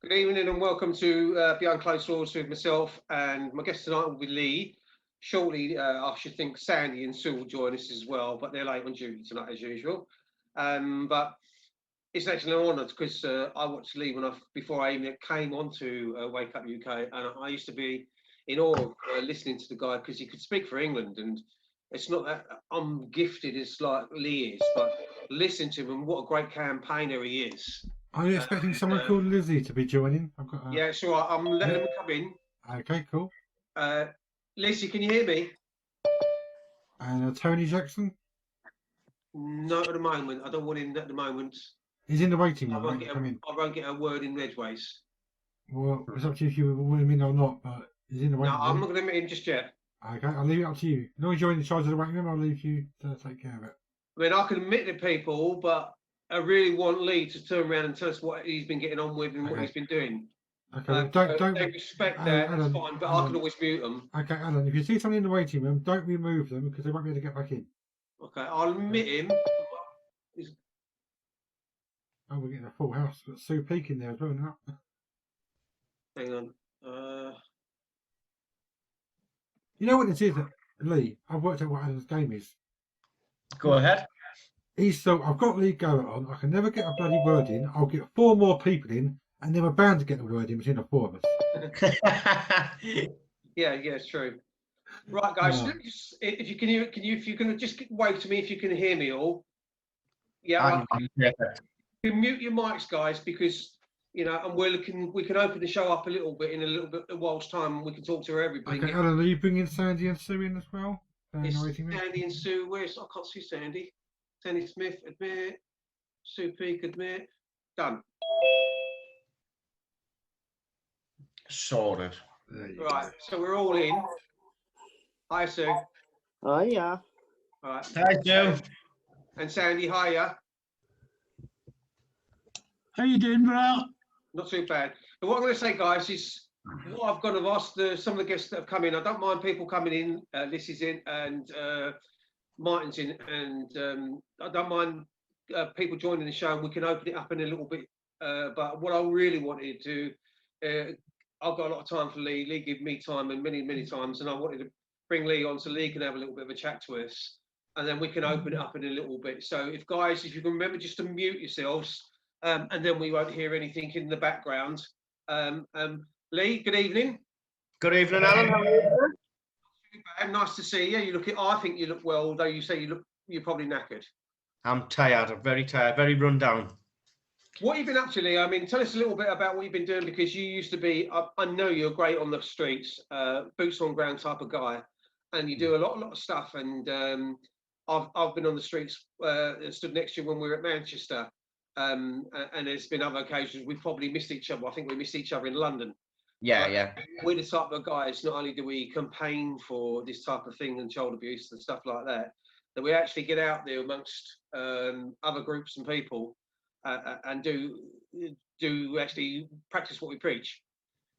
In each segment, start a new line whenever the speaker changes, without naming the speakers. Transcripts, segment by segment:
Good evening and welcome to Behind Closed Doors with myself and my guest tonight will be Lee. Shortly, I should think Sandy and Sue will join us as well, but they're late on duty tonight as usual. But it's actually an honour because I watched Lee before I even came onto Wake Up UK, and I used to be in awe of listening to the guy because he could speak for England, and it's not that I'm gifted as like Lee is, but listen to him and what a great campaigner he is.
Are you expecting someone called Lizzie to be joining? I've got.
Yeah, sure. I'm letting them come in.
Okay, cool.
Lizzie, can you hear me?
And Tony Jackson?
No, at the moment. I don't want him at the moment.
He's in the waiting room.
I won't get a word in edgeways.
Well, it's up to you if you want him in or not, but he's in the waiting room.
No, I'm not going to admit him just yet.
Okay, I'll leave it up to you. As long as you're in charge of the waiting room, I'll leave you to take care of it.
I mean, I can admit to people, but I really want Lee to turn around and tell us what he's been getting on with and what he's been doing.
Okay,
don't they respect that, that's fine, but I can always mute them.
Okay, Alan, if you see somebody in the waiting room, don't remove them because they won't be able to get back in.
Okay, I'll admit him.
Oh, we're getting a full house. Got Sue Peak in there as well now.
Hang on.
You know what this is, Lee? I've worked out what Alan's game is.
Go ahead.
I've got Lee Garrett on. I can never get a bloody word in. I'll get 4 more people in, and then we're bound to get the word in between the 4 of us.
Yeah, it's true. Right, guys. If you can just wave to me if you can hear me all. Yeah. You can mute your mics, guys, because and we can open the show up a little bit in a while's time, and we can talk to everybody.
Okay, Alan, are you bringing Sandy and Sue in as well?
Sandy and Sue. I can't see Sandy. Sandy Smith, admit. Sue Peak, admit. Done.
Sorted.
Right, so we're all in. Hi, Sue.
Oh, yeah.
All right.
Hi, Joe.
And Sandy, hiya.
How you doing, bro?
Not too bad. But what I'm going to say, guys, is what I've got to ask some of the guests that have come in. I don't mind people coming in. This is in, and Martin's in, and I don't mind people joining the show, and we can open it up in a little bit. But what I really wanted to, I've got a lot of time for Lee. Lee gave me time, and many times, and I wanted to bring Lee on so Lee can have a little bit of a chat to us, and then we can open it up in a little bit. So if you can remember just to mute yourselves, and then we won't hear anything in the background. Lee, good evening.
Good evening, Alan. How are you?
Nice to see you. I think you look well, although you say you're probably knackered.
I'm tired. I'm very tired. Very run down.
What have you been up to, Lee? I mean, tell us a little bit about what you've been doing, because you used to be. I know you're great on the streets, boots on ground type of guy, and you do a lot of stuff. And I've been on the streets, stood next to you when we were at Manchester, and there's been other occasions we've probably missed each other. I think we missed each other in London.
Yeah.
We're the type of guys, not only do we campaign for this type of thing and child abuse and stuff like that, that we actually get out there amongst other groups and people and do actually practice what we preach.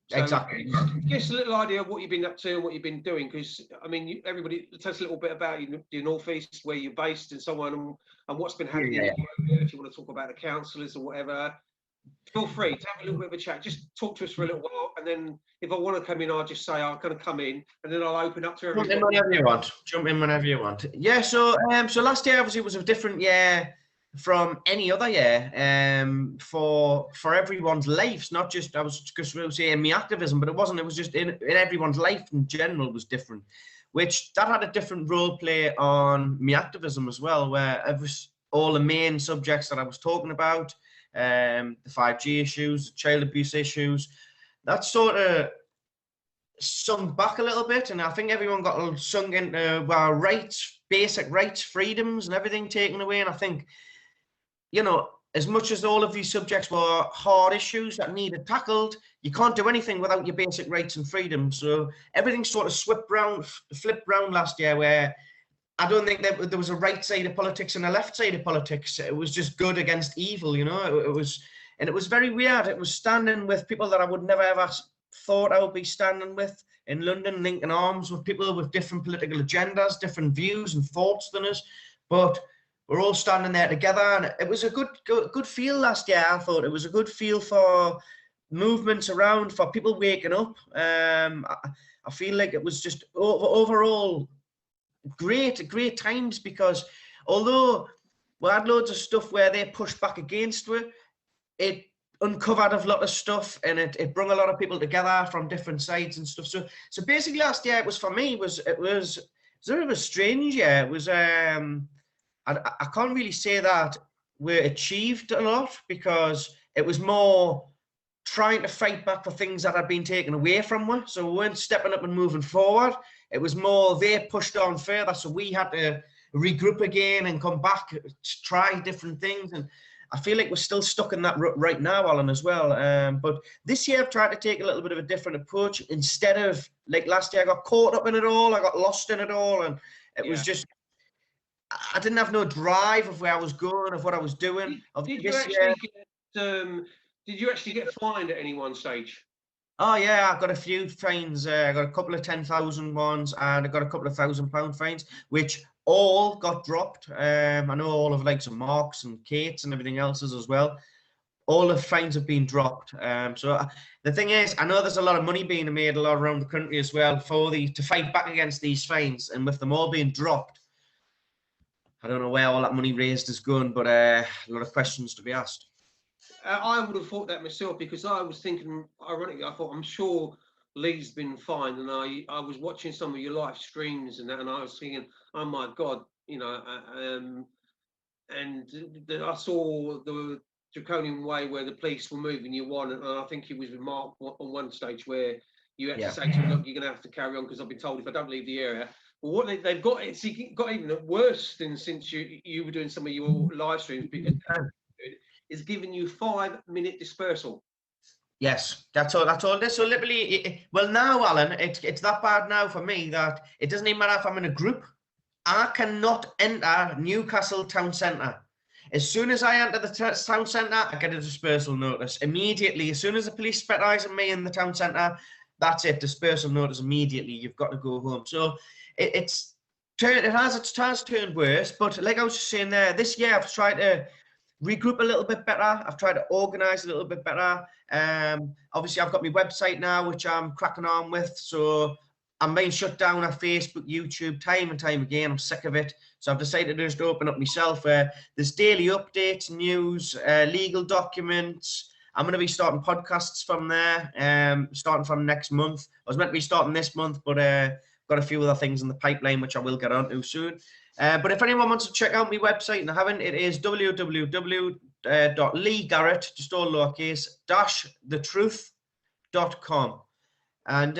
So
Exactly.
Give us a little idea of what you've been up to and what you've been doing, because I mean, everybody tell us a little bit about your northeast, where you're based, and so on, and what's been happening.
Yeah.
If you want to talk about the councillors or whatever, feel free to have a little bit of a chat. Just talk to us for a little while, and then if I want to come in, I'll just say I'm going to come in, and then I'll open up to everybody.
Jump in whenever you want. Yeah. So last year obviously was a different year from any other year for everyone's lives, not just, I was just saying my activism, but it wasn't. It was just in everyone's life in general was different, which that had a different role play on my activism as well, where it was all the main subjects that I was talking about. The 5G issues, the child abuse issues, that sort of sunk back a little bit, and I think everyone got sunk into our rights, basic rights, freedoms, and everything taken away. And I think, as much as all of these subjects were hard issues that needed tackled, you can't do anything without your basic rights and freedoms. So everything sort of flipped round last year, where I don't think that there was a right side of politics and a left side of politics. It was just good against evil, It was very weird. It was standing with people that I would never ever thought I would be standing with in London, linking arms with people with different political agendas, different views and thoughts than us, but we're all standing there together. And it was a good feel last year. I thought it was a good feel for movements around, for people waking up. I feel like it was just overall great times, because although we had loads of stuff where they pushed back against it uncovered a lot of stuff, and it brought a lot of people together from different sides and stuff. So basically last year, it was strange. Yeah, it was I can't really say that we achieved a lot, because it was more trying to fight back for things that had been taken away from us. So we weren't stepping up and moving forward. It was more they pushed on further, so we had to regroup again and come back, try different things. And I feel like we're still stuck in that rut right now, Alan, as well. But this year I've tried to take a little bit of a different approach. Instead of, like last year, I got caught up in it all, I got lost in it all, and it was just, I didn't have no drive of where I was going, of what I was doing.
Did you actually get fined at any one stage?
Oh yeah, I've got a few fines. I got a couple of 10,000 ones, and I got a couple of £1,000 fines, which all got dropped. I know all of like some Marks and Kates and everything else as well. All the fines have been dropped. So the thing is, I know there's a lot of money being made a lot around the country as well to fight back against these fines, and with them all being dropped, I don't know where all that money raised is going, but a lot of questions to be asked.
I would have thought that myself, because I was thinking, ironically, I thought, I'm sure Lee's been fined, and I was watching some of your live streams and that, and I was thinking, oh my God, you know, I saw the draconian way where the police were moving you on, and I think it was with Mark on one stage where you had to say to him, look, you're going to have to carry on, because I've been told if I don't leave the area. Well, what they've got, it's got even worse than since you were doing some of your live streams, because is giving you 5-minute dispersal.
Yes, that's all it is. So literally, well now, Alan, it's that bad now for me that it doesn't even matter if I'm in a group. I cannot enter Newcastle town centre. As soon as I enter the town centre, I get a dispersal notice immediately. As soon as the police spread eyes on me in the town centre, that's it, dispersal notice immediately. You've got to go home. So it has turned worse. But like I was just saying there, this year I've tried to regroup a little bit better. I've tried to organise a little bit better. Obviously, I've got my website now, which I'm cracking on with. So I'm being shut down on Facebook, YouTube, time and time again. I'm sick of it. So I've decided to just open up myself. There's daily updates, news, legal documents. I'm going to be starting podcasts from there, starting from next month. I was meant to be starting this month, but got a few other things in the pipeline, which I will get onto soon. But if anyone wants to check out my website and haven't, it is www.leegarrett, just all lowercase, -thetruth.com. And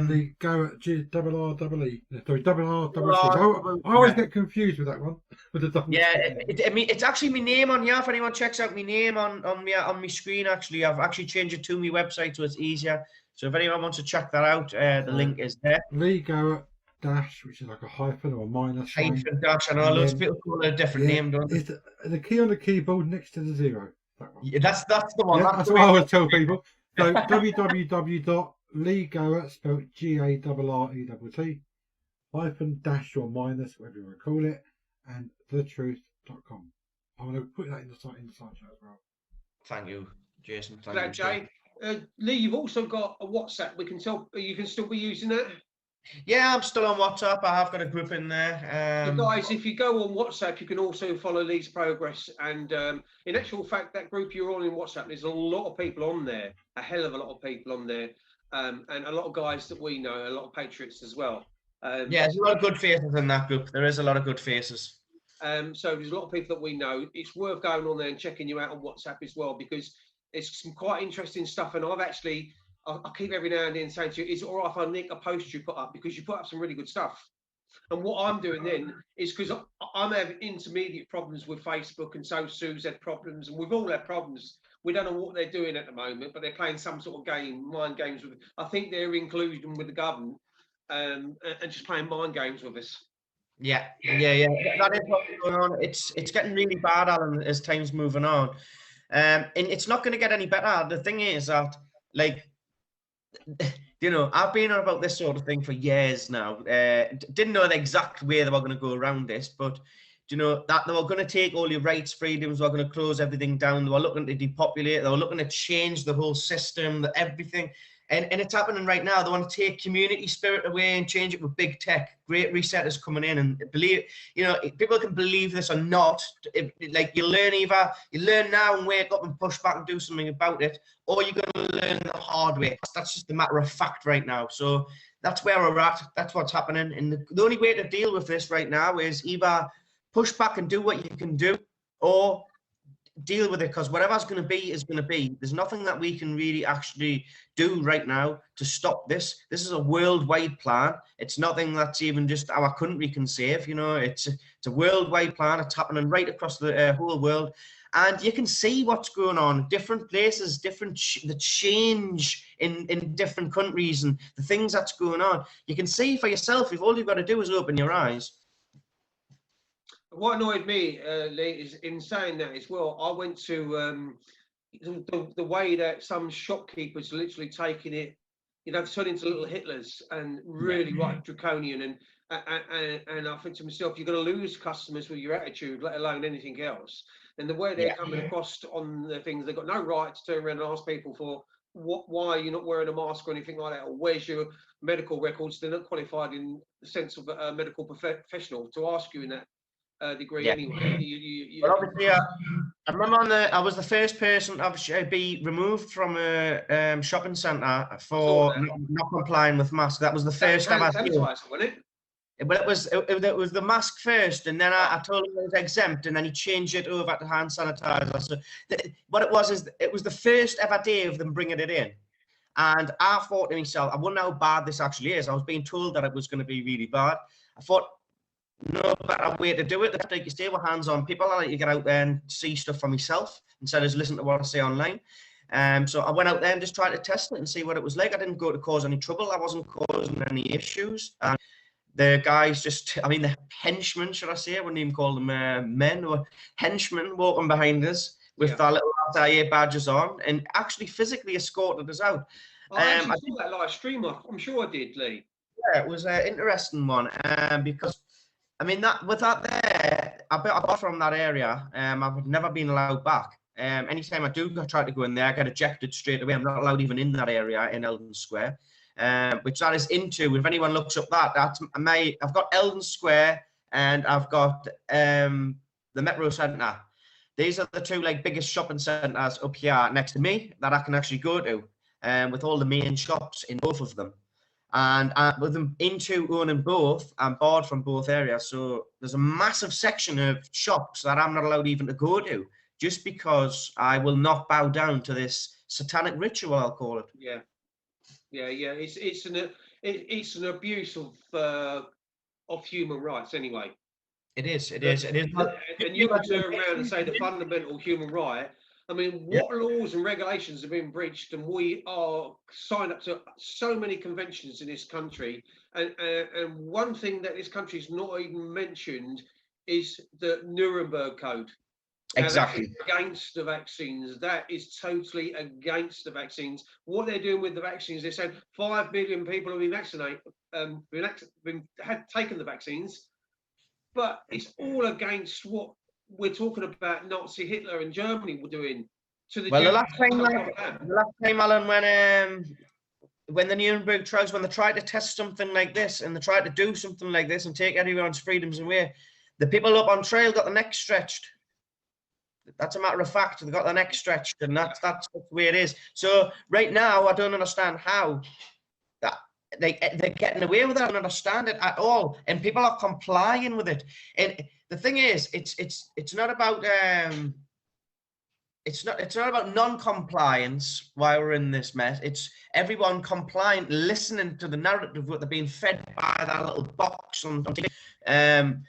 Lee Garrett, G-R-R-E-E. Sorry, R-R-E-E. I always get confused with that one. With the double.
Yeah, it's actually my name on here. If anyone checks out my name on my screen, actually, I've actually changed it to my website so it's easier. So if anyone wants to check that out, the link is there.
Lee Garrett dash, which is like a hyphen or a minus sign.
Hyphen dash, and all those people call it a different name, don't they?
It's the key on the keyboard next to the 0. That one.
Yeah, that's the one.
Yeah, that's what I always tell people. So www.leegarrett, spelled G-A-R-R-E-T, hyphen dash or minus, whatever you want to call it, and thetruth.com. I'm going to put that in the site chat as well.
Thank you, Jason.
Thank you, Jay. Lee, you've also got a WhatsApp. We can tell you can still be using that.
Yeah, I'm still on WhatsApp. I have got a group in there.
So guys, if you go on WhatsApp, you can also follow Lee's progress. And in actual fact, that group you're on in WhatsApp, there's a lot of people on there, a hell of a lot of people on there, and a lot of guys that we know, a lot of patriots as well.
Yeah, there's a lot of good faces in that group. There is a lot of good faces.
So there's a lot of people that we know. It's worth going on there and checking you out on WhatsApp as well, because it's some quite interesting stuff. And I've actually, I keep every now and then saying to you, is it all right if I nick a post you put up, because you put up some really good stuff. And what I'm doing then is, because I'm having intermediate problems with Facebook, and so Sue's had problems, and we've all had problems. We don't know what they're doing at the moment, but they're playing some sort of game, mind games with. I think they're including with the government, and just playing mind games with us.
Yeah. That is what's going on. It's getting really bad, Alan, as time's moving on, and it's not going to get any better. The thing is that, like, you know, I've been on about this sort of thing for years now. Didn't know the exact way they were going to go around this, but you know, that they were going to take all your rights, freedoms, they were going to close everything down. They were looking to depopulate. They were looking to change the whole system, everything. And it's happening right now. They want to take community spirit away and change it with big tech. Great Reset is coming in, and believe, you know, people can believe this or not. Like you learn now and wake up and push back and do something about it, or you're going to learn the hard way. That's just a matter of fact right now. So that's where we're at. That's what's happening. And the only way to deal with this right now is either push back and do what you can do, or deal with it, because whatever's going to be is going to be. There's nothing that we can really actually do right now to stop this. This is a worldwide plan. It's nothing that's even just our country can save. You know, it's a worldwide plan. It's happening right across the whole world, and you can see what's going on. Different places, the change in different countries, and the things that's going on. You can see for yourself. If all you've got to do is open your eyes.
What annoyed me, Lee, is in saying that as well. I went to the way that some shopkeepers are literally taking it, you know, turning into little Hitlers and really like draconian. And I think to myself, you're going to lose customers with your attitude, let alone anything else. And the way they're coming across on the things, they've got no right to turn around and ask people for why you're not wearing a mask or anything like that, or where's your medical records. They're not qualified in the sense of a medical professional to ask you in that degree anyway.
Well, obviously, I remember I was the first person to be removed from a shopping centre for not complying with masks. That was the first time I did.
Wasn't it?
But it was the mask first, and then I told him it was exempt, and then he changed it over to hand sanitizer. So what it was is it was the first ever day of them bringing it in, and I thought to myself, I wonder how bad this actually is. I was being told that it was going to be really bad. I thought, no better way to do it. Like you say, with hands on people, I like to get out there and see stuff for myself instead of just listen to what I say online. So I went out there and just tried to test it and see what it was like. I didn't go to cause any trouble. I wasn't causing any issues. The guys the henchmen, should I say? I wouldn't even call them men, or henchmen walking behind us with their little RIA badges on and actually physically escorted us out.
I saw that live stream. I'm sure I did, Lee.
Yeah, it was an interesting one because, I mean, apart from that area, I've never been allowed back. Anytime I do try to go in there, I get ejected straight away. I'm not allowed even in that area in Eldon Square, which that is into. If anyone looks up I've got Eldon Square and I've got the Metro Centre. These are the two biggest shopping centres up here next to me that I can actually go to, with all the main shops in both of them. And with them into owning both, I'm barred from both areas. So there's a massive section of shops that I'm not allowed even to go to, just because I will not bow down to this satanic ritual, I'll call it.
Yeah. It's an abuse of human rights anyway.
It is.
And you can turn around and say the fundamental human right. I mean, what laws and regulations have been breached, and we are signed up to so many conventions in this country. And one thing that this country's not even mentioned is the Nuremberg Code.
Exactly.
That's against the vaccines. That is totally against the vaccines. What they're doing with the vaccines, they said 5 million people have been vaccinated, had taken the vaccines, but it's all against what we're talking about Nazi Hitler and Germany were doing to the Jews.
The last time, Alan, when the Nuremberg trials, when they tried to test something like this and they tried to do something like this and take everyone's freedoms away, the people up on trial got their necks stretched. That's a matter of fact. They got their necks stretched, and that's the way it is. So right now, I don't understand how that they're getting away with it. I don't understand it at all, and people are complying with it. And the thing is, it's not about non-compliance while we're in this mess. It's everyone compliant, listening to the narrative what they're being fed by that little box on TV. And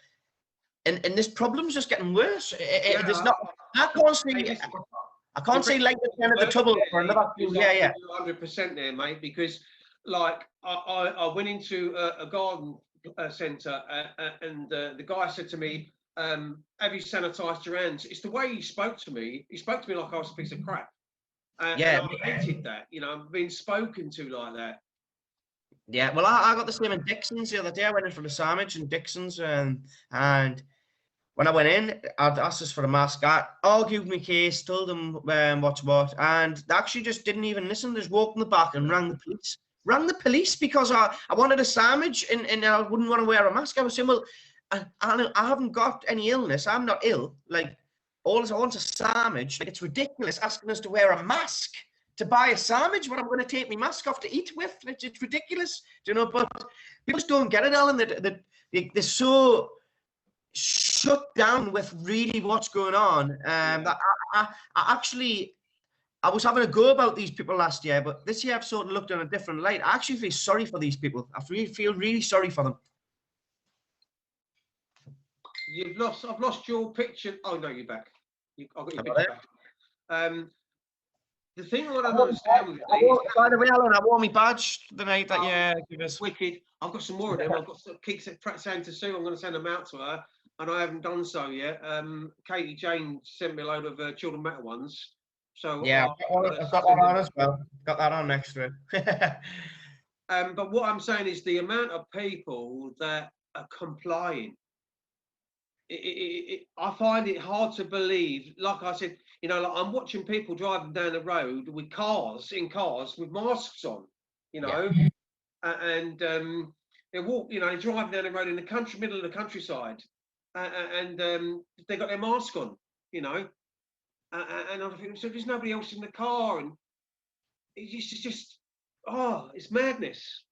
this problem's just getting worse. There's not. I can't see light at the end of the tunnel for another few.
100% there, mate. Because I went into a garden centre and the guy said to me, "Have you sanitised your hands?" It's the way he spoke to me. He spoke to me like I was a piece of crap. And I hated that. You know, being spoken to like that.
Yeah, well, I got the same in Dixon's the other day. I went in for the sandwich in Dixon's, and when I went in, I'd asked us for a mask. I argued my case, told them what's what, and they actually just didn't even listen. They just walked in the back and rang the police. Rang the police because I wanted a sandwich and I wouldn't want to wear a mask. I was saying, well, I haven't got any illness. I'm not ill. Like, all I want a sandwich. Like, it's ridiculous asking us to wear a mask to buy a sandwich when I'm going to take my mask off to eat with. It's ridiculous, you know. But people just don't get it, Alan. They're so shut down with really what's going on. That I was having a go about these people last year, but this year I've sort of looked in a different light. I actually feel sorry for these people. I feel really sorry for them.
I've lost your picture. Oh no, you're back. I've got your picture back. The thing I don't understand with
by the way, Alan, I wore my badge the night that you gave us.
Wicked. I've got some more of them. I've got some kicks at Santa Sue. I'm going to send them out to her, and I haven't done so yet. Katie Jane sent me a load of Children Matter ones. So
yeah, I've got that on as well. Got that on extra.
But what I'm saying is the amount of people that are complying. I find it hard to believe. Like I said, you know, like I'm watching people driving down the road with cars with masks on, you know, and they walk, you know, they're driving down the road in the country, middle of the countryside, and they got their mask on, you know, and I'm thinking, so there's nobody else in the car, and it's just it's madness.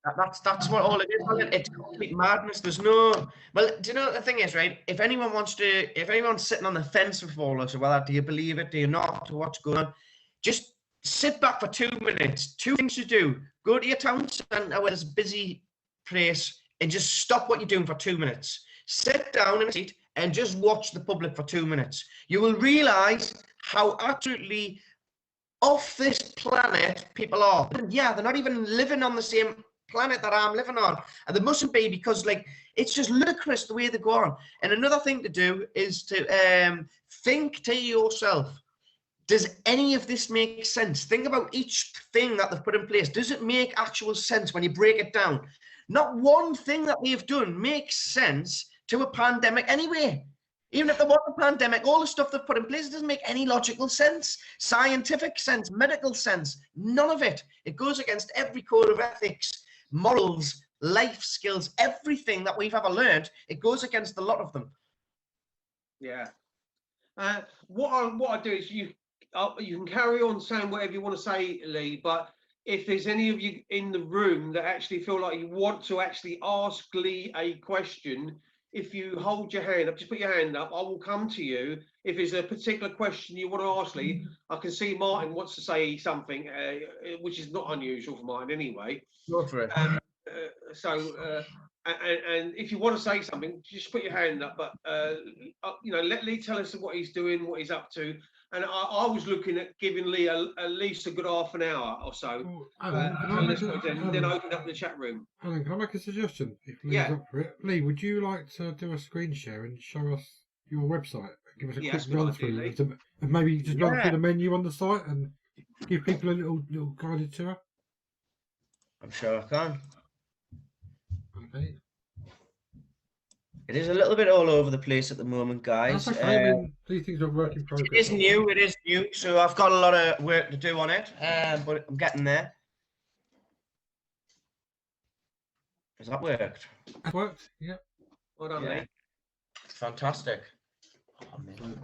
That's what all it is. It's complete madness. There's no. Well, do you know what the thing is, right? If anyone's sitting on the fence with all this, whether do you believe it, do you not, what's going on, just sit back for 2 minutes. 2 things to do: go to your town centre where there's a busy place and just stop what you're doing for 2 minutes. Sit down in a seat and just watch the public for 2 minutes. You will realise how absolutely off this planet people are. And yeah, they're not even living on the same planet that I'm living on, and they mustn't be, because like it's just ludicrous the way they go on. And another thing to do is to think to yourself, does any of this make sense? Think about each thing that they've put in place. Does it make actual sense when you break it down? Not one thing that they've done makes sense to a pandemic anyway. Even if there was a pandemic, all the stuff they've put in place doesn't make any logical sense, scientific sense, medical sense, none of it. It goes against every code of ethics, morals, life skills, everything that we've ever learned. It goes against a lot of them.
Yeah. What I do is you can carry on saying whatever you want to say, Lee, but if there's any of you in the room that actually feel like you want to actually ask Lee a question, if you hold your hand up, just put your hand up, I will come to you. If there's a particular question you want to ask Lee, I can see Martin wants to say something, which is not unusual for Martin anyway.
Go for it.
And if you want to say something, just put your hand up. But you know, let Lee tell us what he's doing, what he's up to. And I was looking at giving Lee at least a good half an hour or so. Then open up the chat room.
Alan, can I make a suggestion? If Lee's up for it, Lee, would you like to do a screen share and show us your website? Give us a quick run through, and maybe just run through the menu on the site and give people a little guided tour.
I'm sure I can.
Okay.
It is a little bit all over the place at the moment, guys.
That's okay. I mean, these things are work in progress.
It is new. It is new. So I've got a lot of work to do on it, but I'm getting there. Has that worked?
That worked. Yeah.
Well done, Lee.
Fantastic.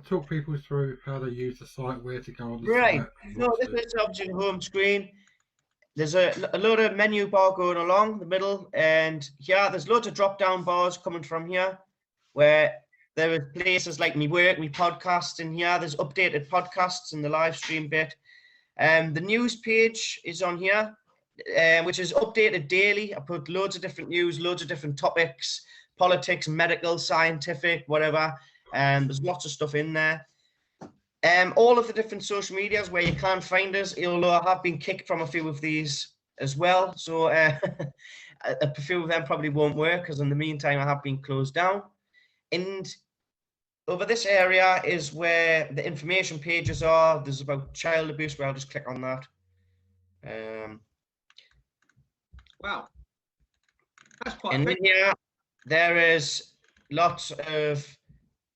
Talk people through how they use the site, where to go on the
site.
Right.
No, this is obviously the home screen. There's a load of menu bar going along the middle, and here there's loads of drop-down bars coming from here, where there are places like me work, me podcasts in here. There's updated podcasts in the live stream bit. The news page is on here, which is updated daily. I put loads of different news, loads of different topics, politics, medical, scientific, whatever. There's lots of stuff in there. All of the different social medias where you can't find us, although I have been kicked from a few of these as well. So a few of them probably won't work, because in the meantime I have been closed down. And over this area is where the information pages are. There's about child abuse, where I'll just click on that.
Wow. That's quite
and in here, there is lots of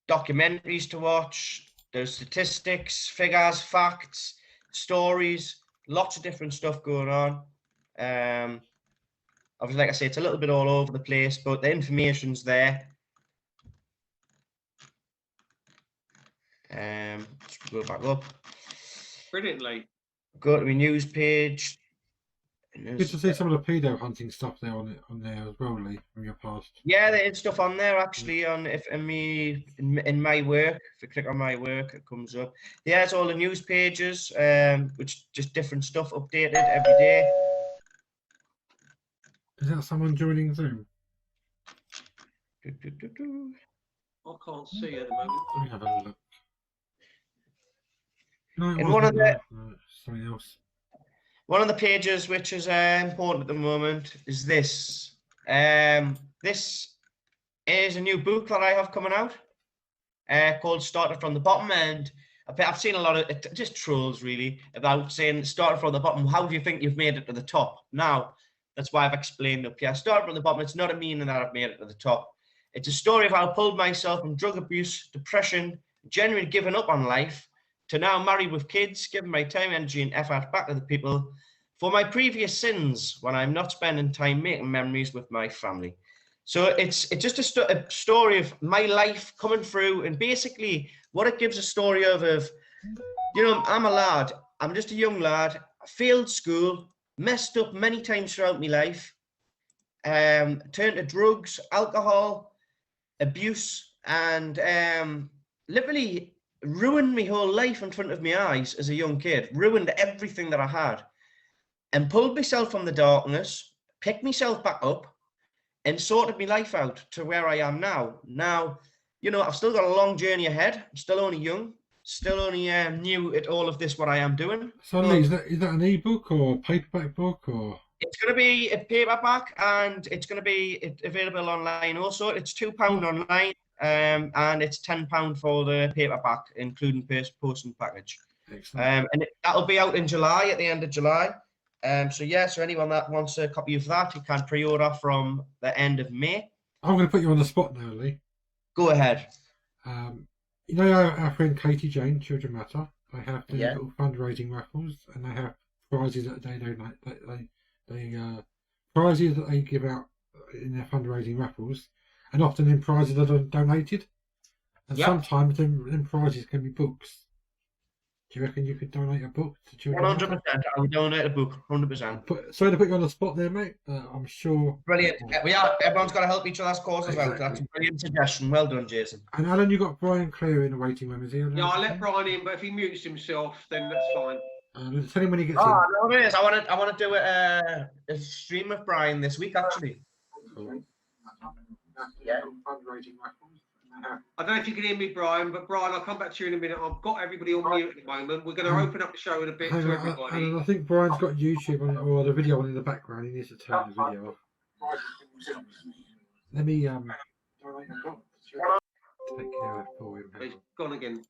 documentaries to watch. There's statistics, figures, facts, stories, lots of different stuff going on. Obviously, like I say, it's a little bit all over the place, but the information's there. Let's go back up.
Brilliantly.
Go to my news page.
Good to see some of the pedo hunting stuff there on there as well, Lee, from your past.
Yeah, there is stuff on there actually. In my work, if you click on my work, it comes up. Yeah, it's all the news pages, which just different stuff updated every day.
Is that someone joining Zoom?
I can't see at the moment.
Let me have a look. No,
In one of the
something else.
One of the pages which is important at the moment is this. This is a new book that I have coming out called Started from the Bottom. And I've seen a lot of just trolls really about saying started from the bottom. How do you think you've made it to the top? Now, that's why I've explained up here. Started from the bottom. It's not a meaning that I've made it to the top. It's a story of how I pulled myself from drug abuse, depression, genuinely giving up on life, to now married with kids, giving my time, energy, and effort back to the people for my previous sins when I'm not spending time making memories with my family. So it's just a story of my life coming through, and basically what it gives a story of, you know, I'm a lad. I'm just a young lad. I failed school, messed up many times throughout my life, turned to drugs, alcohol, abuse, and literally ruined my whole life in front of my eyes as a young kid, ruined everything that I had, and pulled myself from the darkness, picked myself back up, and sorted my life out to where I am now. Now, you know, I've still got a long journey ahead. I'm still only young, still only new at all of this, what I am doing.
So, Lee, is that an ebook or a paperback book or?
It's going to be a paperback, and it's going to be available online also. It's £2 online. And it's £10 for the paperback, including posting package.
Excellent.
And that'll be out in July, at the end of July. So yeah, so anyone that wants a copy of that, you can pre-order from the end of May.
I'm going to put you on the spot now, Lee.
Go ahead.
You know our friend Katie Jane, Children Matter. They have the little fundraising raffles, and they have prizes that they donate. They prizes that they give out in their fundraising raffles. And often in prizes that are donated. And sometimes them prizes can be books. Do you reckon you could donate a book to children?
100%. I would donate a book, 100%.
Sorry to put you on the spot there, mate. I'm sure.
Brilliant. Everyone's got to help each other's cause as well. That's a brilliant suggestion. Well done, Jason.
And Alan, you got Brian Clear in the waiting room, is he?
Yeah, I'll let Brian in, but if he mutes himself, then that's fine.
Tell him when he gets in.
No, it is. I want to do a stream with Brian this week, actually.
Cool.
Yeah.
I don't know if you can hear me, Brian, but Brian, I'll come back to you in a minute. I've got everybody on mute at the moment. We're going to open up the show in a bit to everybody.
And I think Brian's got YouTube on, or the video on in the background. He needs to turn the video off. Let me take care of it for him.
He's gone again.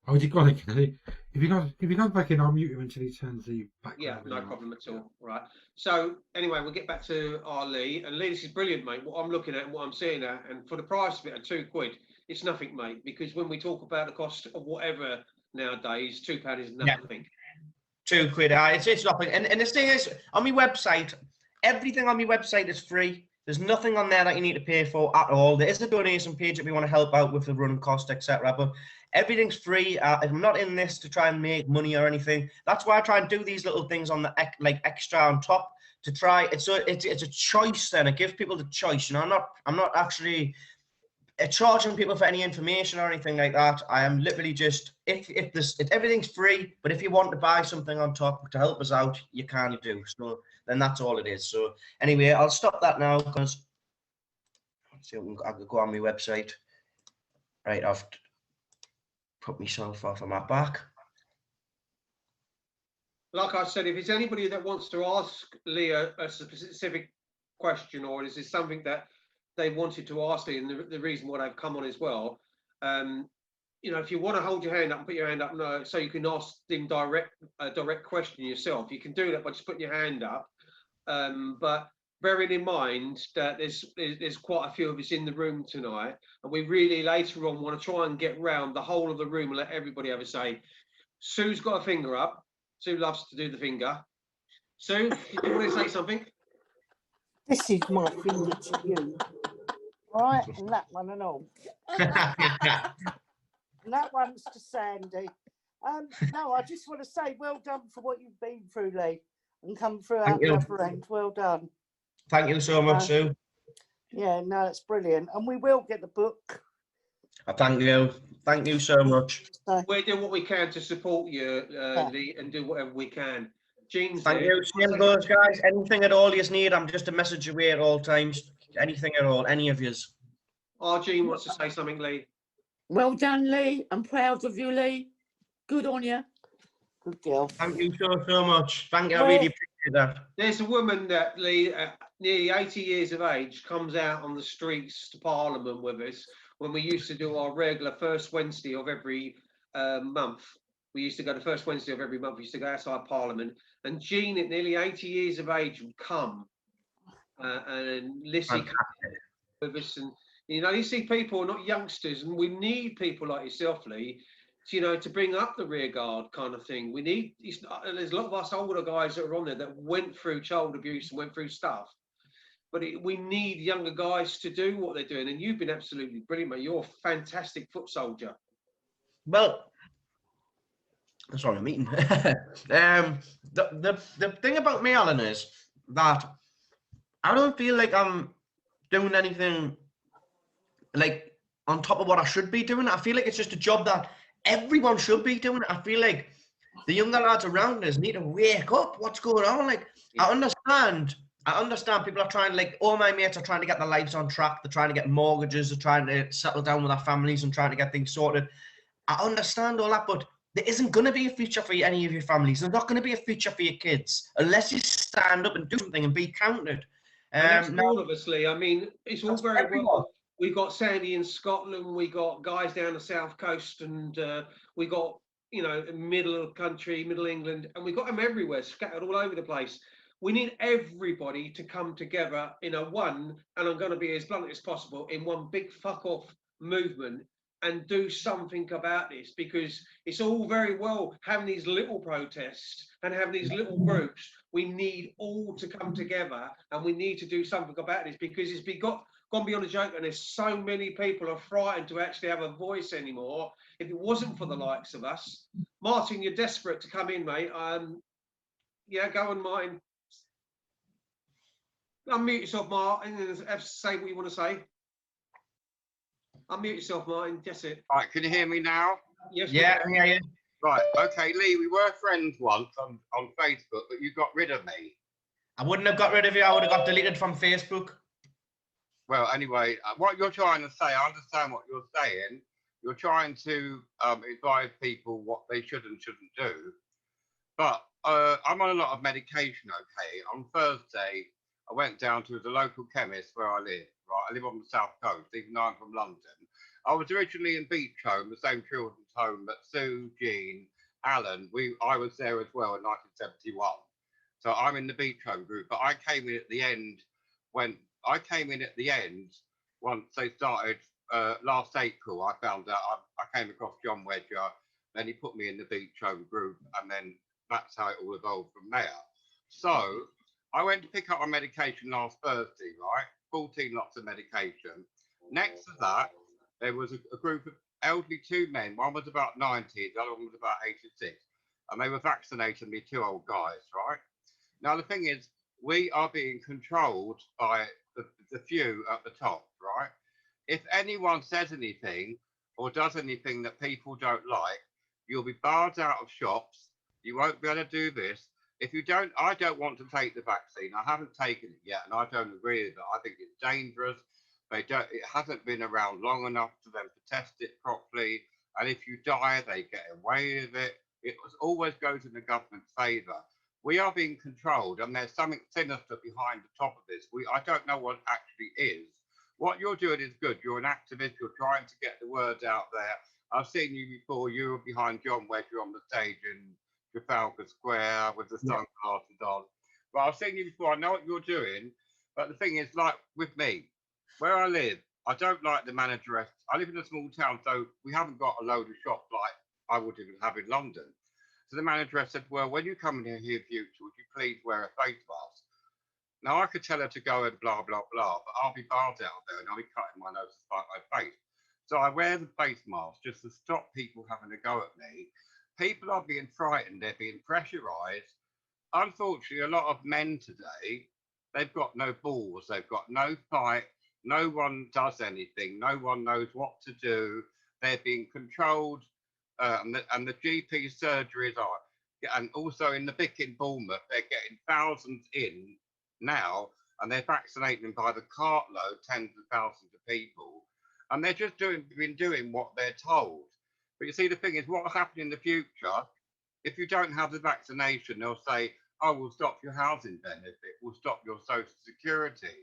Oh, is he gone again? If he comes back in, I'll mute him until he turns the background.
Yeah, no problem at all. Right. So anyway, we'll get back to our Lee. And Lee, this is brilliant, mate. What I'm looking at and what I'm seeing at, and for the price of it at £2, it's nothing, mate. Because when we talk about the cost of whatever nowadays, £2 is nothing.
£2. It's nothing. And the thing is, on my website, everything on my website is free. There's nothing on there that you need to pay for at all. There is a donation page if you want to help out with the running cost, etc. But everything's free. I'm not in this to try and make money or anything. That's why I try and do these little things on the extra on top to try. It's a choice. Then it gives people the choice. You know, I'm not actually charging people for any information or anything like that. I am literally just if everything's free. But if you want to buy something on top to help us out, you can do. So then that's all it is. So anyway, I'll stop that now because let's see, I can go on my website. Right, I've put myself off of my back.
Like I said, if there's anybody that wants to ask Leah a specific question, or is this something that they wanted to ask Leah, and the reason why they've come on as well, you know, if you want to hold your hand up and put your hand up, no, so you can ask them a direct question yourself. You can do that by just putting your hand up. But bearing in mind that there's quite a few of us in the room tonight, and we really later on want to try and get round the whole of the room and let everybody have a say. Sue's got a finger up. Sue loves to do the finger. Sue, you want to say something?
This is my finger to you. Right, and that one and all. And that one's to Sandy. No, I just want to say well done for what you've been through, Lee, and come through out the other end. Well done.
Thank you so much, Sue.
Yeah, no, it's brilliant. And we will get the book.
Thank you. Thank you so much.
So,
We'll do what we can to support you, Lee, and do whatever we can. Jean's
Thank
there.
you. Same goes, guys. Anything at all you need, I'm just a message away at all times. Anything at all, any of yous.
Our Jean wants to say something, Lee.
Well done, Lee. I'm proud of you, Lee. Good on you.
good girl.
Thank you so much. Thank you. I really appreciate that.
There's a woman that, Lee, nearly 80 years of age, comes out on the streets to Parliament with us when we used to do our regular first Wednesday of every month. We used to go the first Wednesday of every month. We used to go outside Parliament. And Jean, at nearly 80 years of age, would come and listen with us. And, you know, you see people, not youngsters, and we need people like yourself, Lee, you know, to bring up the rear guard kind of thing. We need, there's a lot of us older guys that are on there that went through child abuse and went through stuff. But we need younger guys to do what they're doing. And you've been absolutely brilliant, mate. You're a fantastic foot soldier.
Well, sorry, I'm eating. The thing about me, Alan, is that I don't feel like I'm doing anything like on top of what I should be doing. I feel like it's just a job that everyone should be doing. I feel like the younger lads around us need to wake up. What's going on? Like, I understand people are trying, like, all my mates are trying to get their lives on track. They're trying to get mortgages. They're trying to settle down with their families and trying to get things sorted. I understand all that, but there isn't going to be a future for any of your families. There's not going to be a future for your kids unless you stand up and do something and be counted.
And that's all of us, Lee. I mean, it's all very well. We got Sandy in Scotland. We got guys down the south coast, and we got, you know, middle of the country, middle England, and we got them everywhere, scattered all over the place. We need everybody to come together in a one, and I'm going to be as blunt as possible, in one big fuck off movement and do something about this, because it's all very well having these little protests and having these little groups. We need all to come together, and we need to do something about this, because it's gone beyond a joke, and there's so many people are frightened to actually have a voice anymore. If it wasn't for the likes of us, Martin, you're desperate to come in, mate. Yeah, go on, Martin. Unmute yourself, Martin, and have to say what you want to say. Unmute yourself, Martin. That's it.
Right, can you hear me now?
Yes.
Yeah, I hear you.
Right, okay, Lee, we were friends once on Facebook, but you got rid of me.
I wouldn't have got rid of you. I would have got deleted from Facebook.
Well, anyway, what you're trying to say, I understand what you're saying. You're trying to advise people what they should and shouldn't do. But I'm on a lot of medication, okay? On Thursday, I went down to the local chemist where I live, right? I live on the south coast, even though I'm from London. I was originally in Beach Home, the same children's home that Sue, Jean, Alan, I was there as well in 1971. So I'm in the Beach Home group, but I came in at the end once they started last April. I found out I came across John Wedger, then he put me in the Beach Home group, and then that's how it all evolved from there. So I went to pick up my medication last Thursday, right? 14 lots of medication. Next to that, there was a group of elderly two men. One was about 90, the other one was about 86. And they were vaccinating me, two old guys, right? Now, the thing is, we are being controlled by the few at the top, right? If anyone says anything or does anything that people don't like, you'll be barred out of shops. You won't be able to do this. If you don't, I don't want to take the vaccine. I haven't taken it yet, and I don't agree with it. I think it's dangerous. It hasn't been around long enough for them to test it properly. And if you die, they get away with it. It always goes in the government's favour. We are being controlled, and there's something sinister behind the top of this. I don't know what it actually is. What you're doing is good. You're an activist. You're trying to get the word out there. I've seen you before. You were behind John Wedger on the stage in Trafalgar Square with the sunglasses on. But I've seen you before. I know what you're doing. But the thing is, like with me, where I live, I don't like the manageress. I live in a small town, so we haven't got a load of shops like I would even have in London. So the manageress said, well, when you come in here in future, would you please wear a face mask? Now, I could tell her to go and blah, blah, blah, but I'll be barred out there and I'll be cutting my nose to spite my face. So I wear the face mask just to stop people having a go at me. People are being frightened, they're being pressurised. Unfortunately, a lot of men today, they've got no balls, they've got no fight, no one does anything, no one knows what to do, they're being controlled, and the GP surgeries are, and also in the Vic in Bournemouth, they're getting thousands in now, and they're vaccinating them by the cartload, tens of thousands of people, and they're just been doing what they're told. But you see, the thing is, what will happen in the future, if you don't have the vaccination, they'll say, oh, we'll stop your housing benefit, we'll stop your social security.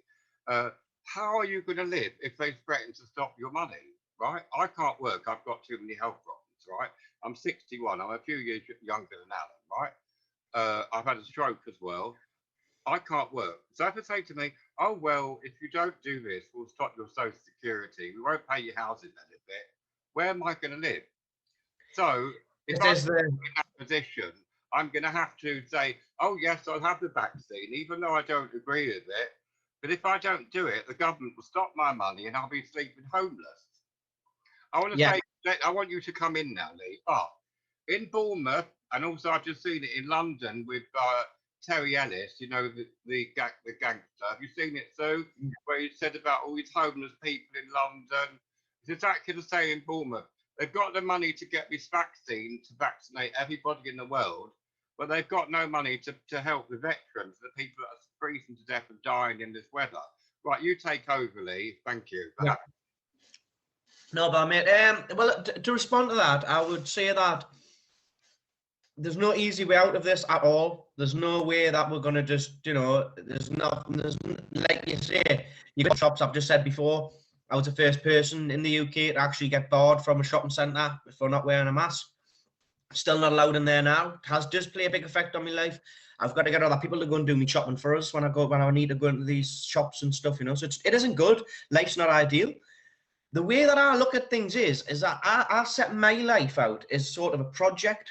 How are you going to live if they threaten to stop your money, right? I can't work, I've got too many health problems, right? I'm 61, I'm a few years younger than Alan, right? I've had a stroke as well. I can't work. So if they say to me, oh, well, if you don't do this, we'll stop your social security, we won't pay your housing benefit, where am I going to live? So if I'm in that position, I'm going to have to say, oh, yes, I'll have the vaccine, even though I don't agree with it. But if I don't do it, the government will stop my money and I'll be sleeping homeless. I want to say, I want you to come in now, Lee. But in Bournemouth, and also I've just seen it in London with Terry Ellis, you know, the gangster. Have you seen it, Sue? Where he said about all these homeless people in London. It's exactly the same in Bournemouth. They've got the money to get this vaccine to vaccinate everybody in the world, but they've got no money to help the veterans, the people that are freezing to death and dying in this weather. Right, you take over, Lee. Thank you.
Yeah. No, but mate, well, to respond to that, I would say that there's no easy way out of this at all. There's no way that we're going to just, you know, there's like you say, you got shops, I've just said before, I was the first person in the UK to actually get barred from a shopping centre for not wearing a mask. Still not allowed in there now. It does play a big effect on my life. I've got to get other people to go and do me shopping for us when I need to go into these shops and stuff, you know. So it isn't good. Life's not ideal. The way that I look at things is that I set my life out as sort of a project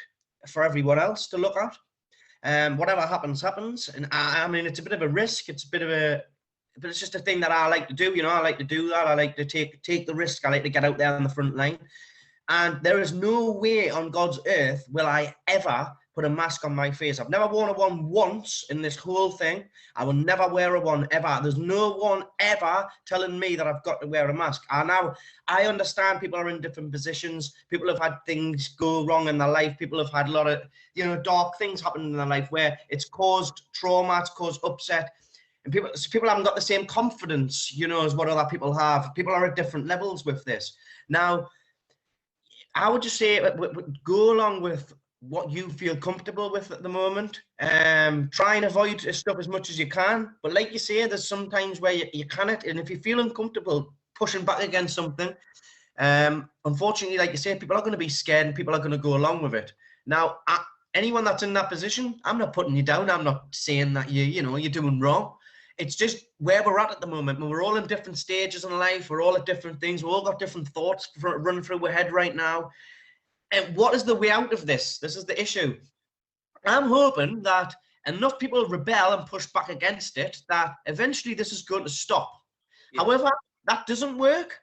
for everyone else to look at. Whatever happens, happens. And I mean, it's a bit of a risk. It's a bit of a, but it's just a thing that I like to do. You know, I like to do that. I like to take the risk. I like to get out there on the front line. And there is no way on God's earth will I ever put a mask on my face. I've never worn a one once in this whole thing. I will never wear a one ever. There's no one ever telling me that I've got to wear a mask. Now, I understand people are in different positions. People have had things go wrong in their life. People have had a lot of, you know, dark things happen in their life where it's caused trauma, it's caused upset. And people haven't got the same confidence, you know, as what other people have. People are at different levels with this. Now, I would just say go along with what you feel comfortable with at the moment. Try and avoid stuff as much as you can. But like you say, there's some times where you cannot. And if you feel uncomfortable pushing back against something, unfortunately, like you say, people are going to be scared and people are going to go along with it. Now, anyone that's in that position, I'm not putting you down. I'm not saying that you're doing wrong. It's just where we're at the moment. We're all in different stages in life. We're all at different things. We've all got different thoughts running through our head right now. And what is the way out of this? This is the issue. I'm hoping that enough people rebel and push back against it that eventually this is going to stop. Yeah. However, that doesn't work.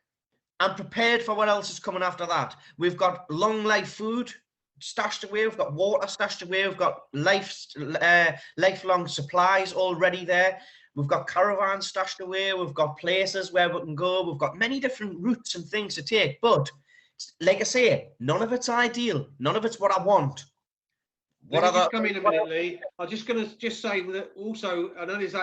I'm prepared for what else is coming after that. We've got long life food stashed away. We've got water stashed away. We've got lifelong supplies already there. We've got caravans stashed away. We've got places where we can go. We've got many different routes and things to take. But like I say, none of it's ideal. None of it's what I want.
Let me just come in a minute, Lee. I'm just going to say that also, I know there's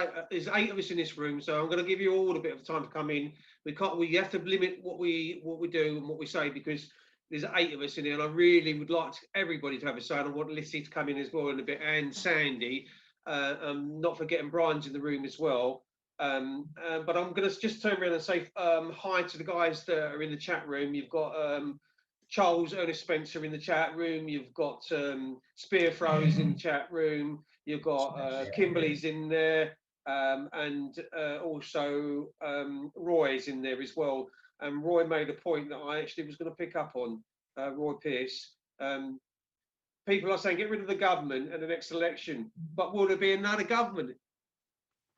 8 of us in this room, so I'm going to give you all a bit of time to come in. We have to limit what we do and what we say because there's 8 of us in here, and I really would like everybody to have a say. And I want Lissy to come in as well in a bit, and Sandy. Not forgetting Brian's in the room as well. But I'm going to just turn around and say hi to the guys that are in the chat room. You've got Charles Ernest Spencer in the chat room. You've got Spear Throws in the chat room. You've got Kimberly's in there. and also Roy's in there as well. And Roy made a point that I actually was going to pick up on, Roy Pearce. People are saying get rid of the government at the next election, but will there be another government?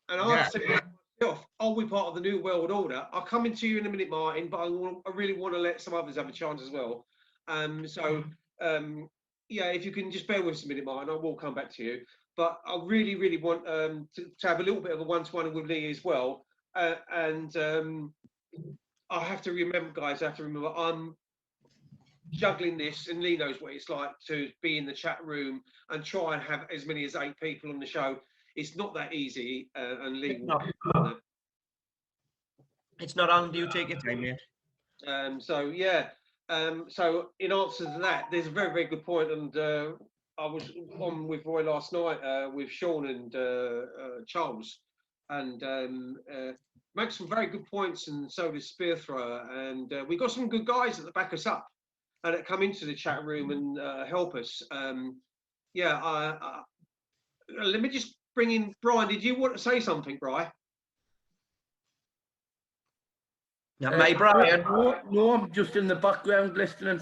And I said to myself, are we part of the new world order? I'll come into you in a minute, Martin, but I really want to let some others have a chance as well. Yeah, if you can just bear with us a minute, Martin, I will come back to you. But I really, really want to have a little bit of a one-to-one with Lee as well. I have to remember, guys, I'm juggling this, and Lee knows what it's like to be in the chat room and try and have as many as 8 people on the show. It's not that easy, and Lee
it's not on. Do you take your time, mate?
So yeah, so in answer to that, there's a very, very good point, and I was on with Roy last night with Sean and Charles, and make some very good points, and so did Spear Thrower, and we got some good guys that back us up and that come into the chat room and help us. Yeah, let me just bring in Brian. Did you want to say something, Brian?
Yeah, my Brian.
No, I'm just in the background listening.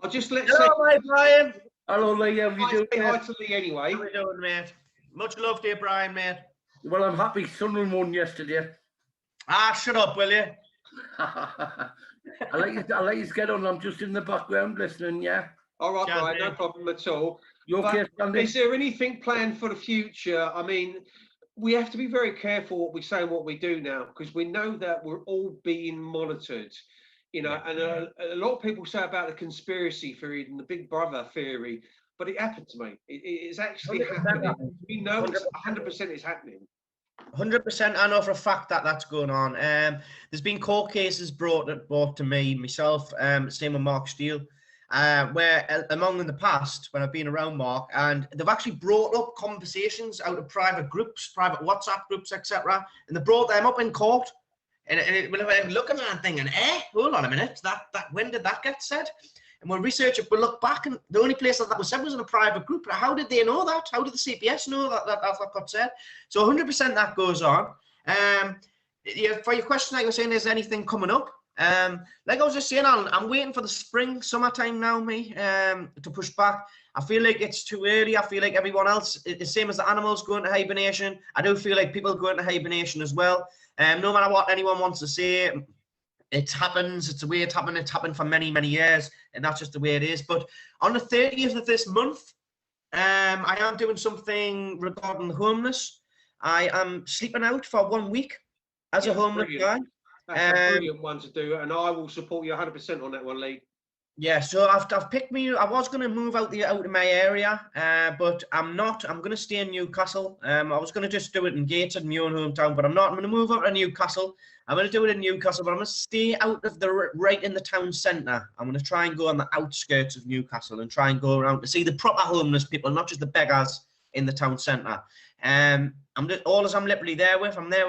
I'll just let
Hello, my Brian.
Hello, Lee. How you doing?
Say hi to Lee anyway.
How you doing, mate? Much love to you, Brian, mate.
Well, I'm happy Sunderland won yesterday.
Ah, shut up, will you?
I let you get on. I'm just in the background listening. Yeah.
All right, Brian. No problem at all.
You okay, Sandy?
Is there anything planned for the future? I mean, we have to be very careful what we say and what we do now, because we know that we're all being monitored, you know, and a lot of people say about the conspiracy theory and the Big Brother theory, but it happened to me. It's actually happening. We know it's 100% is happening.
100%. I know for a fact that that's going on. There's been court cases brought to me, myself, same with Mark Steele, where among in the past when I've been around Mark, and they've actually brought up conversations out of private groups, private WhatsApp groups, etc., and they brought them up in court. And we're looking at that thinking, hold on a minute, that when did that get said? And we'll research it, we'll look back, and the only place that was said was in a private group. How did they know that? How did the CPS know that got said? So 100% that goes on. Yeah, for your question, like I was saying, is anything coming up? Like I was just saying, I'm waiting for the spring, summertime now, to push back. I feel like it's too early. I feel like everyone else, the same as the animals going to hibernation. I do feel like people go into hibernation as well. No matter what anyone wants to say, it happens. It's the way it's happened. It's happened for many, many years, and that's just the way it is. But on the 30th of this month, I am doing something regarding the homeless. I am sleeping out for 1 week as a homeless guy.
That's a brilliant one to do, and I will support you 100% on that one, Lee.
Yeah, so I've picked me. I was going to move out of my area, but I'm not. I'm going to stay in Newcastle. I was going to just do it in Gateshead, my own hometown, but I'm not. I'm going to move out to Newcastle. I'm going to do it in Newcastle, but I'm going to stay out of right in the town centre. I'm going to try and go on the outskirts of Newcastle and try and go around to see the proper homeless people, not just the beggars in the town centre. I'm literally there with. I'm there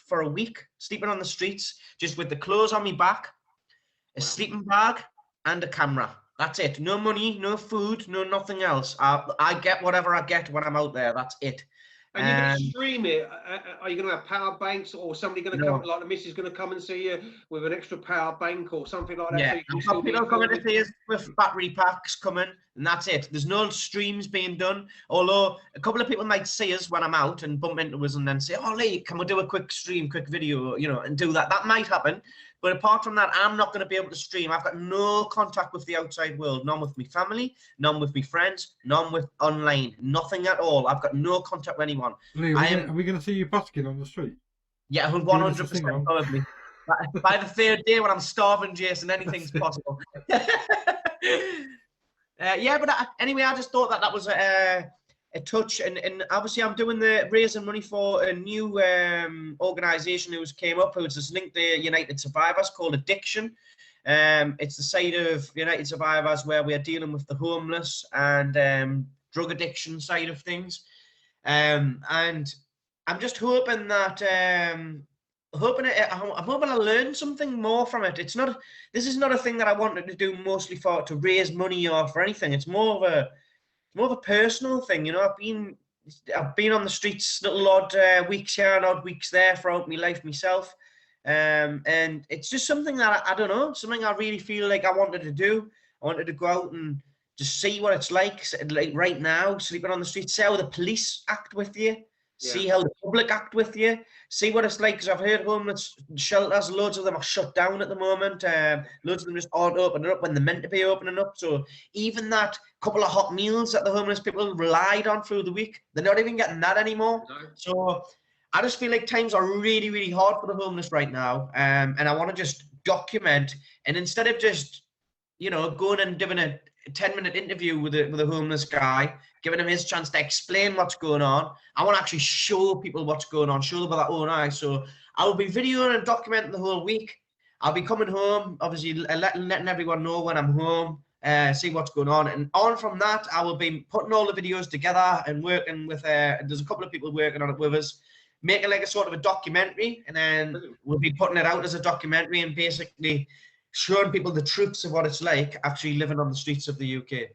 for a week, sleeping on the streets, just with the clothes on my back, a sleeping bag, and a camera. That's it. No money, no food, no nothing else. I get whatever I get when I'm out there. That's it.
And you're going to stream it. Are you going to have power banks, or somebody going to come, like the missus going to come and see you with an extra power bank or something like that?
Yeah,
so
people coming to see us with battery packs coming, and that's it. There's no streams being done. Although a couple of people might see us when I'm out and bump into us and then say, "Oh, Lee, can we do a quick stream, quick video?" You know, and do that. That might happen. But apart from that, I'm not going to be able to stream. I've got no contact with the outside world, none with my family, none with my friends, none with online, nothing at all. I've got no contact with anyone.
Lee, are we going to see you busking on the street?
Yeah, 100% probably. By the third day when I'm starving, Jason, anything's possible. Yeah, but anyway, I just thought that was a touch, and obviously I'm doing the raising money for a new organisation who's came up, who's just linked to United Survivors, called Addiction. It's the side of United Survivors where we are dealing with the homeless and drug addiction side of things, and I'm just hoping that I'm hoping I learn something more from it. This is not a thing that I wanted to do mostly to raise money or for anything. It's more of a personal thing, I've been I've been on the streets little odd weeks here and odd weeks there throughout my life myself. And it's just something that I don't know, something I really feel like I wanted to do. I wanted to go out and just see what it's like right now, sleeping on the street, see how the police act with you, see how the public act with you, see what it's like. Because I've heard homeless shelters, loads of them are shut down at the moment. Loads of them just aren't opening up when they're meant to be opening up. So even that couple of hot meals that the homeless people relied on through the week, they're not even getting that anymore. No. So I just feel like times are really, really hard for the homeless right now. And I want to just document, and instead of just, you know, going and doing a 10-minute interview with a homeless guy, giving him his chance to explain what's going on, I want to actually show people what's going on, show them with their own eyes. So I will be videoing and documenting the whole week. I'll be coming home, obviously letting everyone know when I'm home, see what's going on. And on from that, I will be putting all the videos together and working with, there's a couple of people working on it with us, making like a sort of a documentary, and then we'll be putting it out as a documentary and basically showing people the truths of what it's like actually living on the streets of the UK.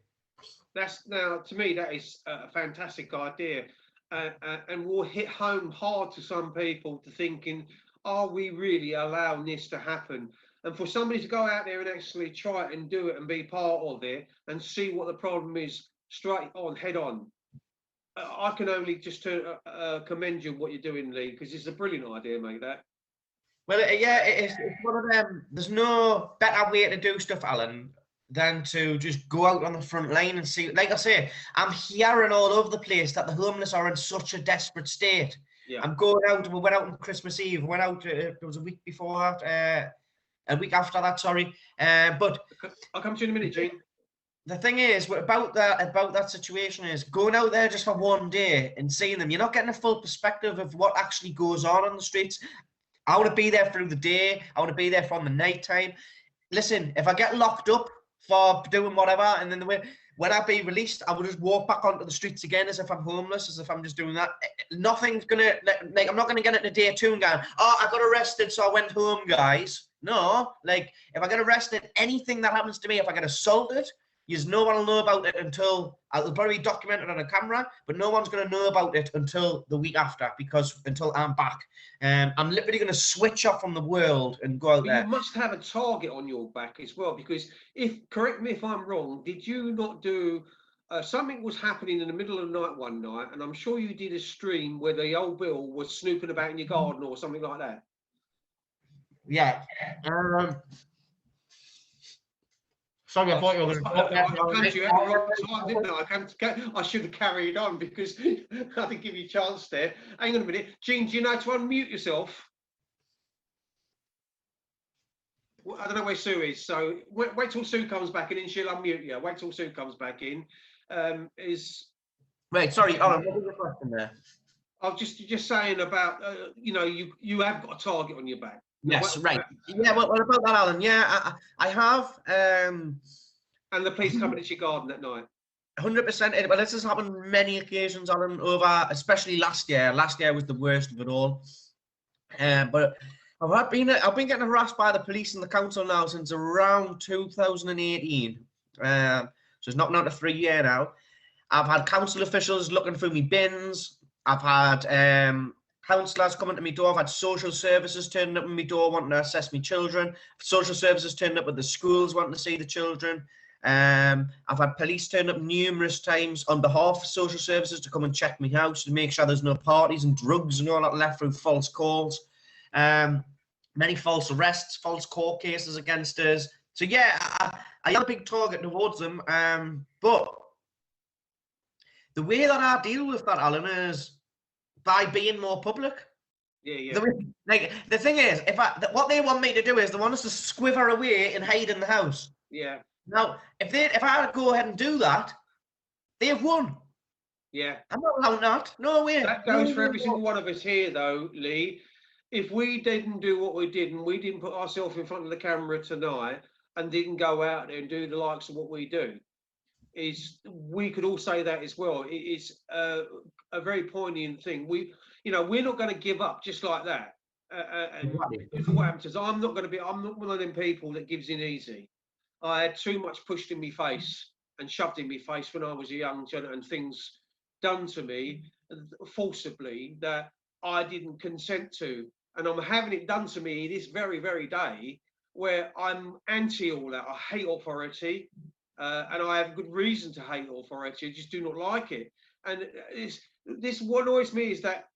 That's, now, to me, that is a fantastic idea. And will hit home hard to some people to thinking, are we really allowing this to happen? And for somebody to go out there and actually try it and do it and be part of it and see what the problem is straight on, head on. I can only just commend you what you're doing, Lee, because it's a brilliant idea, mate, that.
Well, yeah, it's one of them. There's no better way to do stuff, Alan, than to just go out on the front line and see. Like I say, I'm hearing all over the place that the homeless are in such a desperate state. Yeah. I'm going out. We went out on Christmas Eve. We went out. It was a week before that. A week after that, sorry. But
I'll come to you in a minute, Gene.
The thing is, about that situation is going out there just for one day and seeing them. You're not getting a full perspective of what actually goes on the streets. I want to be there through the day. I want to be there from the night time. Listen, if I get locked up for doing whatever, and then when I be released, I will just walk back onto the streets again as if I'm homeless, as if I'm just doing that. Nothing's gonna, like, I'm not gonna get into day 2 and going, oh, I got arrested, so I went home, guys. No, like, if I get arrested, anything that happens to me, if I get assaulted, no one will know about it until, it'll probably be documented on a camera, but no one's going to know about it until the week after, until I'm back. I'm literally going to switch off from the world and go out there.
You must have a target on your back as well, because correct me if I'm wrong, did you not do, something was happening in the middle of the night one night, and I'm sure you did a stream where the old Bill was snooping about in your garden or something like that?
Yeah. Sorry, I thought you were going to talk.
I should have carried on because I didn't give you a chance there. Hang on a minute. Gene, do you know how to unmute yourself? Well, I don't know where Sue is, so wait till Sue comes back in and she'll unmute you. Wait till Sue comes back in.
Right, sorry, Alan, what was your question there?
I was just saying about, you know, you have got a target on your back.
Yes, right. Yeah, well, what about that, Alan? Yeah, I have.
And the police coming into your garden at night.
100%. Well, this has happened many occasions, Alan, especially last year. Last year was the worst of it all. But I've been getting harassed by the police and the council now since around 2018. So it's not to 3 years now. I've had council officials looking through me bins. I've had councillors coming to my door. I've had social services turning up at my door wanting to assess my children. Social services turning up at the schools wanting to see the children. I've had police turn up numerous times on behalf of social services to come and check my house and make sure there's no parties and drugs and all that left through false calls. Many false arrests, false court cases against us. So yeah, I have a big target towards them. But the way that I deal with that, Alan, is by being more public.
Yeah.
The thing is, what they want me to do is they want us to squiver away and hide in the house.
Yeah.
Now, if I go ahead and do that, they've won.
Yeah.
I'm not allowed that. No way.
That goes for every single one of us here, though, Lee. If we didn't do what we did and we didn't put ourselves in front of the camera tonight and didn't go out there and do the likes of what we do, we could all say that as well. It's a very poignant thing. We're not going to give up just like that. And what happens is I'm not one of them people that gives in easy. I had too much pushed in my face and shoved in my face when I was a young child and things done to me. forcibly that I didn't consent to, and I'm having it done to me this very, very day, where I'm anti all that. I hate authority, and I have good reason to hate authority. I just do not like it. And this what annoys me is that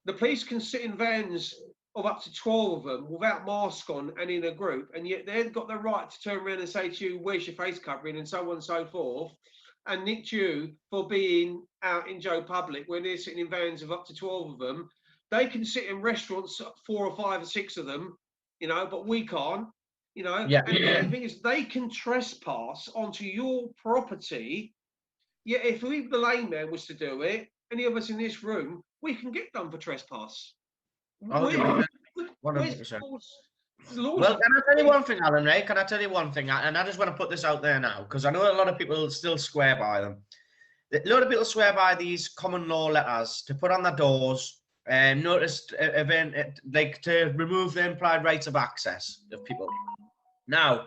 the police can sit in vans of up to 12 of them without mask on and in a group, and yet they've got the right to turn around and say to you, where's your face covering, and so on and so forth, and nick you for being out in Joe Public when they're sitting in vans of up to 12 of them. They can sit in restaurants, 4 or 5 or 6 of them, you know, but we can't, you know.
Yeah.
And the thing is, they can trespass onto your property. Yet if we, the layman, was to do it, any of us in this room, we can get done for trespass.
100%.
Well,
Well, can I tell you one thing, Alan, right? Can I tell you one thing? And I just want to put this out there now, because I know a lot of people still swear by them. A lot of people swear by these common law letters to put on their doors, and noticed event like to remove the implied rights of access of people. Now,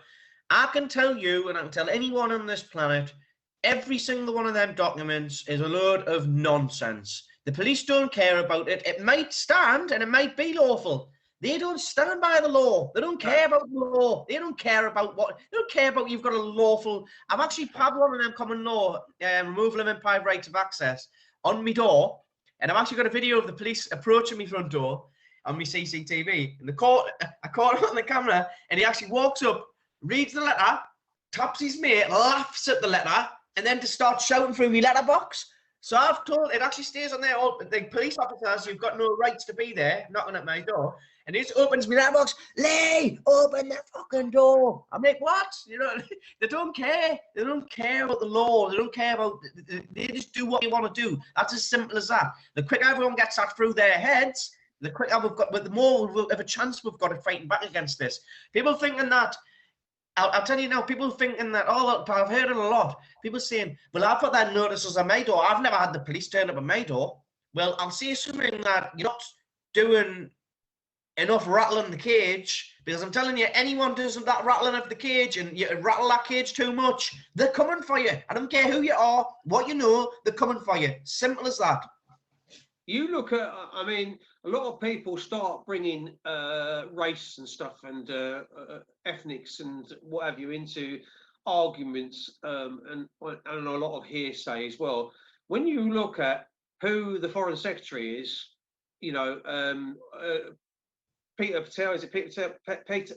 I can tell you, and I can tell anyone on this planet, every single one of them documents is a load of nonsense. The police don't care about it. It might stand and it might be lawful. They don't stand by the law. They don't care about the law. They don't care about what. They don't care about you've got a lawful. I've actually had one of them common law, removal of implied rights of access, on my door, and I've actually got a video of the police approaching my front door on my CCTV. And I caught him on the camera, and he actually walks up, reads the letter, taps his mate, laughs at the letter, and then to start shouting through my letterbox. So I've told, it actually stays on there, all the police officers, you've got no rights to be there, knocking at my door. And he just opens my letterbox, Lee, open the fucking door. I'm like, what? You know, they don't care. They don't care about the law. They don't care about, they just do what they want to do. That's as simple as that. The quicker everyone gets that through their heads, the quicker we've got, but the more we'll have a chance we've got of fighting back against this. People thinking that, I'll tell you now, people thinking that, oh, I've heard it a lot. People saying, well, I put that notices on my door. I've never had the police turn up at my door. Well, I'll say something that you're not doing enough rattling the cage, because I'm telling you, anyone does that rattling of the cage and you rattle that cage too much, they're coming for you. I don't care who you are, what you know, they're coming for you. Simple as that.
You look at, I mean, a lot of people start bringing race and stuff and ethnics and what have you into arguments, and a lot of hearsay as well. When you look at who the Foreign Secretary is, you know, Peter Patel, is it Peter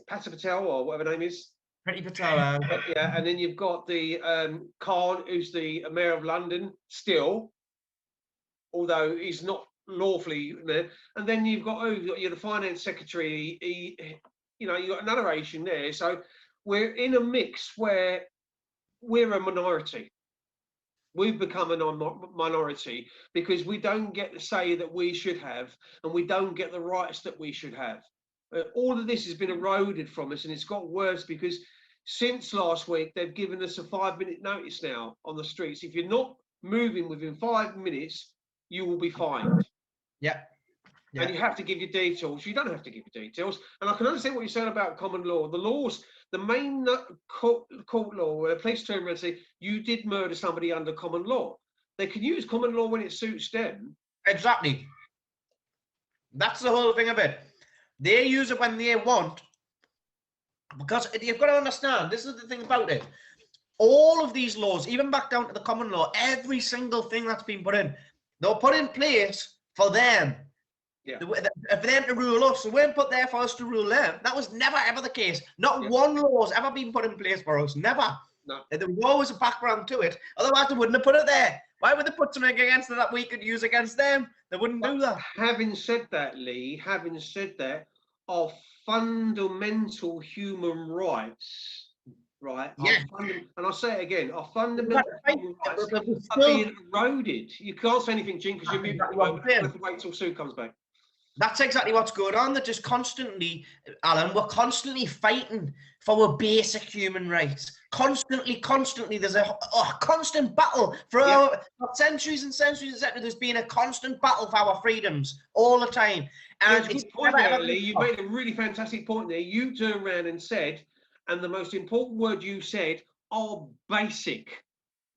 Patel or whatever the name is?
Pretty Patel.
Yeah, and then you've got the Khan, who's the Mayor of London still, although he's not lawfully there. And then you've got you're the Finance Secretary. You know, you've got another Asian there. So we're in a mix where we're a minority. We've become a minority because we don't get the say that we should have, and we don't get the rights that we should have. All of this has been eroded from us, and it's got worse because since last week, they've given us a 5-minute notice now on the streets. If you're not moving within 5 minutes, you will be fined.
Yeah.
And you have to give your details. You don't have to give your details. And I can understand what you're saying about common law. The laws, the main court law, where the police turn around and say, you did murder somebody under common law. They can use common law when it suits them.
Exactly. That's the whole thing of it. They use it when they want. Because you've got to understand, this is the thing about it. All of these laws, even back down to the common law, every single thing that's been put in, they were put in place for them.
Yeah.
For them to rule us. They weren't put there for us to rule them. That was never ever the case. Not one law has ever been put in place for us. Never.
No.
There was always a background to it. Otherwise, they wouldn't have put it there. Why would they put something against it that we could use against them? They wouldn't do that.
Having said that, Lee, having said that, our fundamental human rights, right?
Yeah.
And I'll say it again, our fundamental human rights are being eroded. You can't say anything, Jim, because you're moving at the moment. I have to wait till Sue comes back.
That's exactly what's going on. They're just constantly, Alan, we're constantly fighting for our basic human rights. Constantly, there's a constant battle for centuries and centuries and centuries. There's been a constant battle for our freedoms all the time. And
it's point there, Lee. You made a really fantastic point there. You turned around and said, and the most important word you said, are basic.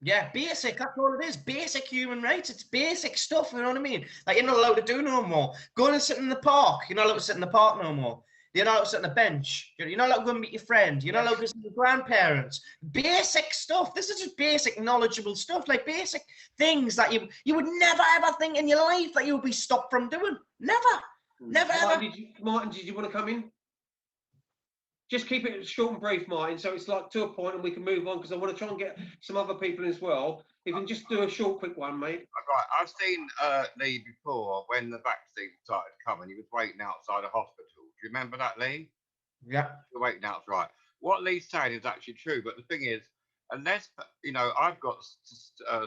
Yeah, basic. That's all it is. Basic human rights. It's basic stuff. You know what I mean? Like, you're not allowed to do no more. Going and sit in the park. You're not allowed to sit in the park no more. You're not allowed to sit on a bench. You're not allowed to go and meet your friend. You're not allowed to see your grandparents. Basic stuff. This is just basic, knowledgeable stuff. Like basic things that you would never ever think in your life that you would be stopped from doing. Never. Never ever.
Martin, did you want to come in? Just keep it short and brief, Martin, so it's like to a point and we can move on, because I want to try and get some other people as well. If you can just do a short, quick one, mate.
Right, I've seen Lee before when the vaccine started coming. He was waiting outside a hospital. Do you remember that, Lee?
Yeah.
You're waiting out, right. What Lee's saying is actually true, but the thing is, unless, you know, I've got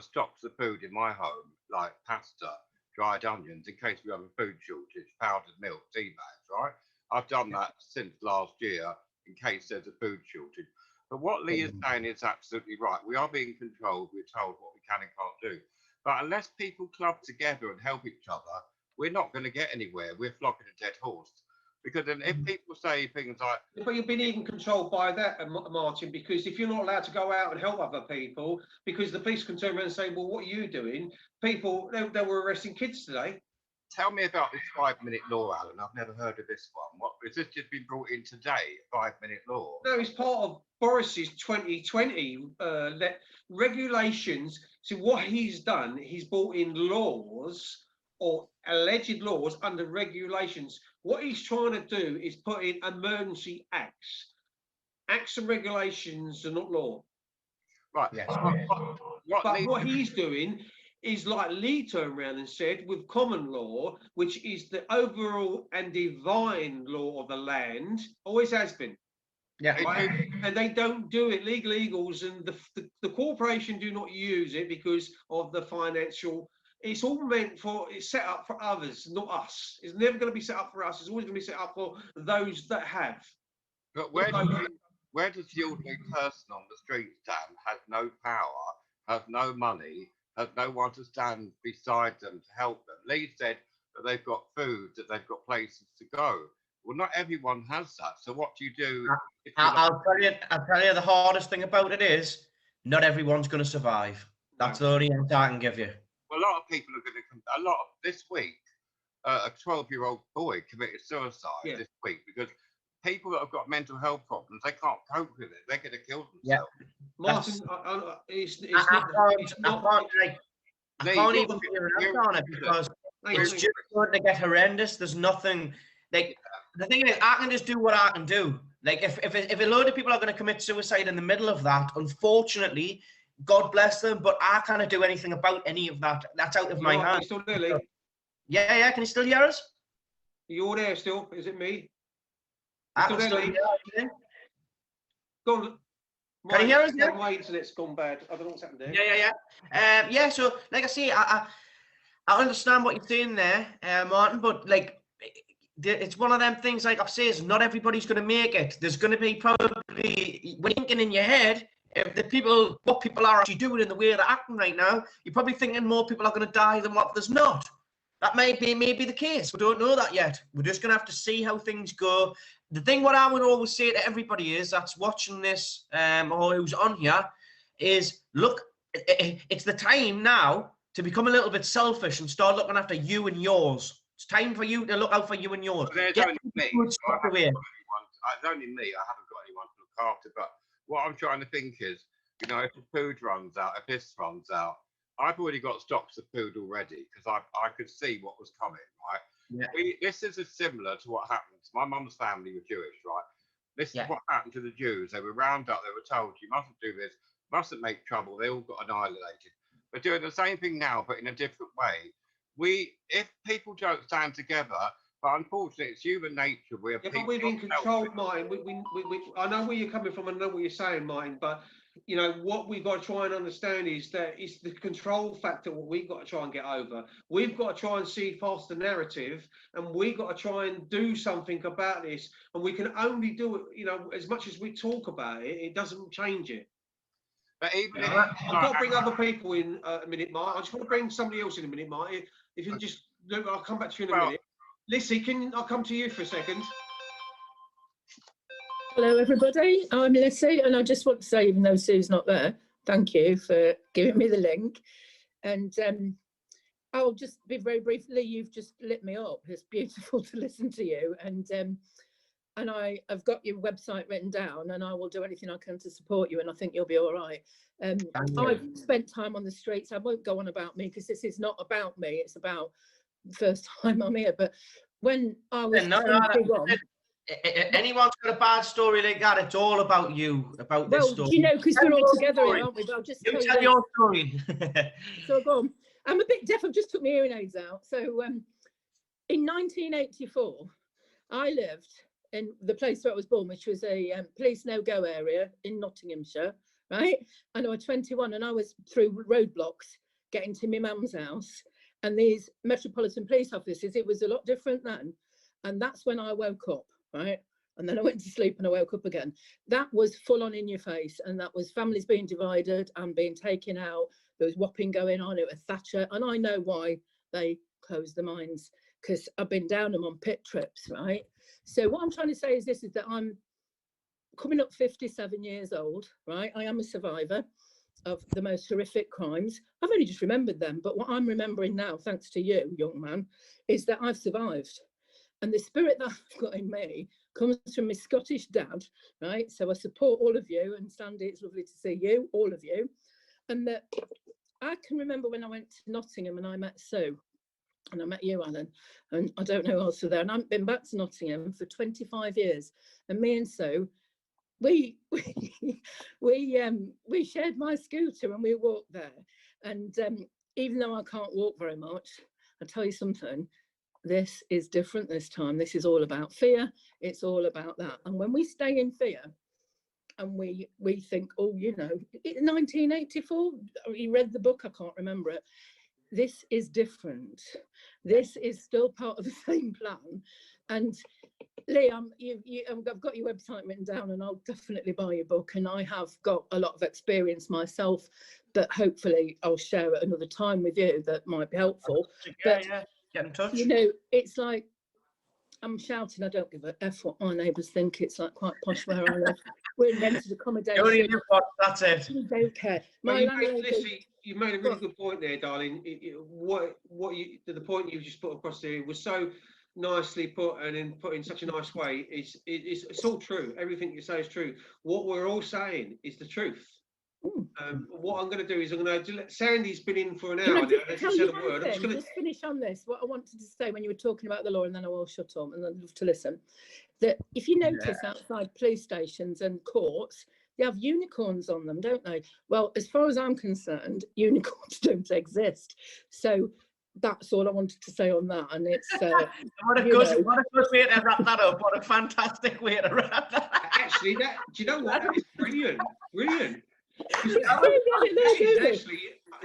stocks of food in my home, like pasta, dried onions, in case we have a food shortage, powdered milk, tea bags, right? I've done that since last year, in case there's a food shortage. But what Lee is saying is absolutely right. We are being controlled. We're told what we can and can't do. But unless people club together and help each other, we're not going to get anywhere. We're flogging a dead horse. Because then if people say things like...
But you've been even controlled by that, Martin, because if you're not allowed to go out and help other people, because the police can turn around and say, well, what are you doing? People, they were arresting kids today.
Tell me about this 5-minute law, Alan. I've never heard of this one. What has this just been brought in today? 5-minute law?
No, it's part of Boris's 2020 regulations. So what he's done, he's brought in laws or alleged laws under regulations. What he's trying to do is put in emergency acts. Acts and regulations are not law.
Right.
Yes.
But what he's doing is like Lee turned around and said, with common law, which is the overall and divine law of the land, always has been.
Yeah.
Right? And they don't do it. Legal Eagles and the corporation do not use it because of the financial. It's all meant for, it's set up for others, not us. It's never going to be set up for us. It's always going to be set up for those that have.
But where does the ordinary person on the street stand, has no power, has no money, has no one to stand beside them to help them? Lee said that they've got food, that they've got places to go. Well, not everyone has that. So what do you do?
I'll tell you the hardest thing about it is not everyone's going to survive. That's the only answer I can give you.
Well, a lot of people are going to this week, a 12-year-old boy committed suicide this week because people that have got mental health problems, they can't cope with it. They're going to kill themselves.
Martin,
I can't even put your hands on it because it's just going to get horrendous. There's nothing, like, the thing is, I can just do what I can do. Like, if a load of people are going to commit suicide in the middle of that, unfortunately, God bless them, but I can't do anything about any of that. That's out of my hands.
Are you still there, Lee?
Yeah. Can you still hear us?
You're there still? Is it me?
I can still hear you.
Go on.
Can you hear us? Yeah?
My internet's gone bad. I don't know what's happened there.
Yeah. So, like I say, I understand what you're saying there, Martin, but like, it's one of them things. Like I say, is not everybody's going to make it. There's going to be probably thinking in your head. If what people are actually doing in the way they're acting right now, you're probably thinking more people are going to die than what there's not. That may be the case. We don't know that yet. We're just going to have to see how things go. The thing what I would always say to everybody is that's watching this or who's on here is, look, it's the time now to become a little bit selfish and start looking after you and yours. It's time for you to look out for you and yours.
There's only me. It's only me. I haven't got anyone to look after, but what I'm trying to think is, you know, if the food runs out, if this runs out, I've already got stocks of food already because I could see what was coming, right? Yeah. This is similar to what happened. My mum's family were Jewish, right? This is what happened to the Jews. They were round up. They were told, you mustn't do this, mustn't make trouble. They all got annihilated. We're doing the same thing now, but in a different way. If people don't stand together, but unfortunately, it's human nature.
But we've been controlled, Martin. I know where you're coming from. I know what you're saying, Martin. But you know what we've got to try and understand is that it's the control factor. What we've got to try and get over. We've got to try and see past the narrative, and we've got to try and do something about this. And we can only do it, you know, as much as we talk about it, it doesn't change it.
But even
I've got to bring other people in a minute, Martin. I just want to bring somebody else in a minute, Martin. If you can just look, I'll come back to you in a minute. Lissy, I'll come to you for a second.
Hello, everybody. I'm Lissy, and I just want to say, even though Sue's not there,
Thank you for giving me the link. And I'll just be very briefly, you've just lit me up. It's beautiful to listen to you. And I've got your website written down, and I will do anything I can to support you, and I think you'll be all right. I've spent time on the streets. I won't go on about me because this is not about me. It's about the first time I'm here. But when I was 21,
anyone's got a bad story like that, it's all about you, about this story.
You know, because we're all together here, aren't we? But I'll just
tell your story.
So go on. I'm a bit deaf. I've just took my hearing aids out. So in 1984, I lived in the place where I was born, which was a police no-go area in Nottinghamshire, right? And I was 21, and I was through roadblocks getting to my mum's house. And these Metropolitan Police officers, it was a lot different then. And that's when I woke up, right? And then I went to sleep and I woke up again. That was full on in your face. And that was families being divided and being taken out. There was whopping going on. It was Thatcher. And I know why they closed the mines, because I've been down them on pit trips, right? So what I'm trying to say is this, is that I'm coming up 57 years old, right? I am a survivor of the most horrific crimes. I've only just remembered them, but what I'm remembering now, thanks to you, young man, is that I've survived. And the spirit that I've got in me comes from my Scottish dad, right? So I support all of you, and Sandy, it's lovely to see you, all of you. And that I can remember when I went to Nottingham and I met Sue, and I met you, Alan, and I don't know who else were there, and I haven't been back to Nottingham for 25 years. And me and Sue, we shared my scooter and we walked there. And even though I can't walk very much, I'll tell you something, this is different this time. This is all about fear. It's all about that. And when we stay in fear and we think, oh, you know, 1984, you read the book, I can't remember it. This is different. This is still part of the same plan. And Lee, I've got your website written down, and I'll definitely buy your book. And I have got a lot of experience myself that hopefully I'll share at another time with you that might be helpful. But
Get in touch.
you know, it's like I'm shouting. I don't give a F what my neighbours think. It's like quite posh where I live. We're in rented accommodation.
That's it.
We don't care.
Well, you made a really good point there, darling. The point you just put across there was so nicely put, and then put in such a nice way. It's all true. Everything you say is true. What we're all saying is the truth. What I'm going to do is I'm going to let Sandy's been in for an hour now. Just said a word.
Just finish on this. What I wanted to say when you were talking about the law, and then I will shut up and I'd love to listen. That if you notice outside police stations and courts, they have unicorns on them, don't they? Well, as far as I'm concerned, unicorns don't exist. So that's all I wanted to say on that. And it's
what a good way to wrap that up. What a fantastic way to wrap that.
Actually, do you know what? That is brilliant. Actually,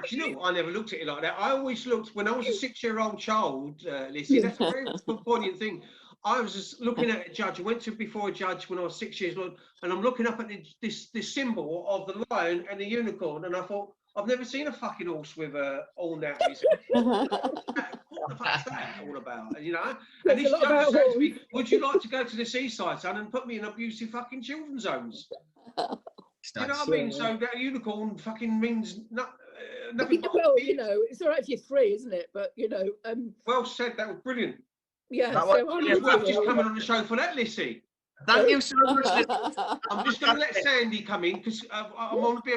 do you know what? I never looked at it like that. I always looked, when I was a 6-year-old child, Lizzie, that's a very poignant thing. I was just looking at a judge. I went to before a judge when I was 6 years old, and I'm looking up at this symbol of the lion and the unicorn, and I thought, I've never seen a fucking horse with a horn out of his head. What the fuck's that all about? You know? And this judge said to me, would you like to go to the seaside, son, and put me in abusive fucking children's homes? You know what I mean? So that unicorn fucking means nothing.
Well, you know, it's all right if you're 3, isn't it? But you know,
well said. That was brilliant.
Yeah.
It's worth just coming on the show for that, Lissy.
Thank you so much.
I'm just going to let Sandy come in because I want to be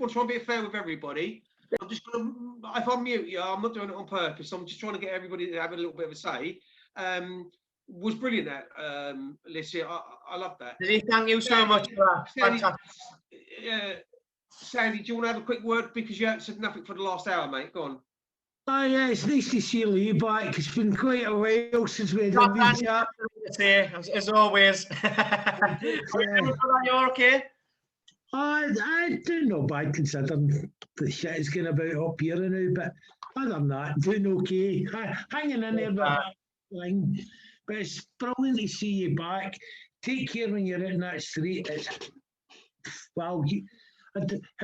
trying to be fair with everybody. I'm just going to, if I mute you, I'm not doing it on purpose. I'm just trying to get everybody to have a little bit of a say. Was brilliant that, Lissy. I love that.
Thank you so much for that.
Sandy, do you want to have a quick word because you haven't said nothing for the last hour, mate? Go on.
Oh yeah, it's nice to see Lee back. It's been quite a while since we had a chat.
As always. You're okay?
I do no bad considering the shit is going about up here now, but other than that, doing okay. Hanging in there, but it's brilliant to see you back. Take care when you're in that street. Have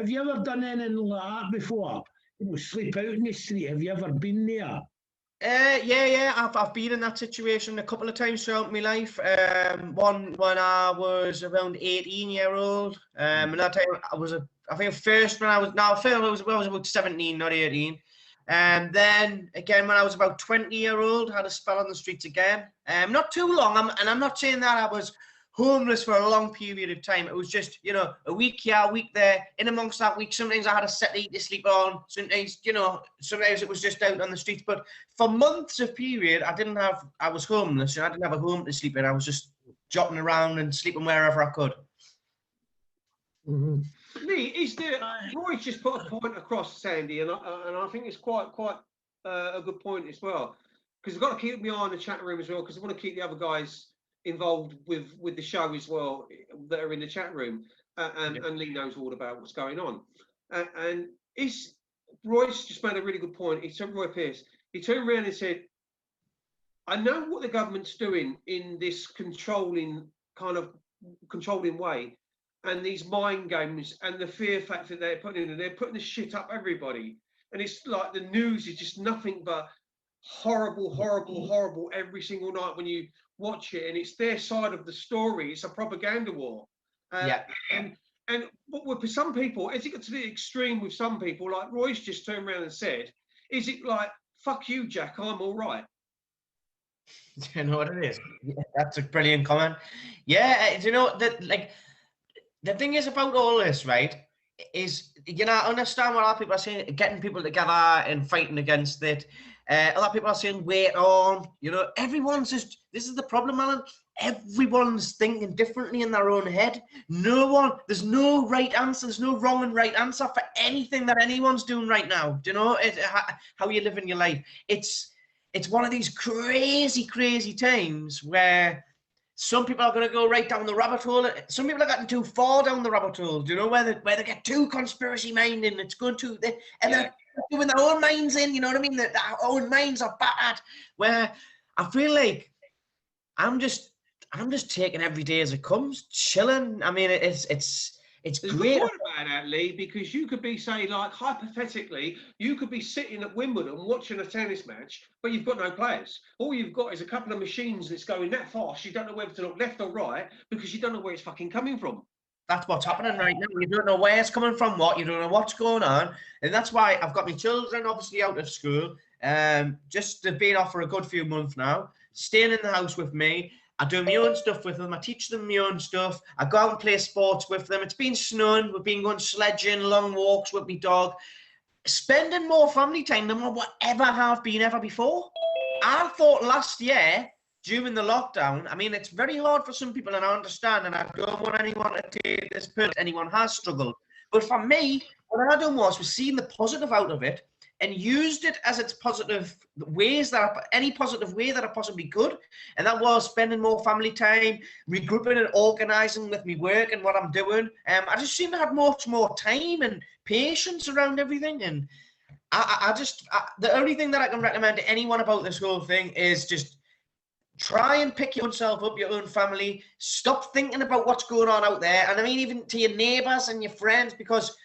you ever done anything like that before? You know, sleep out in the street. Have you ever been there?
Yeah. I've been in that situation a couple of times throughout my life. One when I was around 18 years old. Another time I I think first when I was about 17, not 18. And then again, when I was about 20-year-old, had a spell on the streets again. Not too long, and I'm not saying that I was homeless for a long period of time. It was just, you know, a week here, a week there. In amongst that week, sometimes I had a settee to sleep on. Sometimes, you know, sometimes it was just out on the streets. But for months of period, I was homeless, and I didn't have a home to sleep in. I was just jotting around and sleeping wherever I could.
Mhm.
Lee, is there? Roy's just put a point across, Sandy, and I think it's quite a good point as well, because I've got to keep my eye on the chat room as well, because I want to keep the other guys involved with the show as well that are in the chat room, and Lee knows all about what's going on. And Roy's just made a really good point. Roy Pierce. He turned around and said, "I know what the government's doing in this controlling way." And these mind games and the fear factor they're putting in, and they're putting the shit up everybody. And it's like the news is just nothing but horrible, horrible, horrible every single night when you watch it. And it's their side of the story. It's a propaganda war. And for some people, as it got to the extreme with some people, like Royce just turned around and said, is it like, fuck you, Jack, I'm all right?
You know what it is? Yeah, that's a brilliant comment. Yeah, you know, that, like, the thing is about all this, right, is, you know, I understand what other people are saying, getting people together and fighting against it. Other people are saying, wait on, you know, everyone's just, this is the problem, Alan. Everyone's thinking differently in their own head. There's no right answer. There's no wrong and right answer for anything that anyone's doing right now. Do you know how you live in your life? It's one of these crazy, crazy times where some people are going to go right down the rabbit hole. Some people are getting too far down the rabbit hole. Do you know where they get too conspiracy minded? It's going to, they're doing their own minds in. You know what I mean? Their own minds are battered. Where I feel like I'm just taking every day as it comes, chilling. I mean, it's
There's
great.
a point about that, Lee, because you could be, say, like, hypothetically, you could be sitting at Wimbledon watching a tennis match, but you've got no players. All you've got is a couple of machines that's going that fast, you don't know whether to look left or right, because you don't know where it's fucking coming from.
That's what's happening right now. You don't know where it's coming from, you don't know what's going on. And that's why I've got my children obviously out of school. Just been off for a good few months now, staying in the house with me. I do my own stuff with them. I teach them my own stuff. I go out and play sports with them. It's been snowing. We've been going sledging, long walks with my dog. Spending more family time than what ever have been ever before. I thought last year, during the lockdown, I mean, it's very hard for some people, and I understand, and I don't want anyone to take this person. Anyone has struggled. But for me, what I done was seeing the positive out of it, and used it as its positive ways any positive way that I possibly could. And that was spending more family time, regrouping and organising with me work and what I'm doing. I just seem to have much more time and patience around everything. And the only thing that I can recommend to anyone about this whole thing is just try and pick yourself up, your own family. Stop thinking about what's going on out there. And I mean, even to your neighbours and your friends, because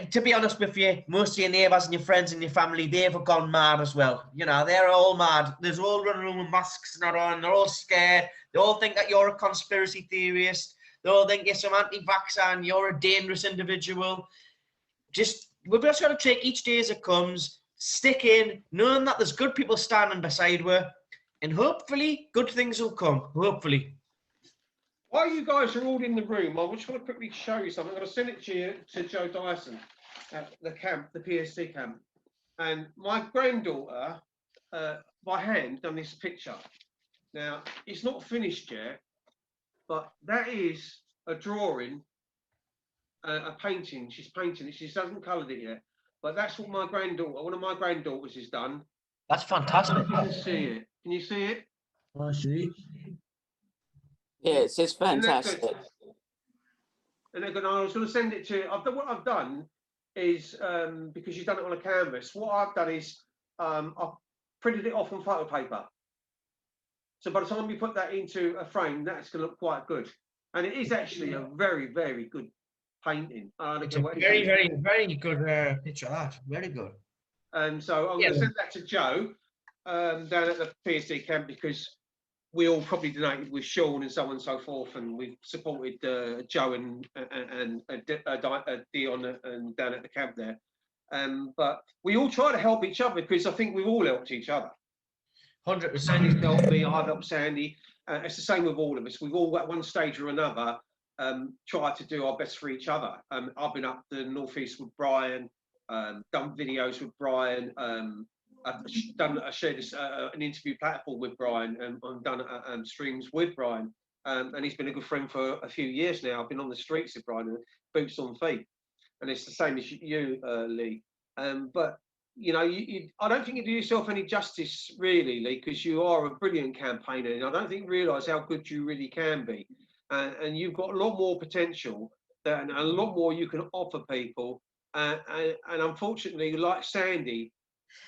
to be honest with you, most of your neighbours and your friends and your family, they've gone mad as well. You know, they're all mad. There's all running around with masks not on. They're all scared. They all think that you're a conspiracy theorist. They all think you're some anti-vaxxer and you're a dangerous individual. We've just got to take each day as it comes, stick in, knowing that there's good people standing beside us, and hopefully good things will come. Hopefully.
While you guys are all in the room, I just want to quickly show you something. I'm going to send it to Joe Dyson at the camp, the PSC camp. And my granddaughter, by hand, done this picture. Now, it's not finished yet, but that is a drawing, a painting. She's painting it. She hasn't coloured it yet. But that's what one of my granddaughters has done.
That's fantastic.
You can see it. Can you see it?
I see.
Yes, it's fantastic.
And I was going to send it to. What I've done is because you've done it on a canvas. What I've done is I've printed it off on photo paper. So by the time we put that into a frame, that's going to look quite good. And it is actually a very, very good painting.
It's a very, very, very good picture. That very good.
So I'm going to send that to Joe down at the PSD camp, because we all probably donated with Sean and so on and so forth, and we've supported Joe and Dion and down at the camp there. But we all try to help each other because I think we've all helped each other.
100%.
Sandy's helped me, I've helped Sandy. It's the same with all of us. We've all at one stage or another tried to do our best for each other. I've been up the northeast with Brian, done videos with Brian. I've shared an interview platform with Brian, and I've done streams with Brian. And he's been a good friend for a few years now. I've been on the streets with Brian, boots on feet. And it's the same as you, Lee. But you know, I don't think you do yourself any justice, really, Lee, because you are a brilliant campaigner, and I don't think you realise how good you really can be. And you've got a lot more potential and a lot more you can offer people. And unfortunately, like Sandy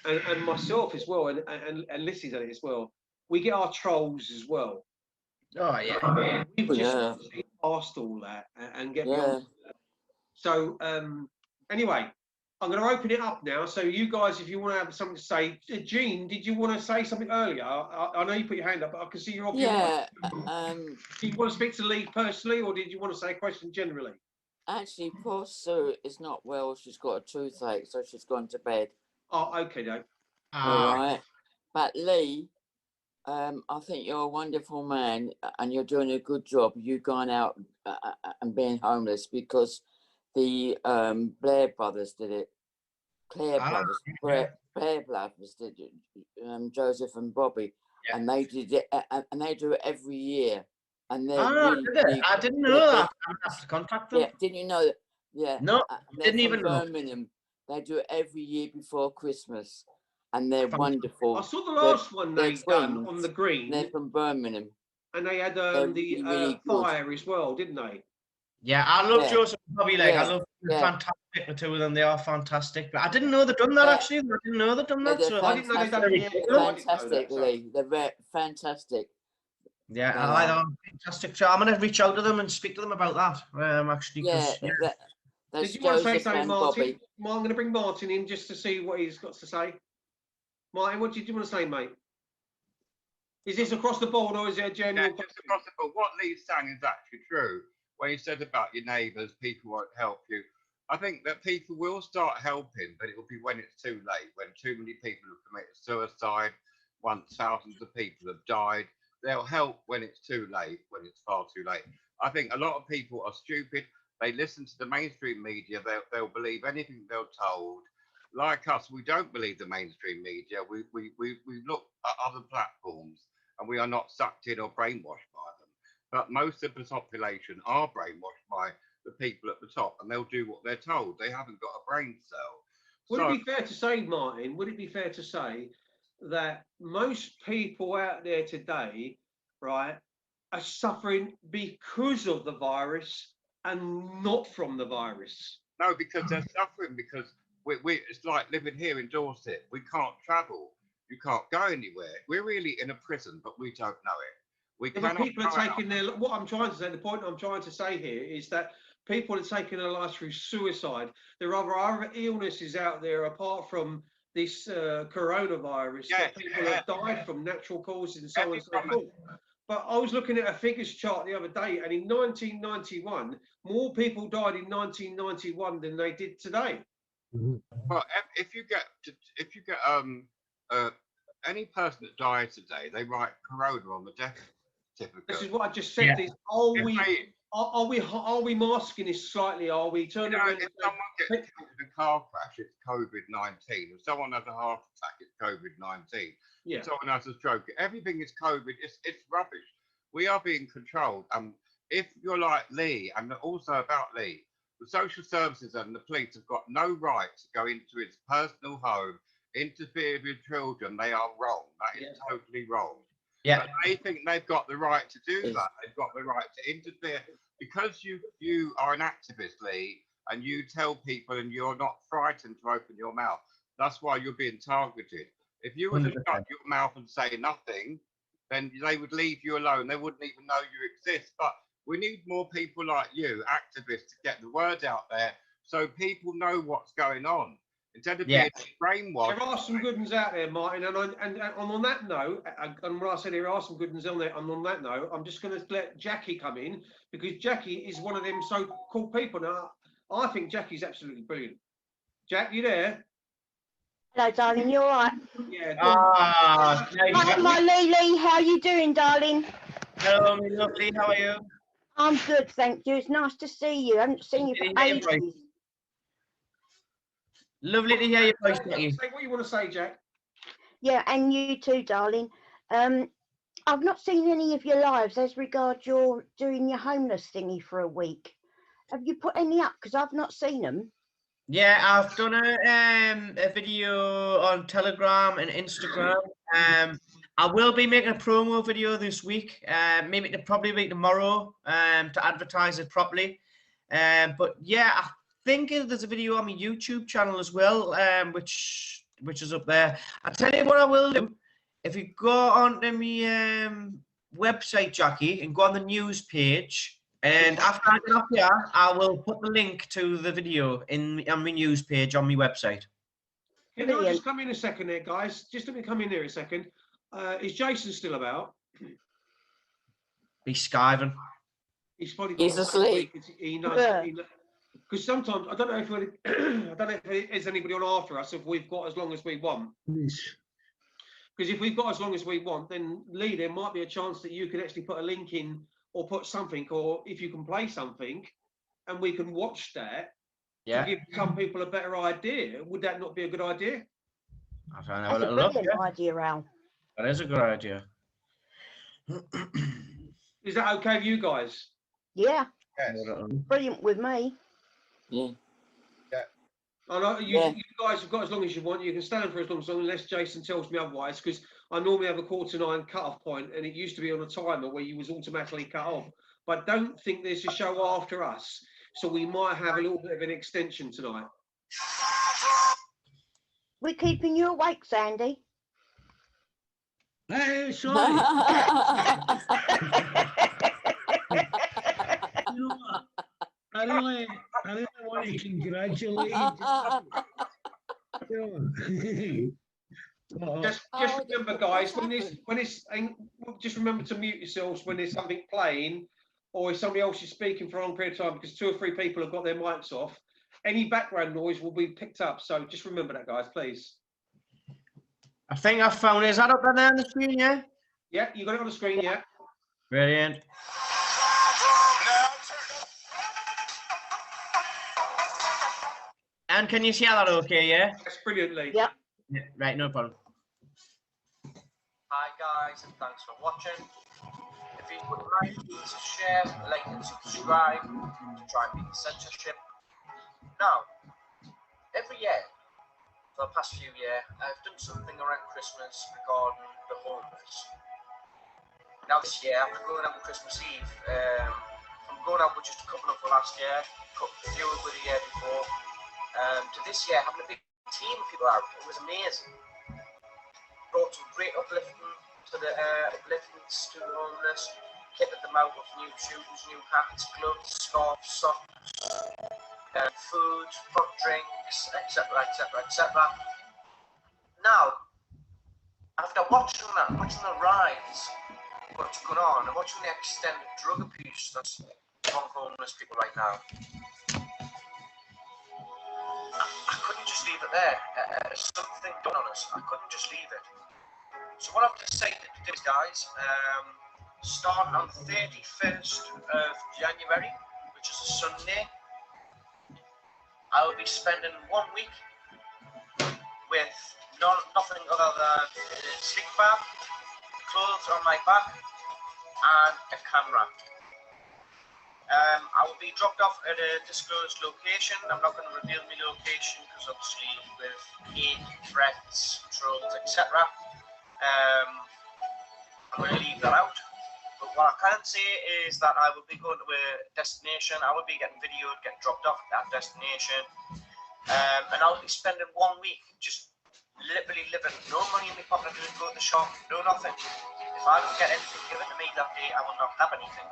and myself as well, and Lissy's at it as well, we get our trolls as well.
Oh yeah.
We've just past all that and get beyond that. So anyway, I'm going to open it up now. So you guys, if you want to have something to say, Jean, did you want to say something earlier? I know you put your hand up, but I can see you're off your mic. Do you want to speak to Lee personally, or did you want to say a question generally?
Actually, poor Sue is not well. She's got a toothache, so she's gone to bed.
Oh, okay, then.
All right. But Lee, I think you're a wonderful man, and you're doing a good job. You going out and being homeless, because the Blair brothers did it. Blair brothers did it. Joseph and Bobby, and they did it, and they do it every year. And they're really,
I didn't know that. I have to contact them.
Yeah, didn't you know that? Yeah.
No, didn't even know.
Birmingham. They do it every year before Christmas, and they're wonderful.
I saw the last one they done on the green.
They're from Birmingham.
And they had the fire as well, didn't they?
Yeah, I love Joseph and Bobby Leg. I love them. Fantastic, the two of them. They are fantastic. But I didn't know they'd done that, actually. I didn't know they'd done that. So
I didn't know they'd done it.
Fantastic, Lee. They're fantastic.
Yeah, I like them. Fantastic. So I'm going to reach out to them and speak to them about that. Actually,
did you want to say something, Martin? I'm going to bring Martin in just to see what he's got to say. Martin, what did you want to say, mate? Is this across the board, or is it a general?
Yeah, just across the board. What Lee's saying is actually true. When he said about your neighbours, people won't help you. I think that people will start helping, but it will be when it's too late, when too many people have committed suicide, once thousands of people have died. They'll help when it's too late, when it's far too late. I think a lot of people are stupid. They listen to the mainstream media. They'll believe anything they're told. Like us, we don't believe the mainstream media. We look at other platforms, and we are not sucked in or brainwashed by them. But most of the population are brainwashed by the people at the top, and they'll do what they're told. They haven't got a brain cell.
Would it be fair to say, Martin, would it be fair to say that most people out there today, right, are suffering because of the virus and not from the virus?
No, because they're suffering because it's like living here in Dorset. We can't travel. You can't go anywhere. We're really in a prison, but we don't know it.
People are taking their. What I'm trying to say, the point I'm trying to say here is that people are taking their lives through suicide. There are other illnesses out there apart from this coronavirus that people have died from natural causes and so on and so forth. But I was looking at a figures chart the other day, and in 1991, more people died in 1991 than they did today.
Well, if you get any person that dies today, they write corona on the death certificate.
This is what I just said. Yeah. Are we masking this slightly? Are we turning?
If someone gets killed in a car crash, it's COVID-19. If someone has a heart attack, it's COVID-19.
Yeah.
If someone has a stroke, everything is COVID. It's rubbish. We are being controlled. If you're like Lee, and also about Lee, the social services and the police have got no right to go into his personal home, interfere with children. They are wrong. That is totally wrong.
Yeah.
But they think they've got the right to do that. They've got the right to interfere because you are an activist, Lee, and you tell people and you're not frightened to open your mouth. That's why you're being targeted. If you were to shut your mouth and say nothing, then they would leave you alone. They wouldn't even know you exist. But we need more people like you, activists, to get the word out there so people know what's going on. Instead of being brainwashed.
There are some good ones out there, Martin, and on that note, and when I said there are some good ones on there, and on that note, I'm just going to let Jackie come in, because Jackie is one of them so-called people. Now, I think Jackie's absolutely brilliant. Jack, you there?
Hello, darling. You all right?
Yeah.
Hi, my Lee. How you doing, darling?
Hello, my lovely. How are you?
I'm good, thank you. It's nice to see you. I haven't seen you for ages.
Lovely to hear your voice, Jackie.
Say what you want to say, Jack.
Yeah, and you too, darling. I've not seen any of your lives as regards your doing your homeless thingy for a week. Have you put any up? Because I've not seen them.
Yeah, I've done a video on Telegram and Instagram. I will be making a promo video this week. Maybe probably be tomorrow to advertise it properly. But yeah, I think there's a video on my YouTube channel as well, which is up there. I'll tell you what I will do. If you go onto my website, Jackie, and go on the news page, and after I get off here, I will put the link to the video on my news page on my website.
Can I just come in a second there, guys? Just let me come in here a second. Is Jason still about?
He's skiving.
He's
asleep.
He knows. Because sometimes I don't know if there's anybody on after us if we've got as long as we want. Because if we've got as long as we want, then Lee, there might be a chance that you can actually put a link in or put something, or if you can play something, and we can watch that.
Yeah.
To give some people a better idea. Would that not be a good idea?
I don't know.
That's a brilliant idea, Al.
That is a good idea.
Is that okay with you guys?
Yeah.
Yes.
Brilliant with me.
Yeah.
I know you guys have got as long as you want. You can stand for as long unless Jason tells me otherwise, because I normally have a 9:15 cut-off point, and it used to be on a timer where you was automatically cut off. But don't think there's a show after us, so we might have a little bit of an extension tonight.
We're keeping you awake, Sandy.
Hey, sorry. You know what? I really want to congratulate you.
Just remember, guys, just remember to mute yourselves when there's something playing, or if somebody else is speaking for a long period of time, because 2 or 3 people have got their mics off. Any background noise will be picked up, so just remember that, guys, please.
I think I found it. Is that up there on the screen, yeah?
Yeah, you got it on the screen, yeah.
Brilliant. And can you see that okay, yeah?
Yes, brilliantly.
Yeah.
Right, no problem. Hi guys, and thanks for watching. If you would like, please share, like and subscribe to try and beat the censorship. Now, every year, for the past few years, I've done something around Christmas regarding the homeless. Now this year, after going out on Christmas Eve, I'm going out with just a couple of the last year, a few over the year before. To this year, having a big team of people out, it was amazing. Brought some great uplifting to the homeless, kitted them out with new shoes, new hats, gloves, scarves, socks, food, hot drinks, etc., etc., etc. Now, after watching the rise, what's going on, and watching the extended drug abuse that's among homeless people right now, I couldn't just leave it there. Something done on us. I couldn't just leave it. So what I've decided to do, guys, starting on the 31st of January, which is a Sunday, I will be spending 1 week with nothing other than a sleep bag, clothes on my back, and a camera. I will be dropped off at a disclosed location. I'm not going to reveal my location because obviously with hate, threats, trolls, etc. I'm going to leave that out. But what I can say is that I will be going to a destination. I will be getting videoed, getting dropped off at that destination. And I'll be spending 1 week just literally living. No money in my pocket to go to the shop, no nothing. If I don't get anything given to me that day, I will not have anything.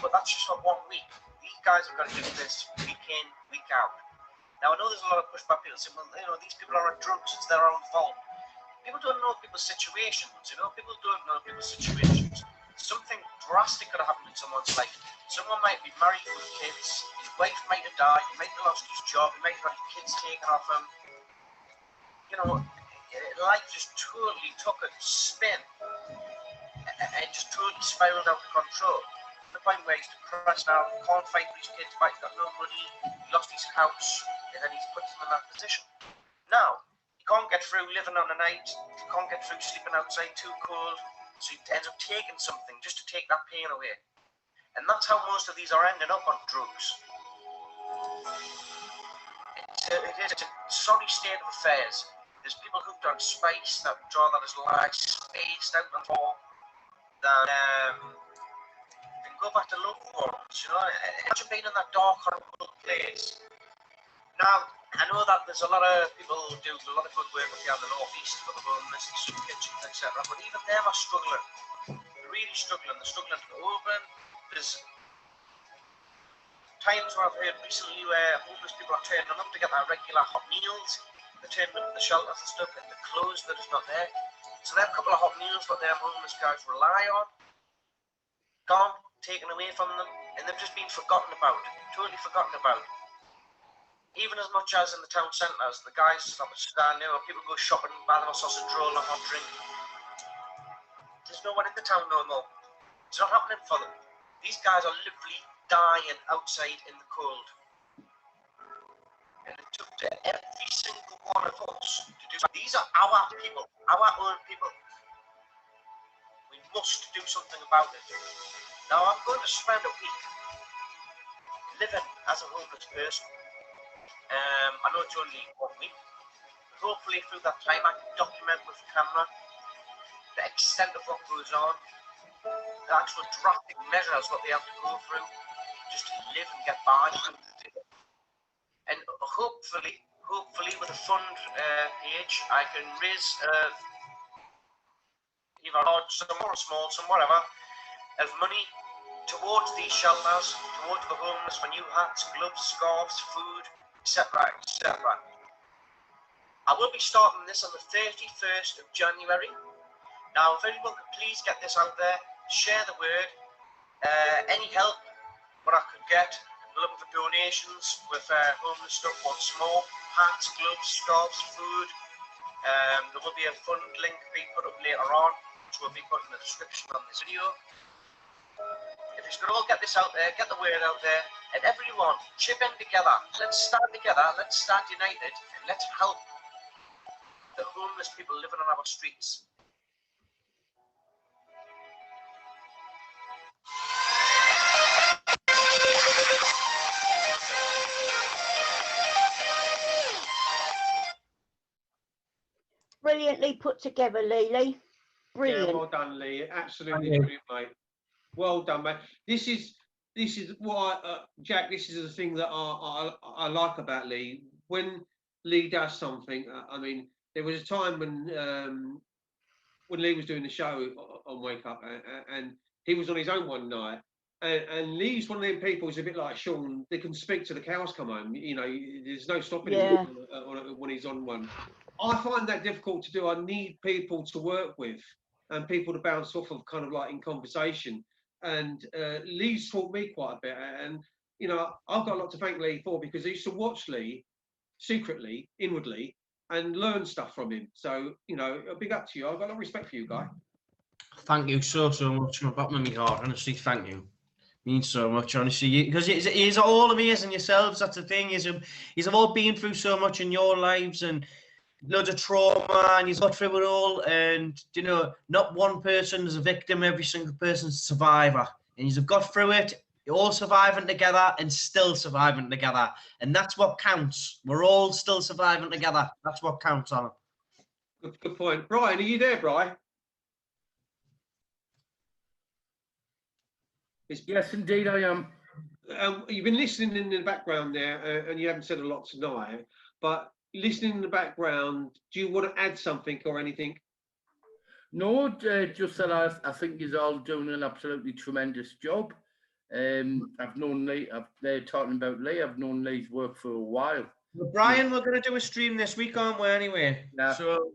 But that's just for 1 week. These guys have got to do this week in, week out. Now, I know there's a lot of pushback. People say, well, you know, these people are on drugs, it's their own fault. People don't know people's situations, you know, people don't know people's situations. Something drastic could have happened in someone's life. Someone might be married with kids, his wife might have died, he might have lost his job, he might have had kids taken off him. You know, life just totally took a spin and just totally spiraled out of control. To the point where he's depressed now, can't fight for his kids, but he's got no money, he lost his house, and then he's put him in that position. Now, he can't get through living on the night, he can't get through sleeping outside too cold, so he ends up taking something just to take that pain away. And that's how most of these are ending up on drugs. It is a sorry state of affairs. There's people hooked on spice that draw that as life spaced out and more than go back to loved ones, you know. Imagine being in that dark, horrible place. Now, I know that there's a lot of people who do a lot of good work up here in the northeast for the homeless, soup kitchens, etc. But even them are struggling. They're really struggling. They're struggling to open. There's times where I've heard recently where homeless people are turning up to get their regular hot meals. They're turning up the shelters and stuff, and the clothes that is not there. So they have a couple of hot meals that them homeless guys rely on. Gone, taken away from them, and they've just been forgotten about, totally forgotten about. Even as much as in the town centres, the guys that would stand there, or people go shopping, buy them a sausage roll and a hot drink. There's no one in the town no more. It's not happening for them. These guys are literally dying outside in the cold. And it took to every single one of us to do something. These are our people, our own people. We must do something about it. Now, I'm going to spend a week living as a homeless person. I know it's only 1 week. Hopefully, through that time, I can document with camera the extent of what goes on, the actual drastic measures what they have to go through just to live and get by. And hopefully, with a fund page, I can raise either a large sum or a small sum, whatever, of money towards these shelters, towards the homeless, for new hats, gloves, scarves, food, etc., etc. I will be starting this on the 31st of January. Now, if anyone could please get this out there, share the word, any help, what I could get, I'm looking for donations with homeless stuff once more, hats, gloves, scarves, food. There will be a fund link being put up later on, which will be put in the description on this video. If you could all get this out there, get the word out there, and everyone chip in together. Let's stand together, let's stand united, and let's help the homeless people living on our streets.
Brilliantly put together, Lee. Brilliant.
Yeah, well done, Lee. Absolutely brilliant, mate. Well done, mate. This is what Jack. This is the thing that I like about Lee. When Lee does something, I mean, there was a time when Lee was doing the show on Wake Up, and he was on his own one night. And Lee's one of them people who's a bit like Sean. They can speak till the cows come home. You know, there's no stopping him when he's on one. I find that difficult to do. I need people to work with and people to bounce off of, kind of like in conversation. And Lee's taught me quite a bit. And, you know, I've got a lot to thank Lee for, because I used to watch Lee secretly, inwardly, and learn stuff from him. So, you know, a big up to you. I've got a lot of respect for you, guy.
Thank you so much from the bottom of my heart. Honestly, thank you. Means so much, honestly, because he's all amazing yourselves. That's the thing. He's all been through so much in your lives and loads of trauma, and he's got through it all. And you know, not one person is a victim; every single person's a survivor. And he's got through it, all surviving together and still surviving together. And that's what counts. We're all still surviving together. That's what counts on it.
Good point, Brian. Are you there, Brian?
Yes, indeed, I am.
You've been listening in the background there, and you haven't said a lot tonight, but listening in the background, do you want to add something or anything?
No, just that I think he's all doing an absolutely tremendous job. I've known Lee, they're talking about Lee, I've known Lee's work for a while.
Well, Brian, we're going to do a stream this week, aren't we, anyway?
Yeah.
So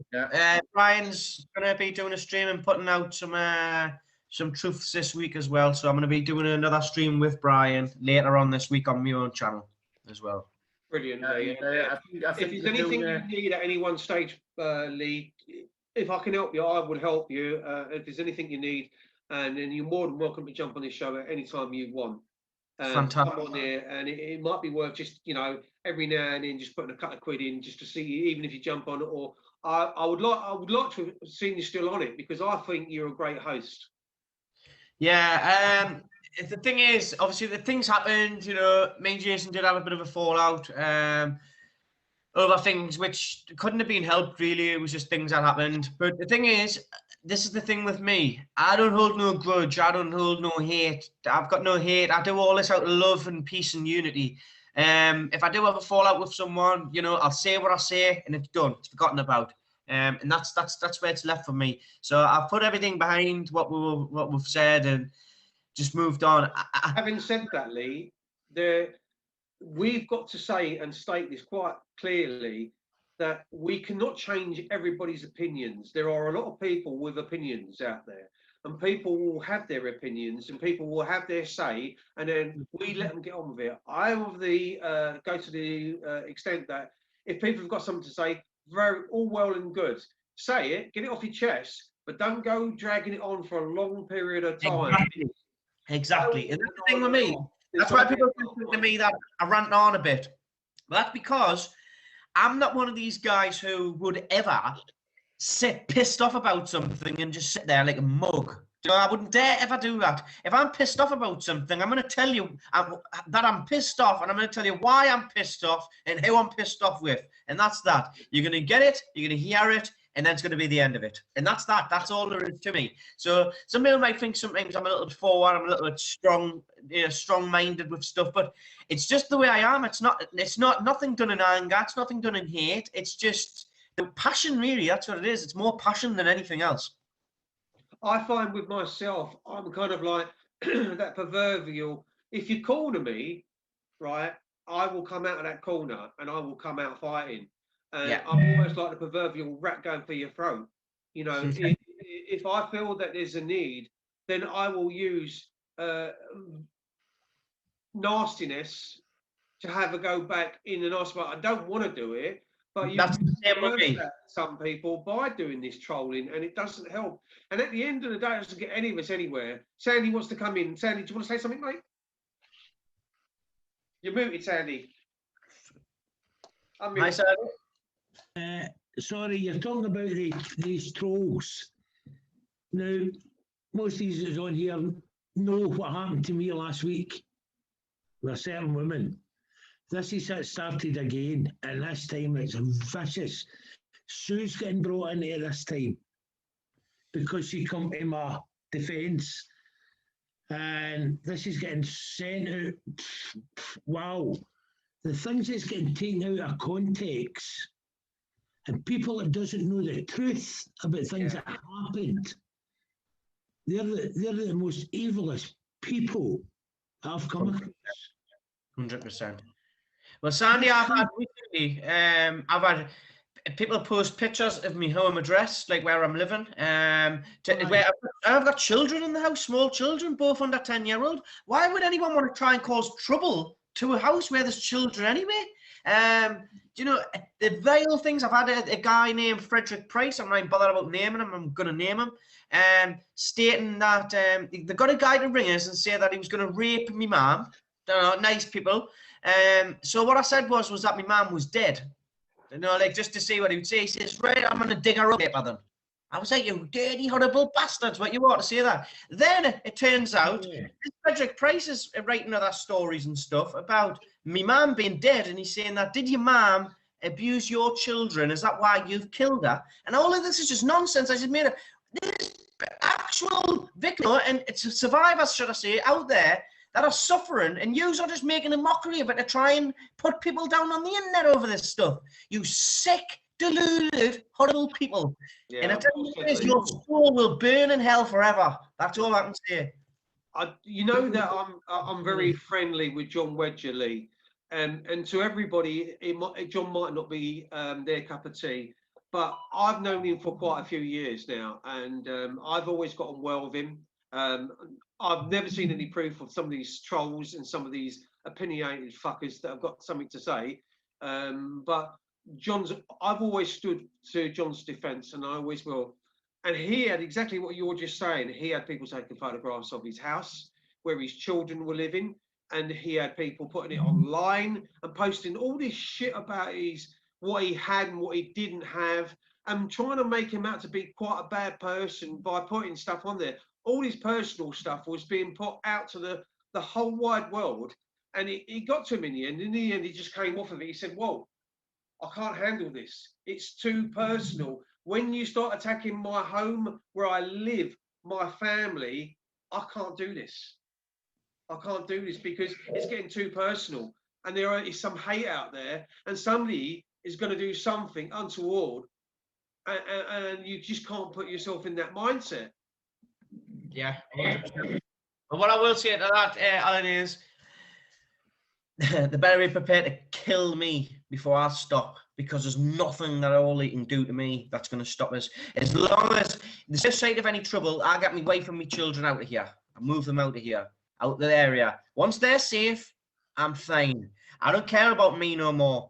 Brian's going to be doing a stream and putting out some truths this week as well. So I'm going to be doing another stream with Brian later on this week on my own channel as well.
Brilliant, Lee. If there's anything you need at any one stage, Lee, if I can help you, I will help you. If there's anything you need, and then you're more than welcome to jump on this show at any time you want.
Fantastic.
Come on there, and it might be worth just, you know, every now and then just putting a couple of quid in just to see you, even if you jump on it. Or I would like to have seen you still on it, because I think you're a great host.
Yeah. The thing is, obviously, the things happened. You know, me and Jason did have a bit of a fallout over things which couldn't have been helped. Really, it was just things that happened. But the thing is, this is the thing with me. I don't hold no grudge. I don't hold no hate. I've got no hate. I do all this out of love and peace and unity. If I do have a fallout with someone, you know, I'll say what I say and it's done. It's forgotten about. And that's where it's left for me. So I've put everything behind what we've said and just moved on.
Having said that, Lee, we've got to say and state this quite clearly, that we cannot change everybody's opinions. There are a lot of people with opinions out there, and people will have their opinions and people will have their say, and then we let them get on with it. I am of the go to the extent that if people have got something to say, all well and good, say it, get it off your chest, but don't go dragging it on for a long period of time.
Exactly. And that's the thing with me. That's why people think to me that I rant on a bit. But that's because I'm not one of these guys who would ever sit pissed off about something and just sit there like a mug. You know, I wouldn't dare ever do that. If I'm pissed off about something, I'm going to tell you that I'm pissed off, and I'm going to tell you why I'm pissed off and who I'm pissed off with. And that's that. You're going to get it, you're going to hear it, and then it's going to be the end of it. And that's that. That's all there is to me. So some people might think sometimes I'm a little bit forward, I'm a little bit strong-minded with stuff, but it's just the way I am. It's not nothing done in anger. It's nothing done in hate. It's just the passion, really. That's what it is. It's more passion than anything else.
I find with myself, I'm kind of like that proverbial, if you corner me, right, I will come out of that corner and I will come out fighting. And yeah. I'm almost like the proverbial rat going for your throat. You know, if I feel that there's a need, then I will use nastiness to have a go back in a nice way. I don't want to do it, but you can some people by doing this trolling, and it doesn't help. And at the end of the day, it doesn't get any of us anywhere. Sandy wants to come in. Sandy, do you want to say something, mate? You're muted, Sandy.
Hi, Sandy.
Sorry, you're talking about these trolls. Now, most of these is on here know what happened to me last week with a certain woman. This is started again, and this time it's vicious. Sue's getting brought into it this time because she come to my defence, and this is getting sent out. Wow, the things that's getting taken out of context, and people that doesn't know the truth about things that happened. They're the most evilest people I've come across.
100%. Well, Sandy, I've had recently, I've had people post pictures of me home address, like where I'm living. Where I've got children in the house, small children, both under 10-year-old. Why would anyone want to try and cause trouble to a house where there's children anyway? You know, the vile things. I've had a guy named Frederick Price. I'm not even bothered about naming him. I'm going to name him. Stating that they got a guy to ring us and say that he was going to rape me mum. Nice people. So what I said was that my mum was dead. You know, like just to see what he would say. He says, right, I'm going to dig her up then. I was like, you dirty, horrible bastards, what you ought to say that. Then it turns out Frederick Price is writing other stories and stuff about me mum being dead, and he's saying that, did your mum abuse your children? Is that why you've killed her? And all of this is just nonsense. I just made it. There's actual victims, and it's survivors, should I say, out there that are suffering, and yous are just making a mockery of it to try and put people down on the internet over this stuff. You sick, deluded, horrible people. Yeah, and I tell you this, your soul will burn in hell forever. That's all I can say.
You know that I'm very friendly with John Wedger, Lee, And to everybody, John might not be their cup of tea, but I've known him for quite a few years now, and I've always got on well with him. I've never seen any proof of some of these trolls and some of these opinionated fuckers that have got something to say. But I've always stood to John's defence, and I always will. And he had exactly what you're just saying. He had people taking photographs of his house where his children were living, and he had people putting it online and posting all this shit about what he had and what he didn't have, and trying to make him out to be quite a bad person by putting stuff on there. All his personal stuff was being put out to the whole wide world, and he got to him in the end. In the end, he just came off of it. He said, whoa, I can't handle this. It's too personal. When you start attacking my home, where I live, my family, I can't do this. I can't do this because it's getting too personal. And there is some hate out there, and somebody is going to do something untoward, and you just can't put yourself in that mindset.
Yeah, 100%. But what I will say to that, Alan, is they better be prepared to kill me before I stop, because there's nothing that all they can do to me that's going to stop us. As long as there's no sight of any trouble, I get my wife and my children out of here. I move them out of here, out of the area. Once they're safe, I'm fine. I don't care about me no more.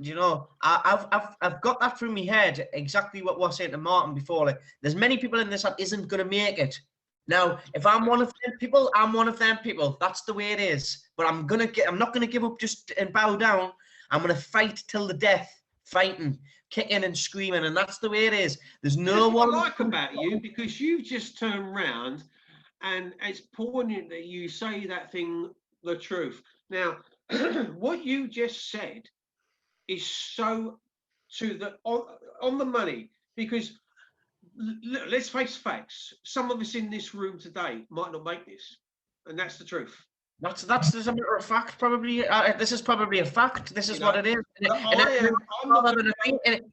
You know, I've got that through my head, exactly what I was saying to Martin before. Like, there's many people in this that isn't going to make it. Now, if I'm one of them people, I'm one of them people. That's the way it is. But I'm not gonna give up just and bow down. I'm gonna fight till the death, fighting, kicking and screaming, and that's the way it is. There's no one.
I like about you, because you just turn around, and it's poignant that you say that thing, the truth. Now, what you just said is so on the money, because let's face facts. Some of us in this room today might not make this, and that's the truth.
That's as a matter of fact, probably. This is probably a fact. This is what it is.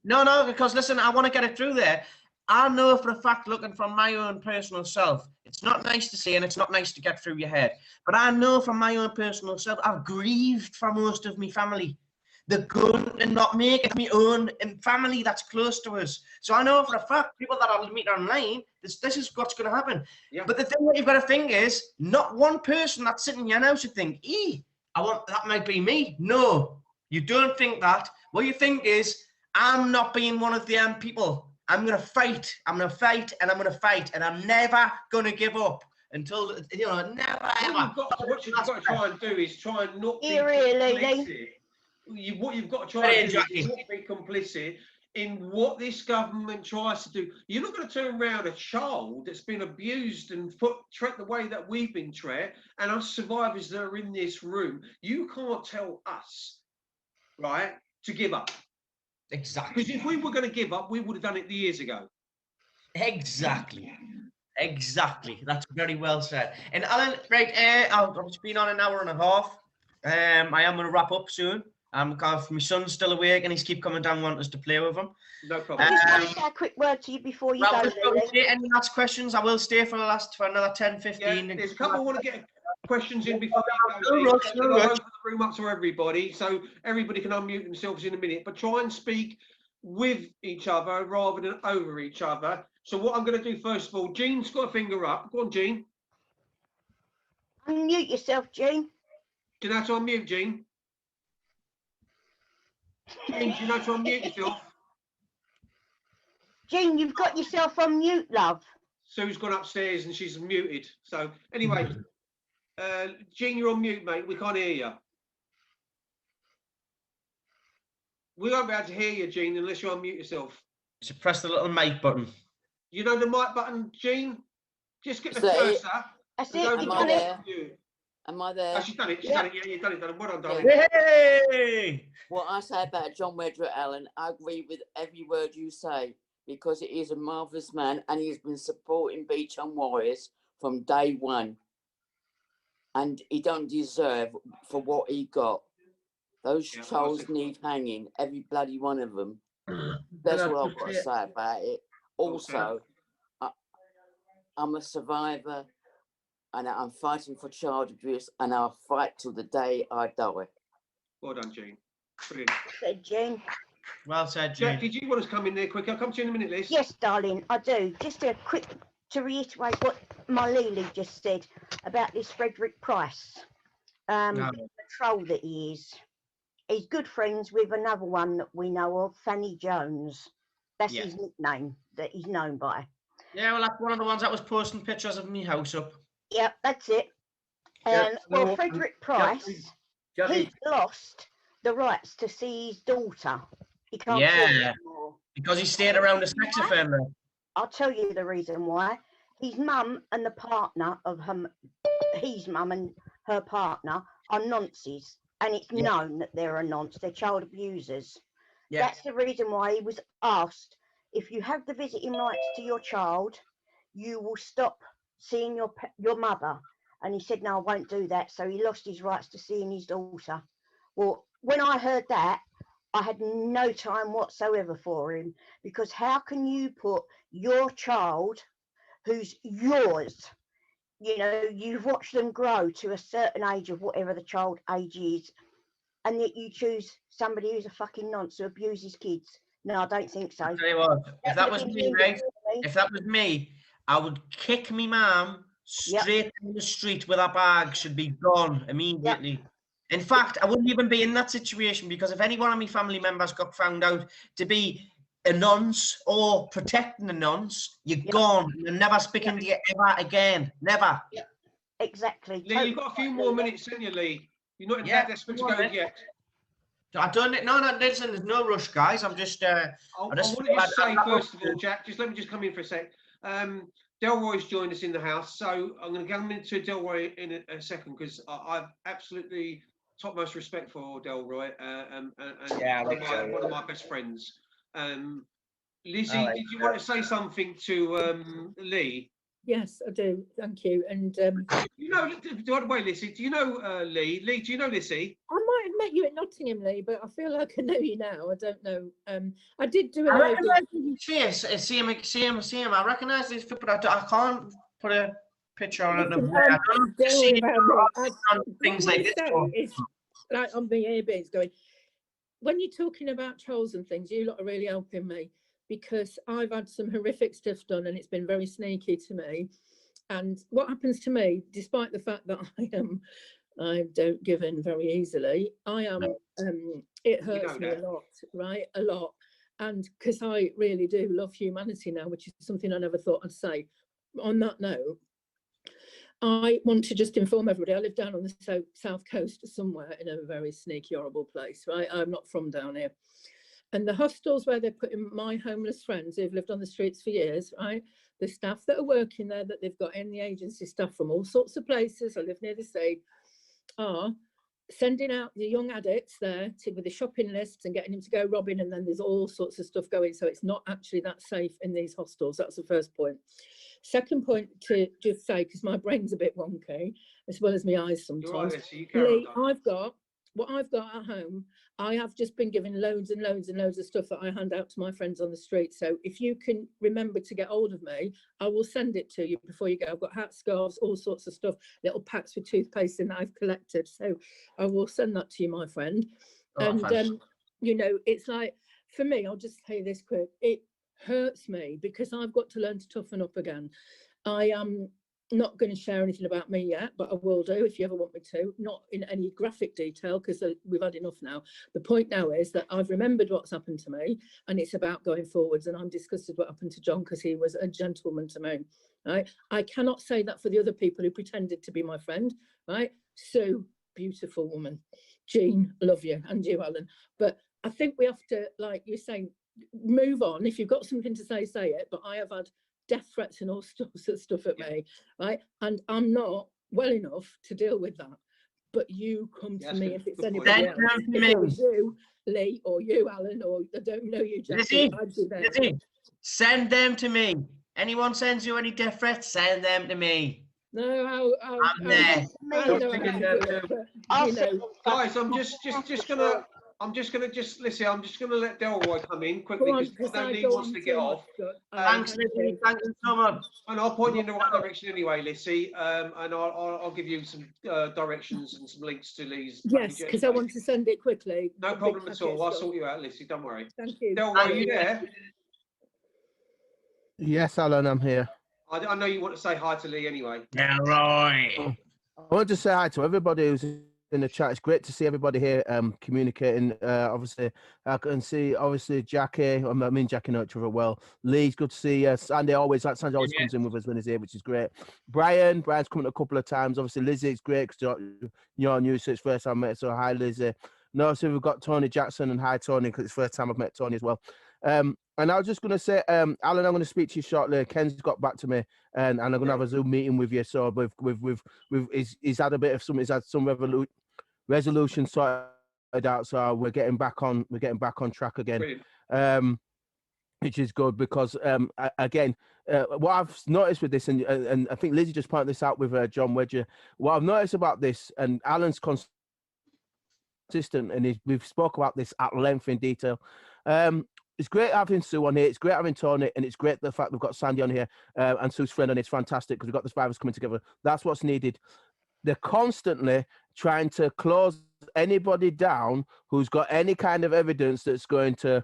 No, because listen, I want to get it through there. I know for a fact, looking from my own personal self, it's not nice to say, and it's not nice to get through your head. But I know from my own personal self, I've grieved for most of my family. They're going to not make it my own family that's close to us. So I know for a fact, people that I'll meet online, this is what's going to happen.
Yeah.
But the thing that you've got to think is, not one person that's sitting here now should think, that might be me. No, you don't think that. What you think is, I'm not being one of them people. I'm going to fight. I'm going to fight, and I'm going to fight, and I'm never going to give up until, never, ever.
What you've got to try and do is try and not be
complicit.
What you've got to try and do is not be complicit in what this government tries to do. You're not going to turn around a child that's been abused and treated the way that we've been treated, and us survivors that are in this room. You can't tell us, right, to give up.
Exactly.
Because if we were going to give up, we would have done it years ago.
Exactly. That's very well said. And Alan, right, I've been on an hour and a half. I am going to wrap up soon. Because my son's still awake and he's keep coming down wanting us to play with him.
No problem.
I just want to say a quick word to you before you go, Lily.
Any last questions? I will stay for another 10, 15.
Yeah, there's a couple I want to get questions in before you go. I'll open the room up to everybody, so everybody can unmute themselves in a minute. But try and speak with each other rather than over each other. So what I'm going to do first of all, Jean's got a finger up. Go on, Jean.
Unmute yourself, Jean.
Do you know how to unmute, Jean? Jean, do you know to unmute yourself?
Jean, you've got yourself on mute, love.
Sue's gone upstairs and she's muted. So anyway, Jean, you're on mute, mate. We can't hear you. We won't be able to hear you, Jean, unless you unmute yourself.
So press the little mic button.
You know the mic button, Jean? Just get the cursor.
That's it.
Am I there? Am I there?
Oh, she's done it. She's done it. Yeah, you've done it. Well done, darling.
Hey!
What I say about John Wedgwood, Alan, I agree with every word you say, because he is a marvellous man and he's been supporting Beach and Warriors from day one. And he don't deserve for what he got. Those trolls need hanging, every bloody one of them. That's what I've got to say about it. Also, I'm a survivor and I'm fighting for child abuse, and I'll fight till the day I die.
Well done, Jean. Brilliant.
Said Jean.
Well said,
Jack,
Jean.
did you want to come in there quick? I'll come to you in a minute, Liz.
Yes, darling, I do. Just a quick to reiterate what my Lily just said about this Frederick Price,
No.
the troll that he is. He's good friends with another one that we know of, Fanny Jones. That's
Yeah.
his nickname that he's known by.
Yeah, well, that's one of the ones that was posting pictures of me house up.
Yep, that's it.
Yeah,
And
no,
well, Frederick Price,
Jackie,
he's lost the rights to see his daughter. He can't see her
Yeah,
anymore.
because he stayed around the sex offender.
I'll tell you the reason why. His mum and the partner of his mum and her partner are nonces, and it's known that they're a nonce. They're child abusers.
Yeah.
That's the reason why he was asked, if you have the visiting rights to your child, you will stop seeing your mother. And he said, no, I won't do that. So he lost his rights to seeing his daughter. Well, when I heard that, I had no time whatsoever for him, because how can you put your child, who's yours, you know, you've watched them grow to a certain age of whatever the child age is, and yet you choose somebody who's a fucking nonce who abuses kids? No, I don't think so.
I'll tell you what, if that was me, right? If that was me, I would kick me mum straight in the street with a bag. Should be gone immediately. In fact, I wouldn't even be in that situation, because if any one of my family members got found out to be a nonce or protecting a nonce, you're gone. You're never speaking to you ever again. Never.
Exactly.
Lee, you've got a few more minutes, haven't you, Lee? You're not that desperate to go yet.
I don't. No, listen. There's no rush, guys. I'm just.
I want to just say first of all, Jack. Let me just come in for a sec. Delroy's joined us in the house, so I'm going to come into Delroy in a second, because I've absolutely topmost respect for Delroy, and one of my best friends. Lizzie, did you want to say something to Lee?
Yes, I do. Thank you. And
you know, by the way, Lizzie, do you know Lee? Lee, do you know Lizzie?
I might have met you at Nottingham, Lee, but I feel like I know you now. I don't know. I did do a
I
live.
recognise his face. See him. I recognise his face, but I can't put a picture on it. I don't see things like this.
It's like on the earbuds going. When you're talking about trolls and things, you lot are really helping me, because I've had some horrific stuff done and it's been very sneaky to me. And what happens to me, despite the fact that I don't give in very easily, it hurts me a lot, right? A lot. And because I really do love humanity now, which is something I never thought I'd say. On that note, I want to just inform everybody, I live down on the south coast somewhere in a very sneaky, horrible place, right? I'm not from down here. And the hostels where they're putting my homeless friends who've lived on the streets for years, right? The staff that are working there, that they've got in the agency staff from all sorts of places, I live near the sea, are sending out the young addicts there with the shopping lists and getting them to go robbing, and then there's all sorts of stuff going. So it's not actually that safe in these hostels. That's the first point. Second point to just say, because my brain's a bit wonky, as well as my eyes sometimes. Lee, I've got at home. I have just been given loads and loads and loads of stuff that I hand out to my friends on the street. So if you can remember to get hold of me, I will send it to you before you go. I've got hats, scarves, all sorts of stuff, little packs with toothpaste in that I've collected. So I will send that to you, my friend. And, you know, it's like, for me, I'll just say this quick. It hurts me because I've got to learn to toughen up again. I am not going to share anything about me yet, but I will do if you ever want me to, not in any graphic detail, because we've had enough now. The point now is that I've remembered what's happened to me, and it's about going forwards, and I'm disgusted what happened to John, because he was a gentleman to me, right? I cannot say that for the other people who pretended to be my friend, right? Sue, beautiful woman. Jean, love you, and you, Alan. But I think we have to, like you're saying, move on. If you've got something to say, say it. But I have had death threats and all sorts of stuff at me, right? And I'm not well enough to deal with that. But you come to me if it's anybody else. If it was you, Lee, or you, Alan, or I don't know you, Jackie, I'd be there.
Lizzie, send them to me. Anyone sends you any death threats, send them to me.
No,
I'm there.
Guys, I'm just gonna I'm just gonna listen. I'm just gonna let Delroy come in quickly
Go on,
because
'cause
I know
I
Lee
go
wants
on
to get
too
off.
much, good.
Thanks, Lizzie. Thank you so much.
And I'll point you in the right direction anyway, Lissy. And I'll give you some directions and some links to Lee's
Yes,
package
because I
anyway.
want to send it quickly.
No
the big
problem at all.
packet
I'll
stuff.
sort you out, Lissy. Don't worry.
Thank you.
Delroy,
Thank
are you
you.
there?
Yes, Alan, I'm here.
I know you want to say hi to Lee anyway.
Yeah, right.
I want to say hi to everybody who's in the chat. It's great to see everybody here communicating. Obviously, I can see obviously Jackie. I mean, Jackie know each other well. Lee's good to see. Sandy always comes in with us when he's here, which is great. Brian's coming a couple of times. Obviously, Lizzie, it's great because you're new, so it's first time I met. So hi, Lizzie. No, so we've got Tony Jackson and hi Tony because it's first time I've met Tony as well. And I was just going to say, Alan, I'm going to speak to you shortly. Ken's got back to me, and I'm going to have a Zoom meeting with you. So he's had a bit of some, he's had some resolution sorted out. So we're getting back on track again, which is good because again, what I've noticed with this, and I think Lizzie just pointed this out with John Wedger. What I've noticed about this, and Alan's consistent, and we've spoke about this at length in detail. It's great having Sue on here. It's great having Tony, and it's great the fact we've got Sandy on here and Sue's friend on. It's fantastic because we've got the survivors coming together. That's what's needed. They're constantly trying to close anybody down who's got any kind of evidence that's going to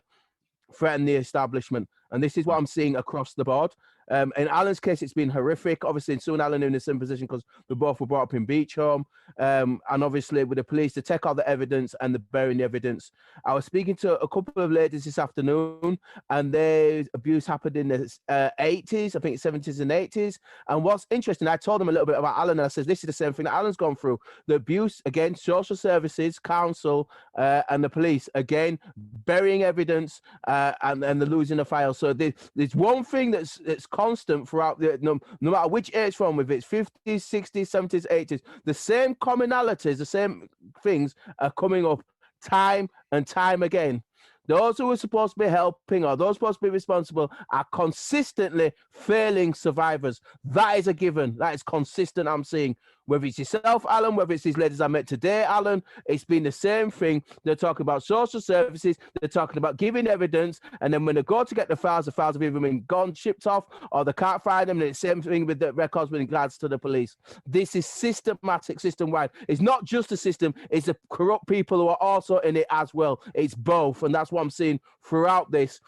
threaten the establishment. And this is what I'm seeing across the board. In Alan's case, it's been horrific. Obviously, Sue and Alan are in the same position because they both were brought up in Beach Home. And obviously, with the police to take all the evidence and the burying the evidence. I was speaking to a couple of ladies this afternoon, and their abuse happened in the 80s, I think 70s and 80s. And what's interesting, I told them a little bit about Alan, and I said, this is the same thing that Alan's gone through. The abuse, again, social services, council, and the police, again, burying evidence and the losing the file. So there's one thing that's constant throughout no matter which age from, if it's 50s, 60s, 70s, 80s, the same commonalities, the same things are coming up time and time again. Those who are supposed to be helping or those supposed to be responsible are consistently failing survivors. That is a given. That is consistent, I'm seeing. Whether it's yourself, Alan, whether it's these ladies I met today, Alan, it's been the same thing. They're talking about social services. They're talking about giving evidence. And then when they go to get the files have either been gone, shipped off, or they can't find them. And it's the same thing with the records with regards to the police. This is systematic, system-wide. It's not just a system. It's the corrupt people who are also in it as well. It's both. And that's what I'm seeing throughout this.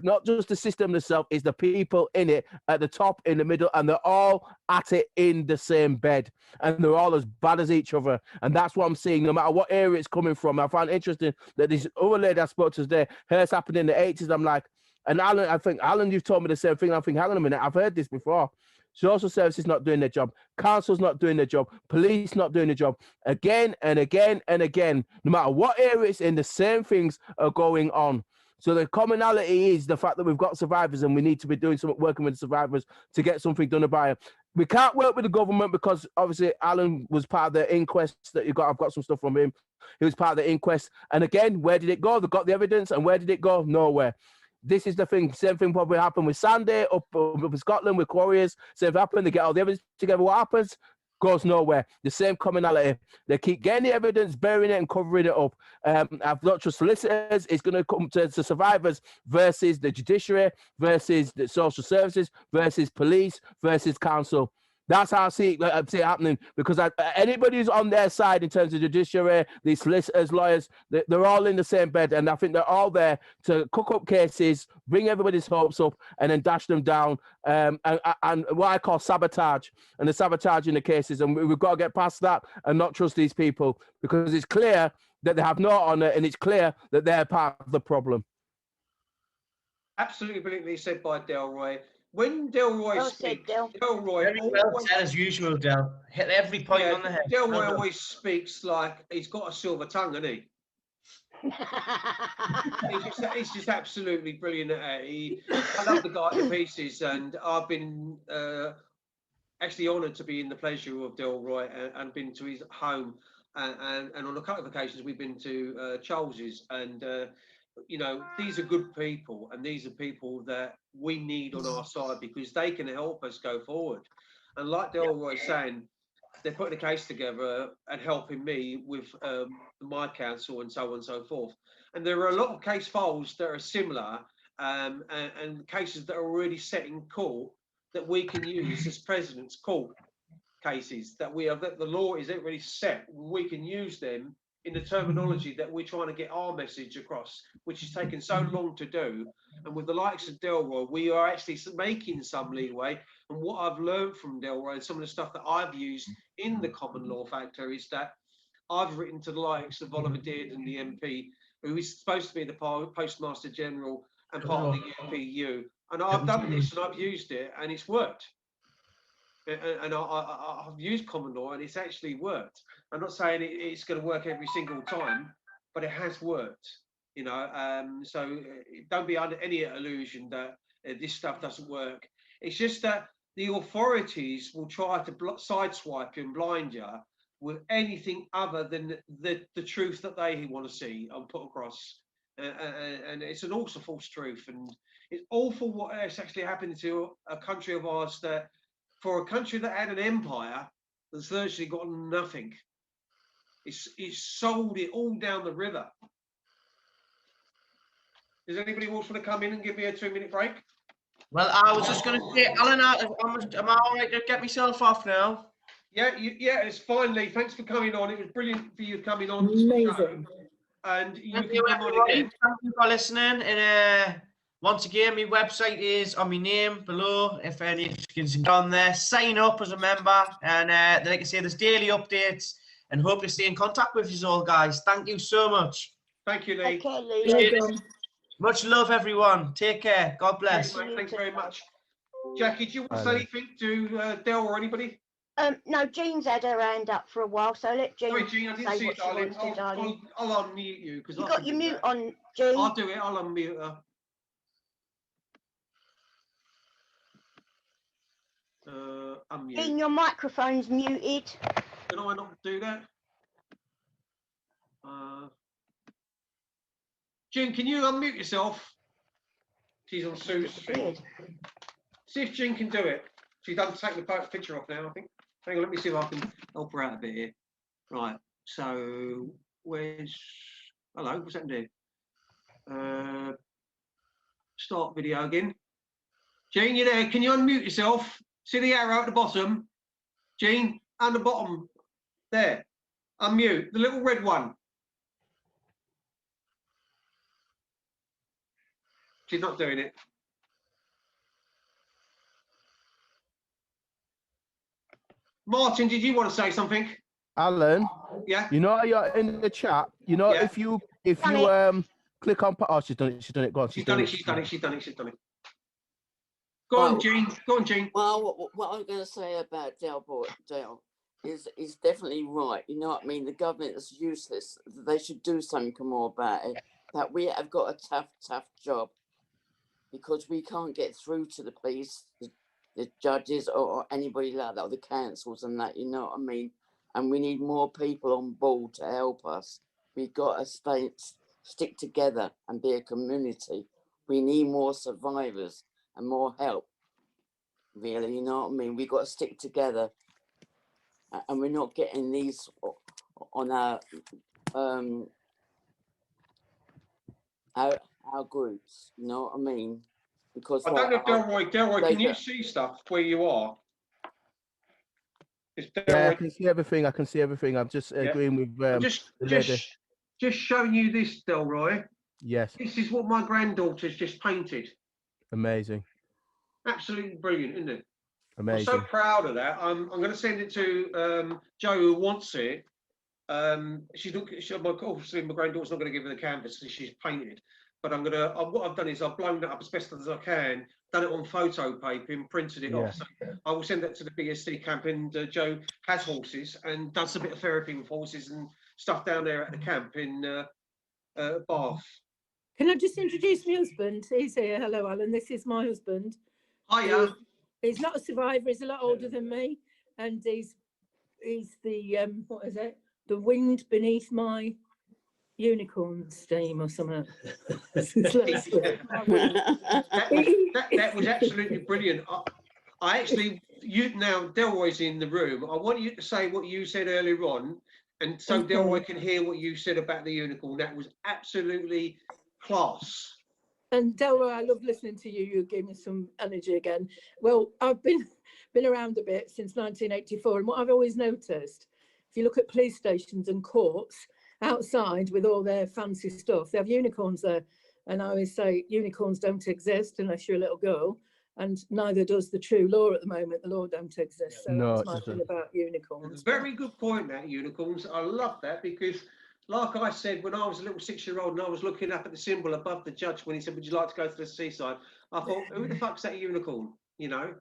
Not just the system itself, it's the people in it at the top, in the middle, and they're all at it in the same bed. And they're all as bad as each other. And that's what I'm seeing, no matter what area it's coming from. I find it interesting that this other lady I spoke to today, hers happened in the 80s. I'm like, and Alan, I think, Alan, you've told me the same thing. I think, hang on a minute, I've heard this before. Social services not doing their job. Council's not doing their job. Police not doing their job. Again and again and again. No matter what area it's in, the same things are going on. So the commonality is the fact that we've got survivors and we need to be doing some working with the survivors to get something done about it. We can't work with the government because obviously Alan was part of the inquest that you got. I've got some stuff from him. He was part of the inquest. And again, where did it go? They got the evidence, and where did it go? Nowhere. This is the thing. Same thing probably happened with Sandy up in Scotland with Quarriers. Same thing happened. They get all the evidence together. What happens? Goes nowhere. The same commonality. They keep getting the evidence, burying it, and covering it up. I've not just solicitors. It's going to come to survivors versus the judiciary, versus the social services, versus police, versus council. That's how I see it happening, because anybody who's on their side in terms of judiciary, these solicitors, lawyers, they're all in the same bed, and I think they're all there to cook up cases, bring everybody's hopes up, and then dash them down, and what I call sabotage, and the sabotage in the cases, and we've got to get past that and not trust these people, because it's clear that they have no honour, and it's clear that they're part of the problem.
Absolutely brilliantly said by Delroy. When Delroy speaks, Delroy
very well said as usual, Del. Hit every point on the head.
Delroy always speaks like he's got a silver tongue, hasn't he? he's just absolutely brilliant at it. I love the guy to pieces, and I've been actually honoured to be in the pleasure of Delroy and been to his home, and on a couple of occasions we've been to Charles's, and you know, these are good people, and these are people that we need on our side because they can help us go forward. And like Delroy's saying, they're putting a case together and helping me with my counsel and so on and so forth. And there are a lot of case files that are similar and cases that are already set in court that we can use as President's Court cases, that the law is already set. We can use them in the terminology that we're trying to get our message across, which has taken so long to do. And with the likes of Delroy, we are actually making some leeway. And what I've learned from Delroy and some of the stuff that I've used in the common law factor is that I've written to the likes of Oliver Deard and the MP, who is supposed to be the Postmaster General and part of the UPU. And I've done this and I've used it and it's worked. And I've used common law and it's actually worked. I'm not saying it's going to work every single time, but it has worked, you know. So don't be under any illusion that this stuff doesn't work. It's just that the authorities will try to sideswipe you and blind you with anything other than the truth that they want to see and put across. And it's an also false truth. And it's awful what has actually happened to a country of ours, that for a country that had an empire that's virtually got nothing, it's sold it all down the river. Does anybody else want to come in and give me a 2-minute break?
Well, I was just going to say, Alan, am I all right to get myself off now?
Yeah, it's fine, Lee. Thanks for coming on. It was brilliant for you coming on.
Amazing.
And you
Thank
can
you,
come on
everybody.
again.
Thank you for listening. And once again, my website is on my name below. If any of you can get on there, sign up as a member. And like I say, there's daily updates. And hope to stay in contact with you all, guys. Thank you so much.
Thank you, Lee.
Okay, Lee.
Much love, everyone. Take care. God bless.
Thanks very much. Jackie, do you want to say anything to Del or anybody?
No, Jean's had her hand up for a while, so let Jean,
Sorry, Jean, I didn't see
say
it,
what she
darling.
wants to, darling.
I'll unmute you.
You got your mute on, Jean.
I'll do it. I'll unmute her. Unmute.
Jean, your microphone's muted.
Can I not do that? Jean, can you unmute yourself? She's on Sue's screen. See if Jean can do it. She's done take the picture off now, I think. Hang on, let me see if I can help her out a bit here. Right, so where's... Hello, what's that do? Start video again. Jean, you there? Can you unmute yourself? See the arrow at the bottom? Jean, on the bottom. There. Unmute. The little red one. She's not doing it. Martin, did you want to say something?
Alan,
yeah.
You know you're in the chat. You know, if you click on, oh, she's done it. Go on.
She's done it. Go on, Jean.
Well, what I'm going to say about Dale is definitely right. You know what I mean? The government is useless. They should do something more about it. That we have got a tough job because we can't get through to the police, the judges, or anybody like that, or the councils and that. You know what I mean? And we need more people on board to help us. We've got to stick together and be a community. We need more survivors and more help, really, you know what I mean? We've got to stick together, and we're not getting these on our groups, you know what I mean? Because
I don't know, Delroy, can you see stuff where you are?
Yeah, I can see everything. I'm just agreeing with
just showing you this, Delroy.
Yes.
This is what my granddaughter's just painted.
Amazing.
Absolutely brilliant, isn't it?
Amazing.
I'm so proud of that. I'm going to send it to Joe, who wants it. Obviously my granddaughter's not going to give her the canvas because she's painted. But what I've done is I've blown it up as best as I can, done it on photo paper and printed it off. So I will send that to the BSC camp, and Joe has horses and does a bit of therapy with horses and stuff down there at the camp in Bath.
Can I just introduce my husband? He's here. Hello, Alan. This is my husband.
Hiya.
He's not a survivor. He's a lot older than me, and he's the what is it? The wind beneath my unicorn steam or something.
that was absolutely brilliant. I actually now Delroy's in the room. I want you to say what you said earlier on, and so Delroy can hear what you said about the unicorn. That was absolutely class.
And Delroy, I love listening to you. You gave me some energy again. Well, I've been around a bit since 1984, and what I've always noticed, if you look at police stations and courts outside with all their fancy stuff, they have unicorns there. And I always say unicorns don't exist unless you're a little girl, and neither does the true law at the moment. The law don't exist. So
No,
that's my thing about unicorns.
Very good point, that unicorns. I love that, because like I said, when I was a little 6-year-old and I was looking up at the symbol above the judge when he said, "Would you like to go to the seaside?" I thought, who the fuck's that unicorn? You know?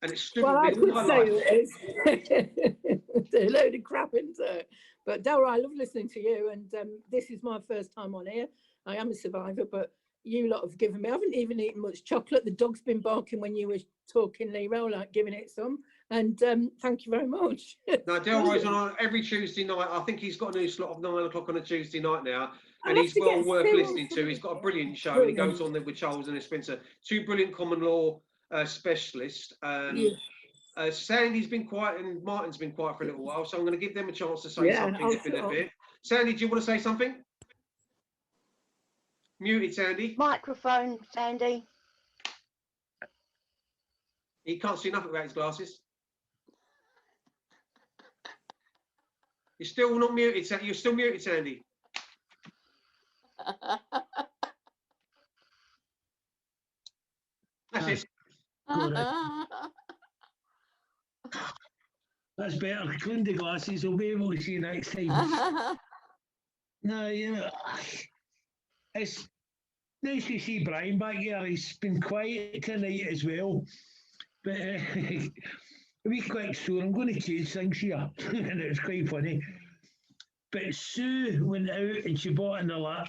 And it stood
Well, I
with me
could
all my
say
life.
it's a load of crap, isn't it? But Delroy, I love listening to you, and this is my first time on here. I am a survivor, but you lot have given me, I haven't even eaten much chocolate. The dog's been barking when you were talking, Lee, like giving it some. And thank you very much.
Now, Delroy's on every Tuesday night. I think he's got a new slot of 9 o'clock on a Tuesday night now. And he's well worth listening to. He's got a brilliant show. And he goes on there with Charles and Spencer, 2 brilliant common law specialists. Sandy's been quiet and Martin's been quiet for a little while. So I'm going to give them a chance to say something in a bit. Sandy, do you want to say something? Muted, Sandy.
Microphone, Sandy.
He can't see nothing without his glasses. You're still not muted, Sandy. You're still muted, Sandy. That's it.
That's better. Clean the glasses. We'll be able to see you next time. No, you know, it's nice to see Brian back here. He's been quiet tonight as well. But a wee quick story. I'm going to change things here, and it was quite funny. But Sue went out and she bought a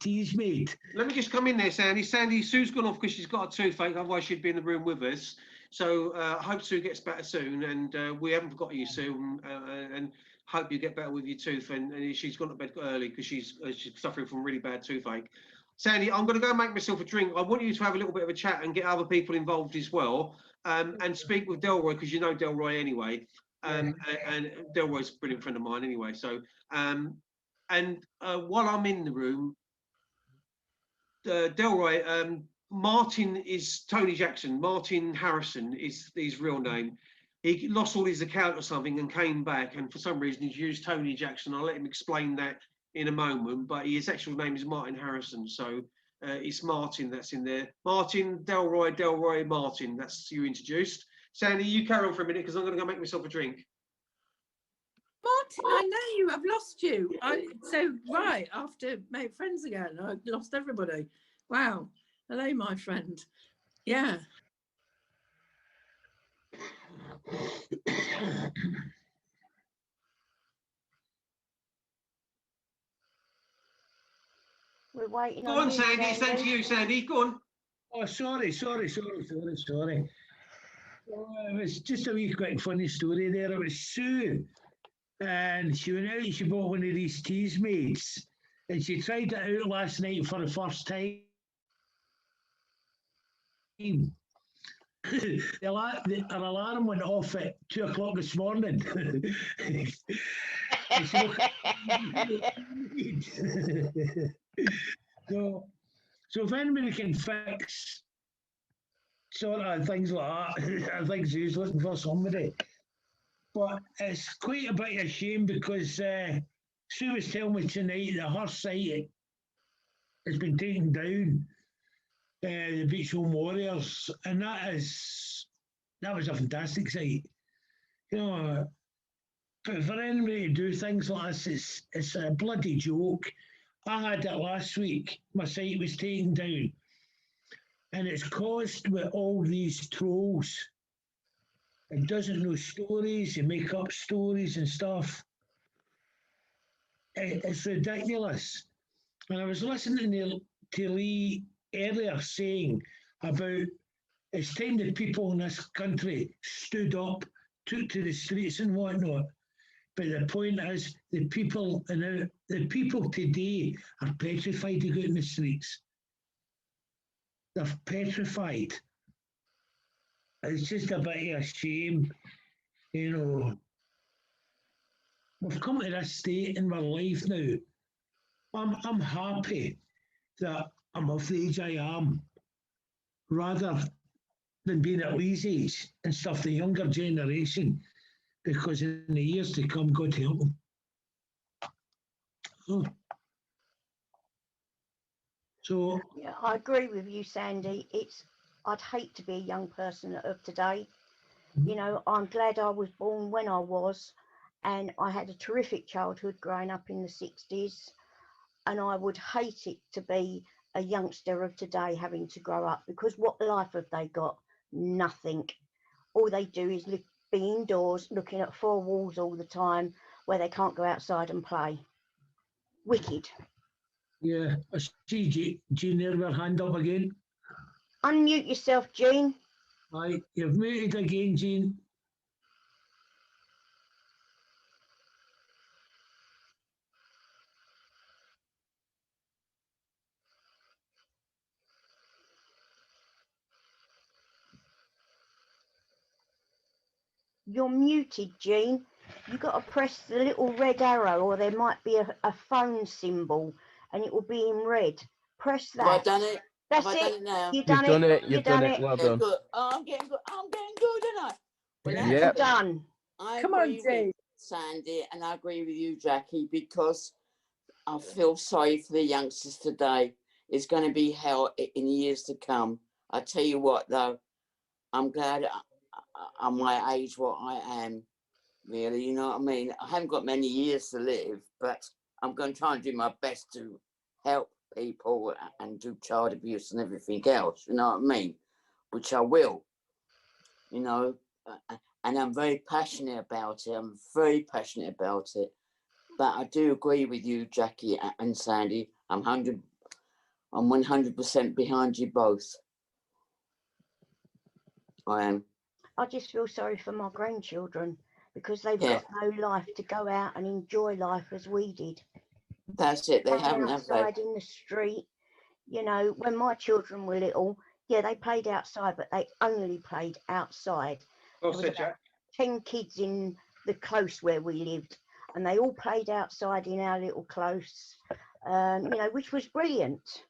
teas made.
Let me just come in there, Sandy. Sandy, Sue's gone off because she's got a toothache. Otherwise, she'd be in the room with us. So I hope Sue gets better soon. And we haven't forgotten you, Sue. And hope you get better with your tooth. And she's gone to bed early because she's suffering from really bad toothache. Sandy, I'm going to go make myself a drink. I want you to have a little bit of a chat and get other people involved as well. And speak with Delroy, because you know Delroy anyway. And Delroy's a brilliant friend of mine anyway. So, while I'm in the room, Delroy, Martin is Tony Jackson. Martin Harrison is his real name. He lost all his account or something and came back, and for some reason he's used Tony Jackson. I'll let him explain that in a moment, but his actual name is Martin Harrison. So it's Martin that's in there. Martin, Delroy, Martin. That's you introduced. Sandy, you carry on for a minute because I'm going to go make myself a drink.
Martin, I know you. I've lost you. Right, after made friends again, I lost everybody. Wow. Hello, my friend. Yeah.
We're waiting
Go on, Sandy. It's down to you, Sandy. Go on.
Oh, sorry. It was just a wee quick funny story there. It was Sue, and she went out and she bought one of these teas mates, and she tried it out last night for the first time. Her alarm went off at 2 o'clock this morning. So if anybody can fix sort of things like that, I think she's looking for somebody. But it's quite a bit of a shame because Sue was telling me tonight that her site has been taken down, the Beach Home Warriors, and that was a fantastic site. You know, but for anybody to do things like this, it's a bloody joke. I had it last week. My site was taken down. And it's caused with all these trolls. It doesn't know stories, they make up stories and stuff. It's ridiculous. And I was listening to Lee earlier saying about it's time that people in this country stood up, took to the streets and whatnot. But the point is, the people today are petrified to go in the streets. They're petrified. it's just a bit of a shame, you know. We've come to this state in my life now. I'm happy that I'm of the age I am, rather than being at Lee's age and stuff, the younger generation, because in the years to come, God help them. Oh. So
Yeah, I agree with you, Sandy. I'd hate to be a young person of today. You know, I'm glad I was born when I was, and I had a terrific childhood growing up in the 60s, and I would hate it to be a youngster of today having to grow up, because what life have they got? Nothing. All they do is be indoors looking at four walls all the time where they can't go outside and play. Wicked.
yeah, I see Jean there with her hand up again.
Unmute yourself, Jean.
Aye, you've muted again, Jean.
You're muted, Jean. You've got to press the little red arrow, or there might be a phone symbol and it will be in red. Press that.
Have I done it?
That's
Have I
it.
done it now?
You've done it.
You've done it. Well
Yeah,
done.
good. Oh, I'm getting good. I'm getting good, aren't I? Well,
Yeah.
Well
actually,
done.
I
Come on,
agree with
Dave.
Sandy, and I agree with you, Jackie, because I feel sorry for the youngsters today. It's going to be hell in years to come. I tell you what, though, I'm glad I'm my age, what I am, really. You know what I mean? I haven't got many years to live, but I'm going to try and do my best to help people and do child abuse and everything else. You know what I mean? Which I will. You know, and I'm very passionate about it. I'm very passionate about it. But I do agree with you, Jackie and Sandy. I'm 100% behind you both. I am.
I just feel sorry for my grandchildren because they've
Yeah.
got no life to go out and enjoy life as we did.
That's it. They
Playing
haven't, have they?
outside in the street. You know, when my children were little, yeah, they played outside, but they only played outside.
Well
There was
said,
about
Jack.
10 kids in the close where we lived, and they all played outside in our little close, you know, which was brilliant.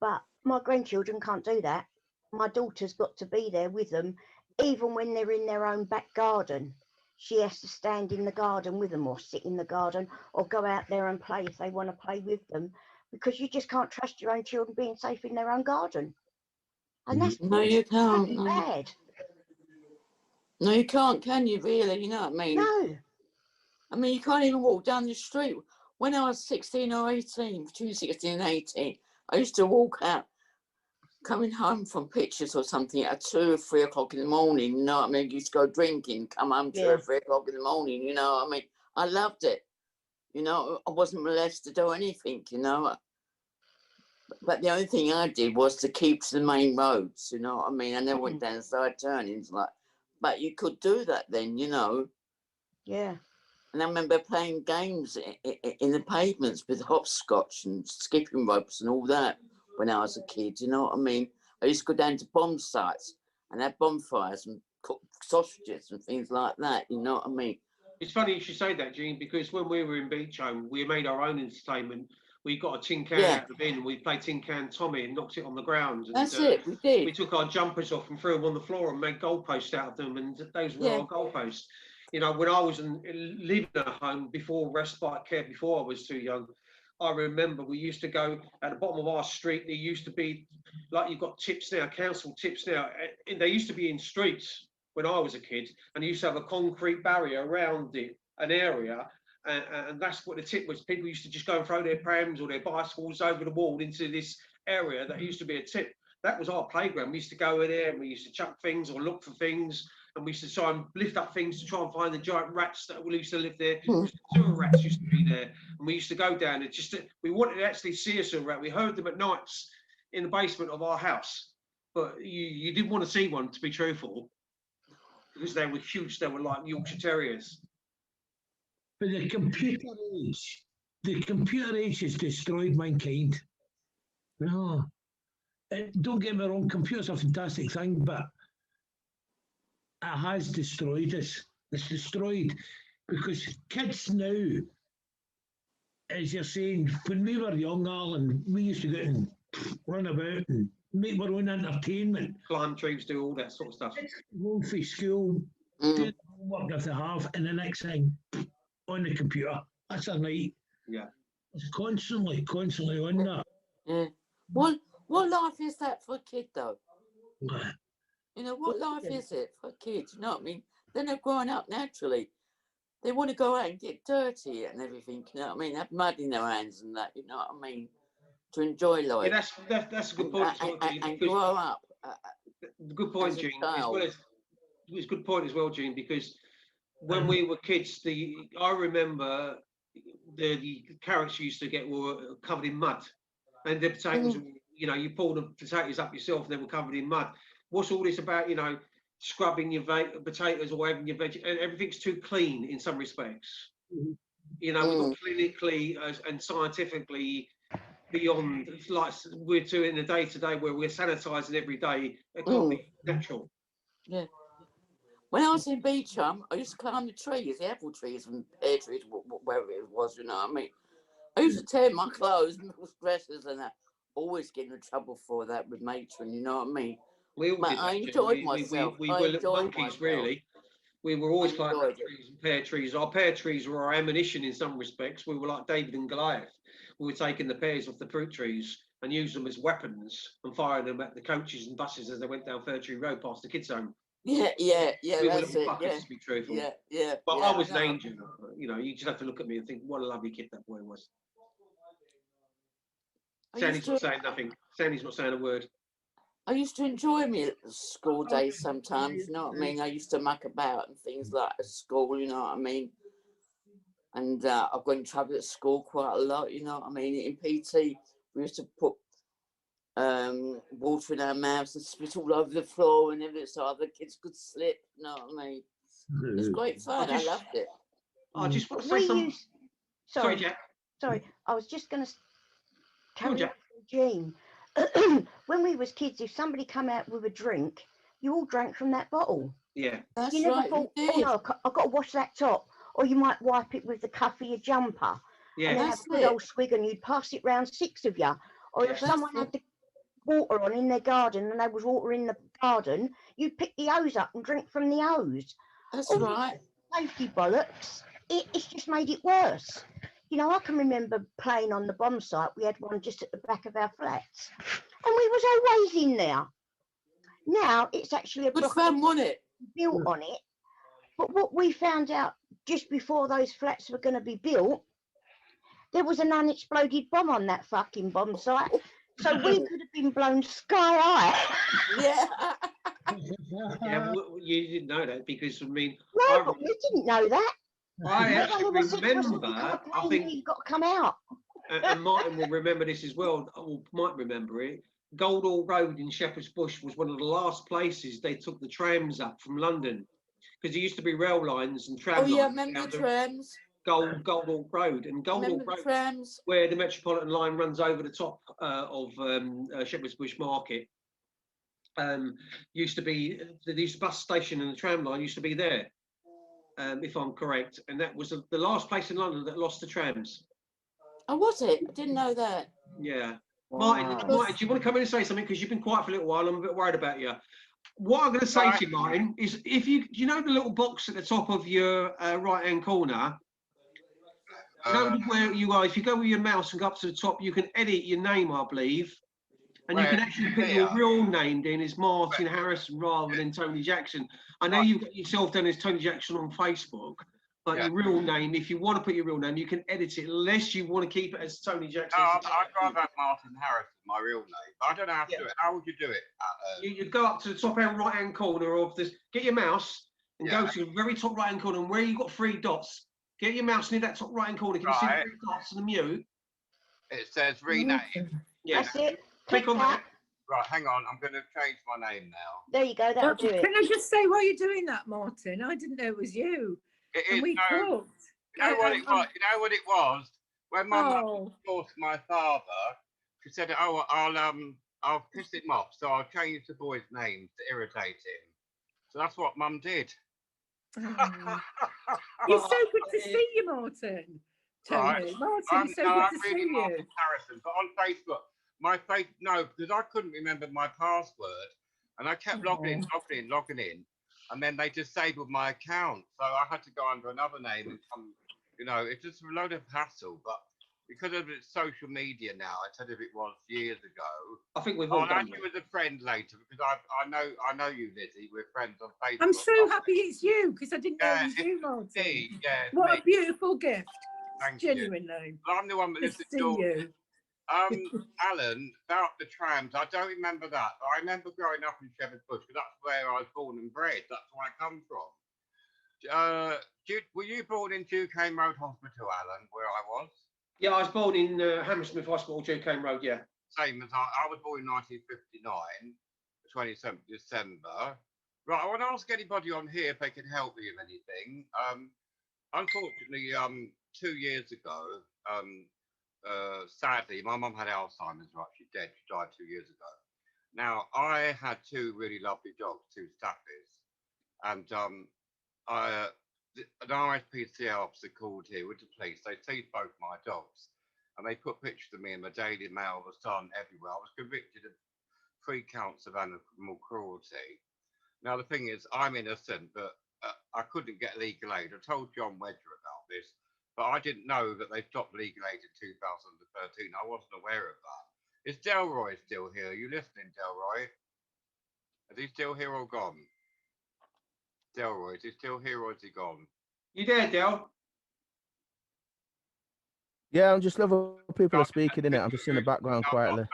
But my grandchildren can't do that. My daughter's got to be there with them, even when they're in their own back garden. She has to stand in the garden with them, or sit in the garden, or go out there and play if they want to play with them, because you just can't trust your own children being safe in their own garden. And that's
No, you can't.
pretty
No.
bad.
No, you can't, can you, really? You know what I mean?
No.
I mean, you can't even walk down the street. When I was 16 or 18, between 16 and 18, I used to walk out, coming home from pictures or something at 2 or 3 o'clock in the morning. You know what I mean? Used to go drinking, come home 2 or 3 o'clock in the morning. You know what I mean? I loved it. You know, I wasn't molested or anything, you know. But the only thing I did was to keep to the main roads, you know what I mean? I never went down side turnings like. But you could do that then, you know.
Yeah.
And I remember playing games in the pavements with hopscotch and skipping ropes and all that when I was a kid, you know what I mean? I used to go down to bomb sites and have bonfires and cook sausages and things like that, you know what I mean?
It's funny you should say that, Gene, because when we were in Beach Home, we made our own entertainment. We got a tin can out of the bin and we played tin can Tommy and knocked it on the ground. And,
that's it, we did.
We took our jumpers off and threw them on the floor and made goalposts out of them, and those were our goalposts. You know, when I was living at home before respite care, before I was too young, I remember we used to go at the bottom of our street. There used to be, like you've got tips now, council tips now, and they used to be in streets when I was a kid, and you used to have a concrete barrier around it, an area, and that's what the tip was. People used to just go and throw their prams or their bicycles over the wall into this area that used to be a tip. That was our playground. We used to go in there and we used to chuck things or look for things, and we used to try and lift up things to try and find the giant rats that used to live there. Sewer rats used to be there, and we used to go down and we wanted to actually see a sewer rat. We heard them at nights in the basement of our house, but you didn't want to see one, to be truthful, because they were huge. They were like Yorkshire Terriers.
But the computer age has destroyed mankind. No, don't get me wrong, computers are a fantastic thing, but has destroyed us. It's destroyed because kids now, as you're saying, when we were young, Alan, we used to go and run about and make our own entertainment.
Climb trees, do all that sort of stuff.
Go for school, do the homework if they have, and the next thing on the computer. That's a night.
Yeah.
It's constantly on that.
Yeah. What life is that for a kid though? You know, what life is it for kids? You know what I mean? They're not growing up naturally. They want to go out and get dirty and everything, you know what I mean? Have mud in their hands and that, you know what I mean? To enjoy life.
Yeah, that's a good point.
And grow up.
Good point, Gene. It's a good point as well, Gene, because when we were kids, I remember the carrots used to get were covered in mud, and the potatoes, you know, you pull the potatoes up yourself, and they were covered in mud. What's all this about? You know, scrubbing your potatoes or having your veg, and everything's too clean in some respects. You know, we've got clinically and scientifically beyond, like we're doing the day to day where we're sanitizing every day. It can't be natural.
Yeah. When I was in Beecham, I used to climb the trees, the apple trees and pear trees, wherever it was, you know what I mean? I used to tear my clothes and dresses and that. Always getting in trouble for that with matron, you know what I mean?
We all did that,
I enjoyed myself.
We were little monkeys, really. We were always climbing trees and pear trees. Our pear trees were our ammunition in some respects. We were like David and Goliath. We were taking the pears off the fruit trees and using them as weapons and firing them at the coaches and buses as they went down Fir Tree Road past the kids' home.
Yeah,
we were
that's
little
it.
Fuckers, to be truthful.
Yeah.
But I was an angel. You know, you just have to look at me and think, what a lovely kid that boy was. Sandy's not saying nothing. Sandy's not saying a word.
I used to enjoy my school days sometimes, you know what I mean? I used to muck about and things like at school, you know what I mean? And I've got in trouble at school quite a lot, you know what I mean? In PT, we used to put water in our mouths and spit all over the floor and everything so other kids could slip, you know what I mean? It was great fun, I loved it.
I just want to say something. Sorry, Jack.
Sorry, I was just going to carry
Jack.
on, Jean. When we was kids, if somebody come out with a drink, you all drank from that bottle.
Yeah.
That's
you never
right,
thought, oh no, I've got to wash that top. Or you might wipe it with the cuff of your jumper.
Yeah.
And then have a good old swig and you'd pass it round 6 of you. Or if someone had the water on in their garden and there was water in the garden, you'd pick the hose up and drink from the hose.
That's right.
Safety bollocks. It's just made it worse. You know, I can remember playing on the bomb site. We had one just at the back of our flats. And we was always in there. Now it's actually a
good fun, wasn't it?
Built on it. But what we found out just before those flats were going to be built, there was an unexploded bomb on that fucking bomb site. So we could have been blown sky high.
Yeah.
Yeah, you didn't know that because, I mean...
No, but we didn't know that.
I actually remember, I think...
You've got to come out.
And Martin will remember this as well, or might remember it. Goldall Road in Shepherd's Bush was one of the last places they took the trams up from London. Because there used to be rail lines and tram lines.
Oh, yeah, remember the trams?
Goldall Road. And Goldall Road,
trams?
Where the Metropolitan line runs over the top of Shepherd's Bush Market, used to be, the bus station and the tram line used to be there, if I'm correct. And that was the last place in London that lost the trams.
Oh, was it? I didn't know that.
Yeah.
Wow.
Martin, do you want to come in and say something? Because you've been quiet for a little while. I'm a bit worried about you. What I'm going to say to you, Martin, is if you know the little box at the top of your right-hand corner, you know where you are, if you go with your mouse and go up to the top, you can edit your name, I believe. And you can actually put your real name in as Martin Harrison rather than Tony Jackson. I know you've got yourself down as Tony Jackson on Facebook, but your real name, if you want to put your real name, you can edit it unless you want to keep it as Tony Jackson.
No, I'd rather have Martin Harrison, my real name. I don't know how to do it. How would you do it?
You'd go up to the top right-hand corner of this, get your mouse and go to the very top right-hand corner, and where you've got 3 dots, get your mouse near that top right-hand corner. Can you see the 3 dots and the mute?
It says rename.
Yeah.
That's it.
Click on that.
Right, hang on. I'm going to change my name now.
There you go. That'll do it.
Can I just say while you're doing that, Martin? I didn't know it was you.
It
and
is,
we talked.
You know what it was? You know what it was? When my mum forced my father, she said, "Oh, I'll piss him off, so I'll change the boy's name to irritate him." So that's what Mum did.
Oh. You're so good to see you, Martin. Tony.
Right.
Martin, it's so
no,
good
I'm
to
really
see
Martin
you.
Harrison, but on Facebook, no, because I couldn't remember my password, and I kept logging in, and then they disabled my account, so I had to go under another name and come. You know, it's just a load of hassle, but because of its social media now, instead of it was years ago.
I think we've all
I'll add
done
you as a friend later because I know you, Lizzie. We're friends on Facebook.
I'm so happy it's you because I didn't know it was you, Martin.
Yeah,
what a beautiful gift.
Thank
Genuinely.
you. I'm the one that lives
To
at
see
George.
you.
Alan, about the trams, I don't remember that. But I remember growing up in Shepherd's Bush because that's where I was born and bred. That's where I come from. Were you born in Duquesne Road Hospital, Alan, where I was?
Yeah, I was born in Hammersmith Hospital, Duquesne Road, yeah.
Same as I was born in 1959, 27th December. Right, I want to ask anybody on here if they can help me with anything. Unfortunately, 2 years ago, sadly, my mum had Alzheimer's, right? She's dead. She died 2 years ago. Now, I had two really lovely dogs, two Staffies, and an RSPCA officer called here with the police. They seized both my dogs, and they put pictures of me in the Daily Mail, the Sun, everywhere. I was convicted of 3 counts of animal cruelty. Now, the thing is, I'm innocent, but I couldn't get legal aid. I told John Wedger about this, but I didn't know that they stopped legal aid in 2013. I wasn't aware of that. Is Delroy still here? Are you listening, Delroy? Is he still here or gone? Delroy, is he still here or is he gone?
You there, Del?
Yeah, I'm just loving people are speaking in it. I'm just in the background quietly.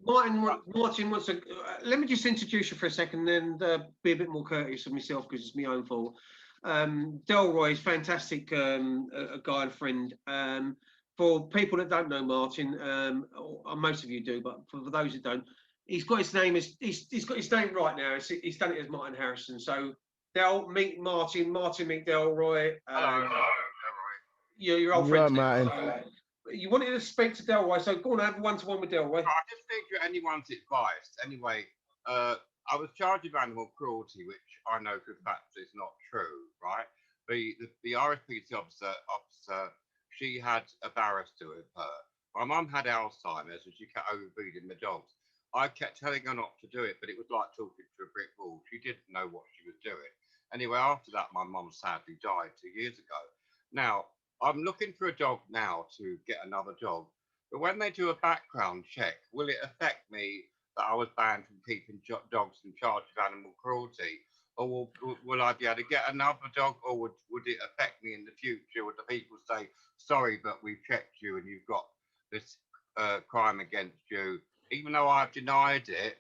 Martin wants to. Let me just introduce you for a second and be a bit more courteous of myself because it's my own fault. Delroy is fantastic, a guy and friend. For people that don't know Martin, or most of you do, but for those that don't, he's got his name he's got his name right now. He's done it as Martin Harrison. So Del, meet Martin. Martin, meet Delroy.
Hello.
Your old friend.
Martin.
You wanted to speak to Delroy, so go on, have a one-to-one with Delroy.
I just think anyone's advice. Anyway, I was charged with animal cruelty, which I know for a fact is not true, right? The RSPC officer, she had a barrister with her. My mum had Alzheimer's and she kept overfeeding the dogs. I kept telling her not to do it, but it was like talking to a brick wall. She didn't know what she was doing. Anyway, after that, my mum sadly died 2 years ago. Now, I'm looking for a dog now to get another dog, but when they do a background check, will it affect me that I was banned from keeping dogs in charge of animal cruelty? Or will I be able to get another dog, or would it affect me in the future? Would the people say, sorry, but we've checked you and you've got this crime against you, even though I've denied it?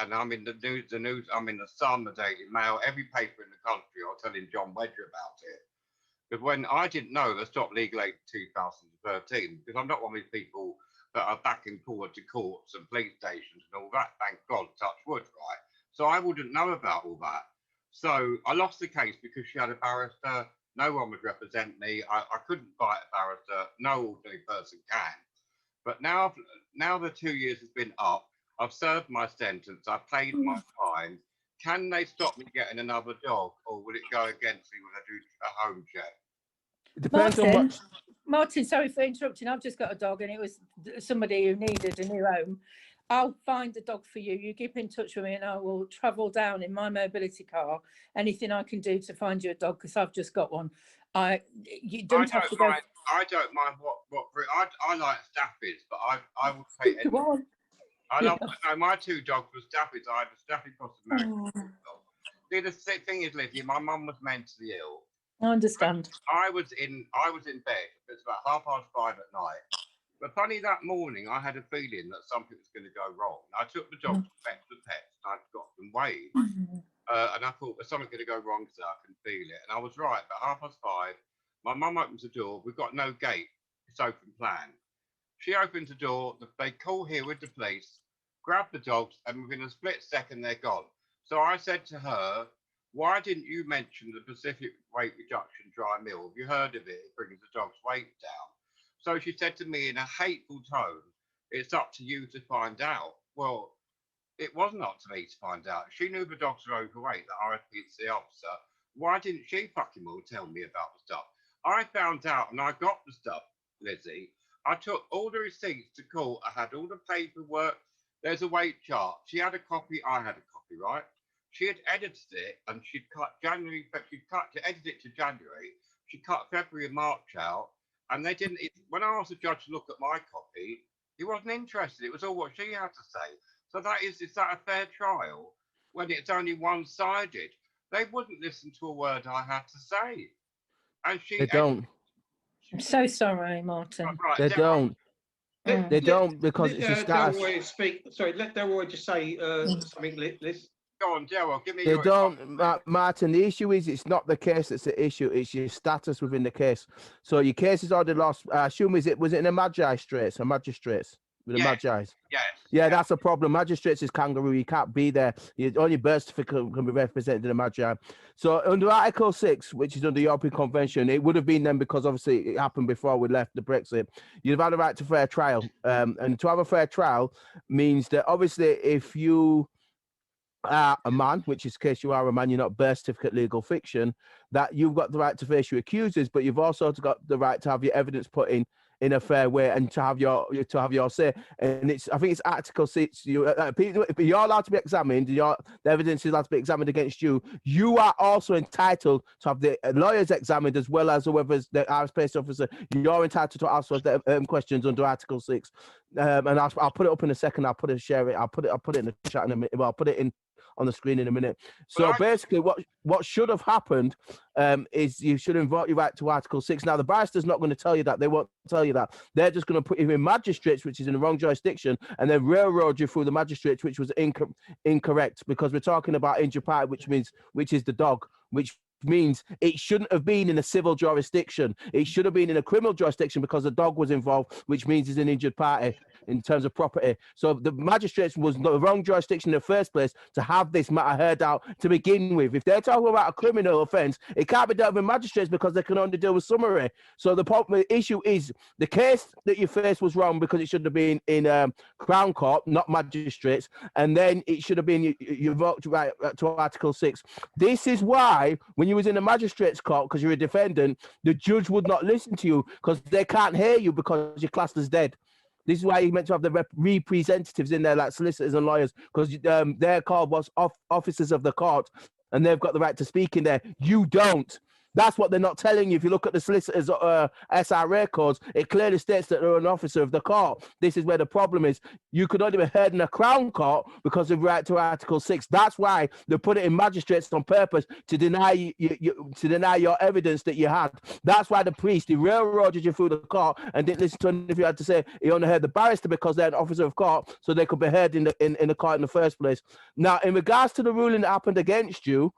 And I'm in the news, I'm in the Sun, the Daily Mail, every paper in the country, I'm telling John Wedger about it. Because when I didn't know they stopped legal aid in 2013, because I'm not one of these people that are backing forward to courts and police stations and all that, thank God, touch wood, right? So I wouldn't know about all that. So I lost the case because she had a barrister, no one would represent me, I couldn't fight a barrister, no ordinary person can. But now the 2 years has been up, I've served my sentence, I've paid my fine. Can they stop me getting another dog, or will it go against me when I do a home check?
It depends on what.
Martin, sorry for interrupting. I've just got a dog, and it was somebody who needed a new home. I'll find a dog for you. You keep in touch with me, and I will travel down in my mobility car. Anything I can do to find you a dog, because I've just got one. You don't have to go.
I don't mind what I like Staffies, but I will take any. I love my 2 dogs were Staffies. I had a Staffy cross American. See, the thing is, Lizzie, my mum was mentally ill.
I understand.
I was in bed. It was about 5:30 at night. But funny, that morning I had a feeling that something was going to go wrong. I took the dogs back to the pets and I'd got them weighed. And I thought, there's something going to go wrong because I can feel it. And I was right. About 5:30, my mum opens the door. We've got no gate. It's open plan. She opens the door. They call here with the police, grab the dogs, and within a split second, they're gone. So I said to her, why didn't you mention the Pacific Weight Reduction Dry Meal? Have you heard of it? It brings the dog's weight down. So she said to me in a hateful tone, it's up to you to find out. Well, It wasn't up to me to find out. She knew the dogs were overweight, the RSPCA officer. Why didn't she fucking well tell me about the stuff? I found out and I got the stuff, Lizzie. I took all the receipts to court. I had all the paperwork. There's a weight chart. She had a copy. I had a copy, right? She had edited it and she'd cut January, but she'd cut to edit it to January. She cut February and March out. And they didn't, when I asked the judge to look at my copy, he wasn't interested. It was all what she had to say. So is that a fair trial when it's only one-sided? They wouldn't listen to a word I had to say. And
They don't.
I'm so sorry, Martin.
Right,
They don't. They don't because it's a status.
Let Delroy just say something, Liz.
Go on, Daryl, give me
They
your
don't, Martin. The issue is it's not the case that's the issue. It's your status within the case. So your case is already lost. I assume was it in a magistrates with the Magi's?
Yes.
Yeah, that's a problem. Magistrates is kangaroo. You can't be there. Only birth certificate can be represented in a Magi. So under Article 6, which is under the European Convention, it would have been then because obviously it happened before we left the Brexit. You'd have had a right to fair trial. And to have a fair trial means that obviously if you are a man, which is the case you are a man, you're not birth certificate legal fiction, that you've got the right to face your accusers, but you've also got the right to have your evidence put in a fair way and to have your say. And I think it's Article 6. You're allowed to be examined. The evidence is allowed to be examined against you. You are also entitled to have the lawyers examined as well as whoever's the RSPC officer. You're entitled to ask questions under Article 6. And I'll put it up in a second. I'll put it in the chat in a minute. Well, I'll put it in on the screen in a minute. So basically what should have happened is you should invoke your right to Article 6. Now, the barrister's not going to tell you that. They won't tell you that. They're just going to put you in magistrates, which is in the wrong jurisdiction, and then railroad you through the magistrates, which was incorrect, because we're talking about injured party, which is the dog, which means it shouldn't have been in a civil jurisdiction. It should have been in a criminal jurisdiction because the dog was involved, which means he's an injured party in terms of property. So the magistrates was the wrong jurisdiction in the first place to have this matter heard out to begin with. If they're talking about a criminal offence, it can't be dealt with magistrates because they can only deal with summary. So the issue is the case that you faced was wrong because it should have been in Crown Court, not magistrates, and then it should have been you voted right to Article 6. This is why when you was in a magistrate's court, because you're a defendant, the judge would not listen to you because they can't hear you because you're classed as dead. This is why you meant to have the representatives in there, like solicitors and lawyers, because their called was officers of the court, and they've got the right to speak in there. You don't. That's what they're not telling you. If you look at the solicitors' SRA codes, it clearly states that they're an officer of the court. This is where the problem is. You could only be heard in a Crown Court because of right to Article 6. That's why they put it in magistrates on purpose to deny your evidence that you had. That's why the priest, he railroaded you through the court and didn't listen to anything you had to say. He only heard the barrister because they're an officer of court, so they could be heard in the court in the first place. Now, in regards to the ruling that happened against you,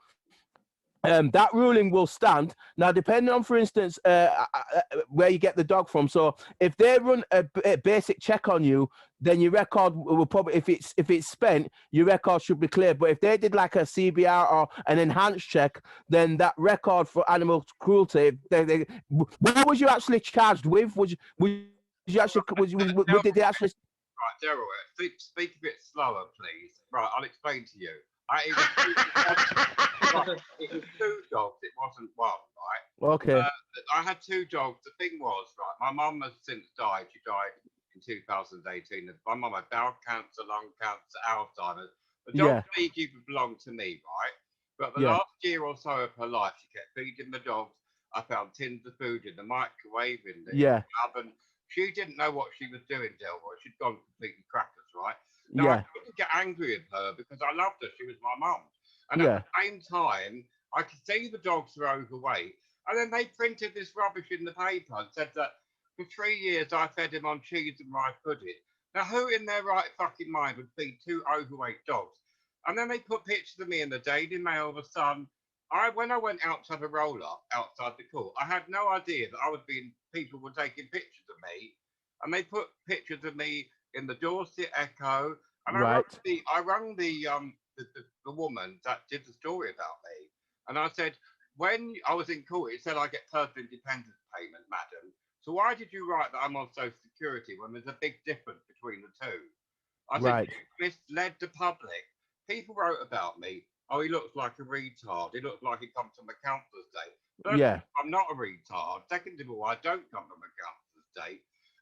that ruling will stand. Now, depending on, for instance, where you get the dog from. So if they run a basic check on you, then your record will probably, if it's spent, your record should be clear. But if they did like a CBR or an enhanced check, then that record for animal cruelty, what was you actually charged with? Did they actually?
Right, Daryl, speak a bit slower, please. Right, I'll explain to you. It was two dogs, it wasn't one, right?
Okay.
I had two dogs. The thing was, right, my mum has since died. She died in 2018. My mum had bowel cancer, lung cancer, Alzheimer's. The dog beekeeper belonged to me, right? But the last year or so of her life, she kept feeding the dogs. I found tins of food in the microwave, in the oven. She didn't know what she was doing, Delroy. She'd gone completely crackers, right? Now, I couldn't get angry at her because I loved her. She was my mum. And at the same time, I could see the dogs were overweight. And then they printed this rubbish in the paper and said that for 3 years I fed him on cheese and rice pudding. Now, who in their right fucking mind would feed two overweight dogs? And then they put pictures of me in the Daily Mail, the Sun. When I went out to have a roll-up outside the court, I had no idea that people were taking pictures of me. And they put pictures of me in the Dorset Echo, and I rang the woman that did the story about me, and I said, when I was in court, it said I get personal independence payment, madam. So why did you write that I'm on Social Security when there's a big difference between the two? I said, you misled the public. People wrote about me. Oh, he looks like a retard. He looks like he comes from a councillor's day. First of all, I'm not a retard. Second of all, I don't come from a councillor's day.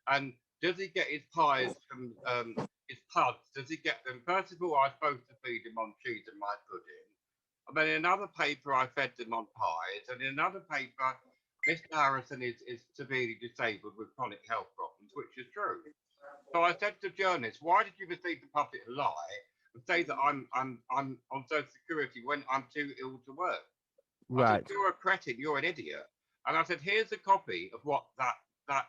And does he get his pies from his puds? Does he get them? First of all, I'm supposed to feed him on cheese and my pudding. And then in another paper, I fed them on pies. And in another paper, Mr. Harrison is severely disabled with chronic health problems, which is true. So I said to journalists, why did you receive the public a lie and say that I'm on Social Security when I'm too ill to work? I said, you're a cretin, you're an idiot. And I said, here's a copy of what that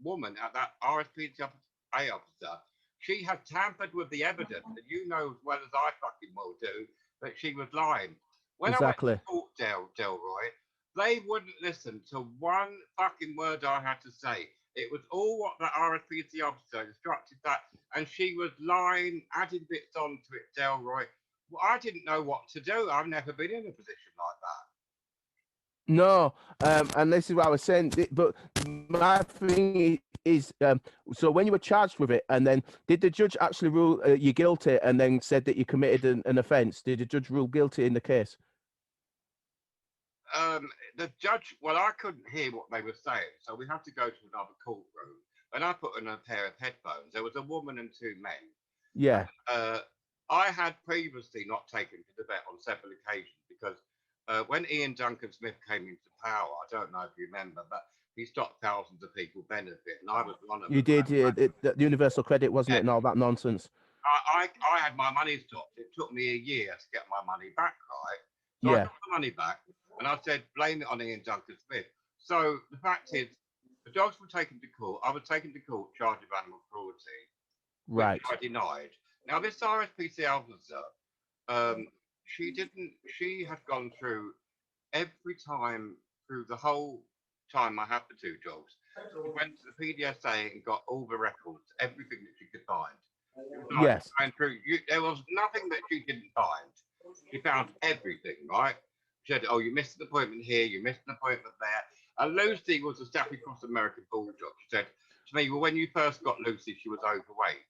woman at that RSPCA officer, she has tampered with the evidence, and you know as well as I fucking well do that she was lying. When I went to court, Delroy, they wouldn't listen to one fucking word I had to say. It was all what the RSPCA officer instructed that, and she was lying, adding bits onto it, Delroy. Well, I didn't know what to do. I've never been in a position like that.
No, and this is what I was saying. But my thing is, so when you were charged with it, and then did the judge actually rule you guilty, and then said that you committed an offence? Did the judge rule guilty in the case?
The judge, well, I couldn't hear what they were saying, so we had to go to another courtroom. And I put in a pair of headphones. There was a woman and two men.
Yeah.
I had previously not taken to the vet on several occasions because when Ian Duncan Smith came into power, I don't know if you remember, but he stopped thousands of people benefit, and I was one of them.
You did, the universal credit, wasn't it, and all that nonsense.
I had my money stopped. It took me a year to get my money back, right? So I got the money back, and I said, blame it on Ian Duncan Smith. So the fact is, the dogs were taken to court. I was taken to court charged with animal cruelty, which I denied. Now, this RSPCA officer, she had gone through every time, through the whole time I had the two dogs. She went to the PDSA and got all the records, everything that she could find. Going through, there was nothing that she didn't find. She found everything, right? She said, oh, you missed an appointment here, you missed an appointment there. And Lucy was a Staffy Cross American Bulldog. She said to me, well, when you first got Lucy, she was overweight.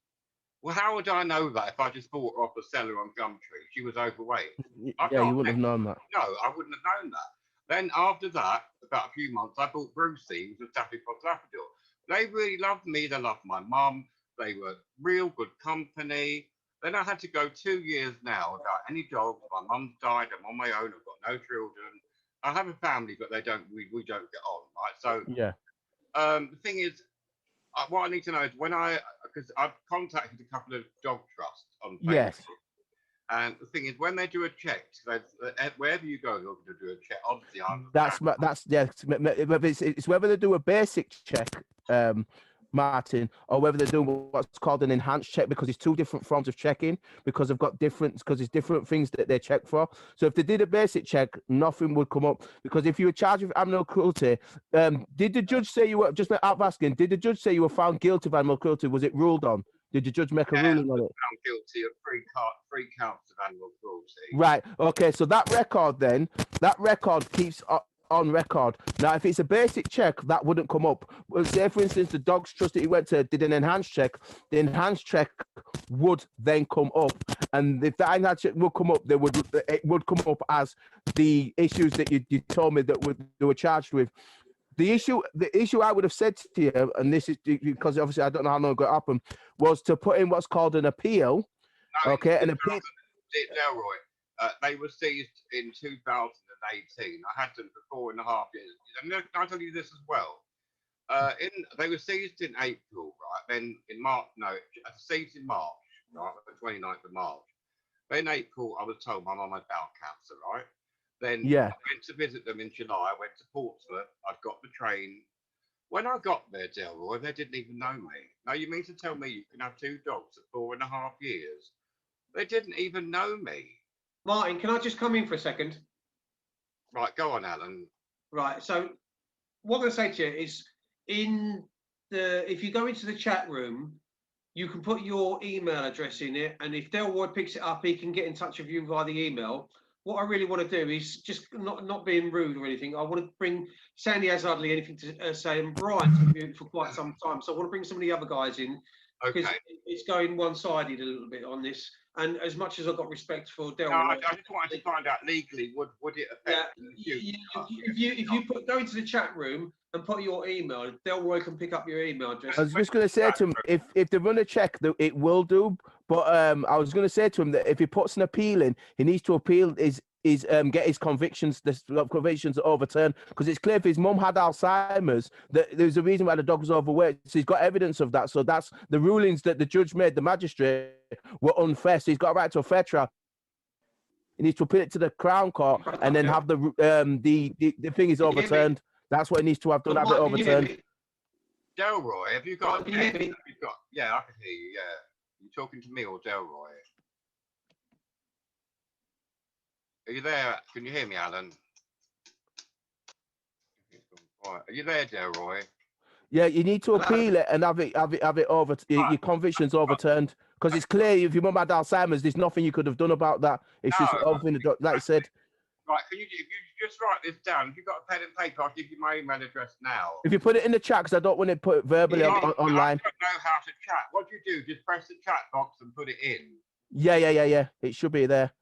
Well, how would I know that if I just bought her off a seller on Gumtree? She was overweight.
Yeah, you wouldn't have known that.
No, I wouldn't have known that. Then after that, about a few months, I bought Brucey, who was a Staffy Cross Labrador. They really loved me. They loved my mum. They were real good company. Then I had to go 2 years now without any dogs. My mum's died. I'm on my own. I've got no children. I have a family, but we don't get on, right? So the thing is, what I need to know is because I've contacted a couple of dog trusts on Facebook. And the thing is, when they do a check, wherever you go, they're going to do a check. Obviously,
it's whether they do a basic check, Martin, or whether they're doing what's called an enhanced check, because it's two different forms of checking, because it's different things that they check for. So if they did a basic check, nothing would come up, because if you were charged with animal cruelty, did the judge say you were, just out of asking, did the judge say you were found guilty of animal cruelty? Was it ruled on? Did the judge make a ruling on it?
Found guilty of three counts of animal cruelty.
Right. Okay. So that record keeps on record. Now, if it's a basic check, that wouldn't come up. Well, say, for instance, the dogs trust that you went to did an enhanced check. The enhanced check would then come up, and if that enhanced check would come up, it would come up as the issues that you told me that they were charged with. The issue I would have said to you, and this is because obviously I don't know how long ago it happened, was to put in what's called an appeal. An appeal.
Delroy, they were seized in 2018. I had them for 4.5 years. And I'll tell you this as well. They were seized in April, right? Then in March, seized in March, right? The 29th of March. Then in April, I was told my mum had bowel cancer, right? Then I went to visit them in July. I went to Portsmouth. I got the train. When I got there, Delroy, they didn't even know me. Now, you mean to tell me you can have two dogs for 4.5 years? They didn't even know me.
Martin, can I just come in for a second?
Right, go on, Alan.
Right, so what I'm going to say to you is, if you go into the chat room, you can put your email address in it, and if Delroy picks it up, he can get in touch with you via the email. What I really want to do is just not being rude or anything. I want to bring Sandy has hardly anything to say, and Brian's been for quite some time, so I want to bring some of the other guys in because
Okay.
it's going one-sided a little bit on this. And as much as I've got respect for Delroy,
No, I just wanted to find out legally, would it affect in the future?
if you go into the chat room and put your email, Delroy can pick up your email address.
I was just going to say to him, if they run a check, it will do. But I was going to say to him that if he puts an appeal in, he needs to appeal get his convictions overturned, because it's clear if his mum had Alzheimer's that there's a reason why the dog was overweight. So he's got evidence of that. So that's the rulings that the judge made, the magistrate, were unfair. So he's got a right to a fair trial. He needs to appeal it to the Crown Court and then have the thing is overturned. That's what he needs to have done. Have it overturned.
Delroy, have you got? Yeah, I can hear you. Yeah, you talking to me or Delroy? Are you there? Can you hear me, Alan? Are you there, Delroy?
Yeah, you need to appeal it and have it over. Your convictions overturned, because it's clear if your mum had Alzheimer's, there's nothing you could have done about that. It's just everything like I said.
Right, if you just write this down, if you've got a pen and paper, I'll give you my email address now.
If you put it in the chat, because I don't want to put it verbally online.
I don't know how to chat. What do you do? Just press the chat box and put it in.
Yeah. It should be there.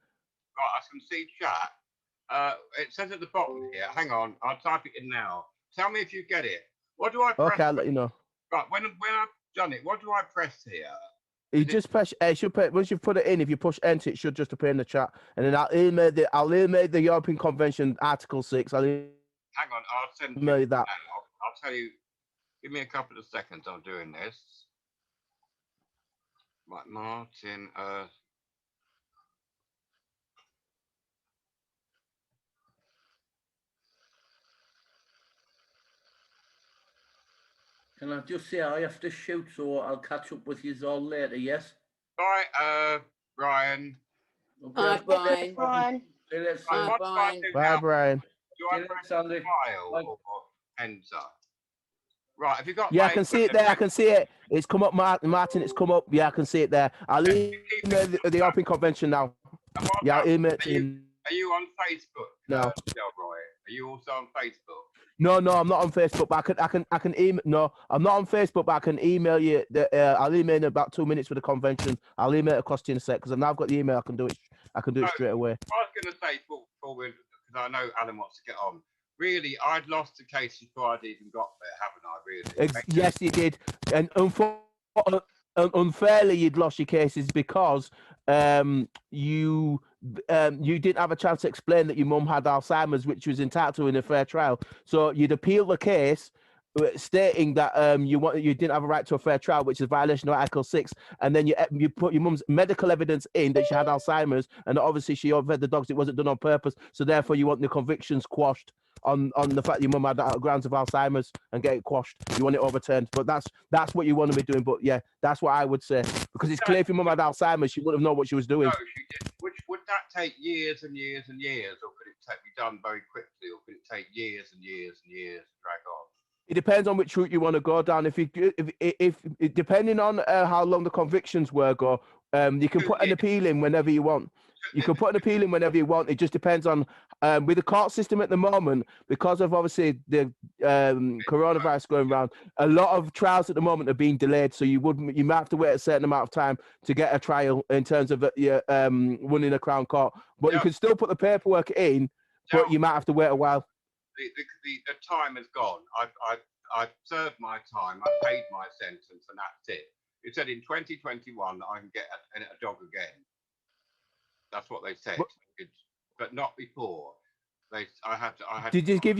Right, I can see chat. It says at the bottom here. Hang on, I'll type it in now. Tell me if you get it. What do I press?
Okay, I'll let you know.
Right, when I've done it, what do I press here?
You just press. It should put, once you put it in, if you push enter, it should just appear in the chat, and then I'll email the European Convention Article 6.
Hang on, I'll send
you that.
I'll tell you. Give me a couple of seconds. I'm doing this. Right, Martin.
Can I just say I have to shoot, so I'll catch up with you all later, yes?
Bye, Brian.
Okay.
Bye, Brian.
Brian.
Bye, Brian.
Bye, Brian.
Do I press the file or enter? Right, have you got?
Yeah, I can see it there. I can see it. It's come up, Martin. It's come up. Yeah, I can see it there. I'll email the European Convention now. Yeah, I'll email it to you.
Are you on Facebook?
No.
Delroy? Are you also on Facebook?
No, I'm not on Facebook, but I can email. No, I'm not on Facebook, but I can email you. I'll email in about 2 minutes for the convention. I'll email it across to you in a sec, because I've now got the email. I can do it. I can do it straight away.
I was going to say, because I know Alan wants to get on. Really, I'd lost the case before I'd even got there, haven't I? Really?
Yes, you did, and unfairly, you'd lost your cases because you didn't have a chance to explain that your mum had Alzheimer's, which was entitled to in a fair trial. So you'd appeal the case, stating that you didn't have a right to a fair trial, which is a violation of Article 6, and then you put your mum's medical evidence in that she had Alzheimer's, and obviously she overfed the dogs. It wasn't done on purpose, so therefore you want the convictions quashed on the fact that your mum had grounds of Alzheimer's and get it quashed. You want it overturned, but that's what you want to be doing. But yeah, that's what I would say, because it's clear if your mum had Alzheimer's, she wouldn't have known what she was doing.
No, she did. Which would that take years and years and years, or could it be done very quickly, or could it take years and years and years to drag on?
It depends on which route you want to go down. If depending on how long the convictions were, you can put an appeal in whenever you want. You can put an appeal in whenever you want. It just depends on with the court system at the moment, because of obviously the coronavirus going around. A lot of trials at the moment are being delayed, so you might have to wait a certain amount of time to get a trial in terms of winning a Crown Court. But you can still put the paperwork in, but you might have to wait a while.
The time has gone. I've served my time. I've paid my sentence, and that's it. It said in 2021 that I can get a dog again. That's what they said, but not before. I had.
Did they give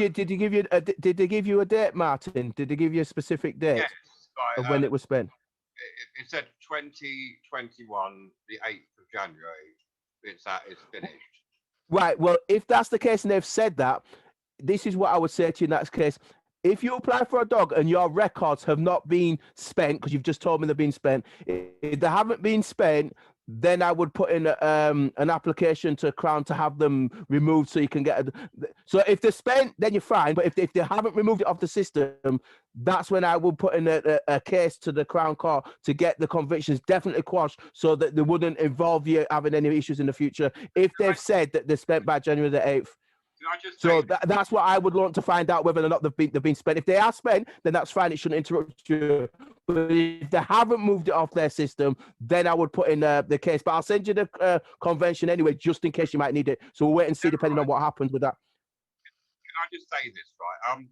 you a date, Martin? Did they give you a specific date of when it was spent?
It said 2021, the 8th of January. It's finished.
Right. Well, if that's the case, and they've said that, this is what I would say to you in that case. If you apply for a dog and your records have not been spent, because you've just told me they've been spent, if they haven't been spent, then I would put in an application to Crown to have them removed, so you can get so if they're spent, then you're fine. But if they haven't removed it off the system, that's when I will put in a case to the Crown Court to get the convictions definitely quashed, so that they wouldn't involve you having any issues in the future if they've said that they're spent by January the 8th.
I just
So
say,
that's what I would want to find out, whether or not they've been spent. If they are spent, then that's fine. It shouldn't interrupt you. But if they haven't moved it off their system, then I would put in the case. But I'll send you the convention anyway, just in case you might need it. So we'll wait and see, depending on what happens with that.
can I just say this, right?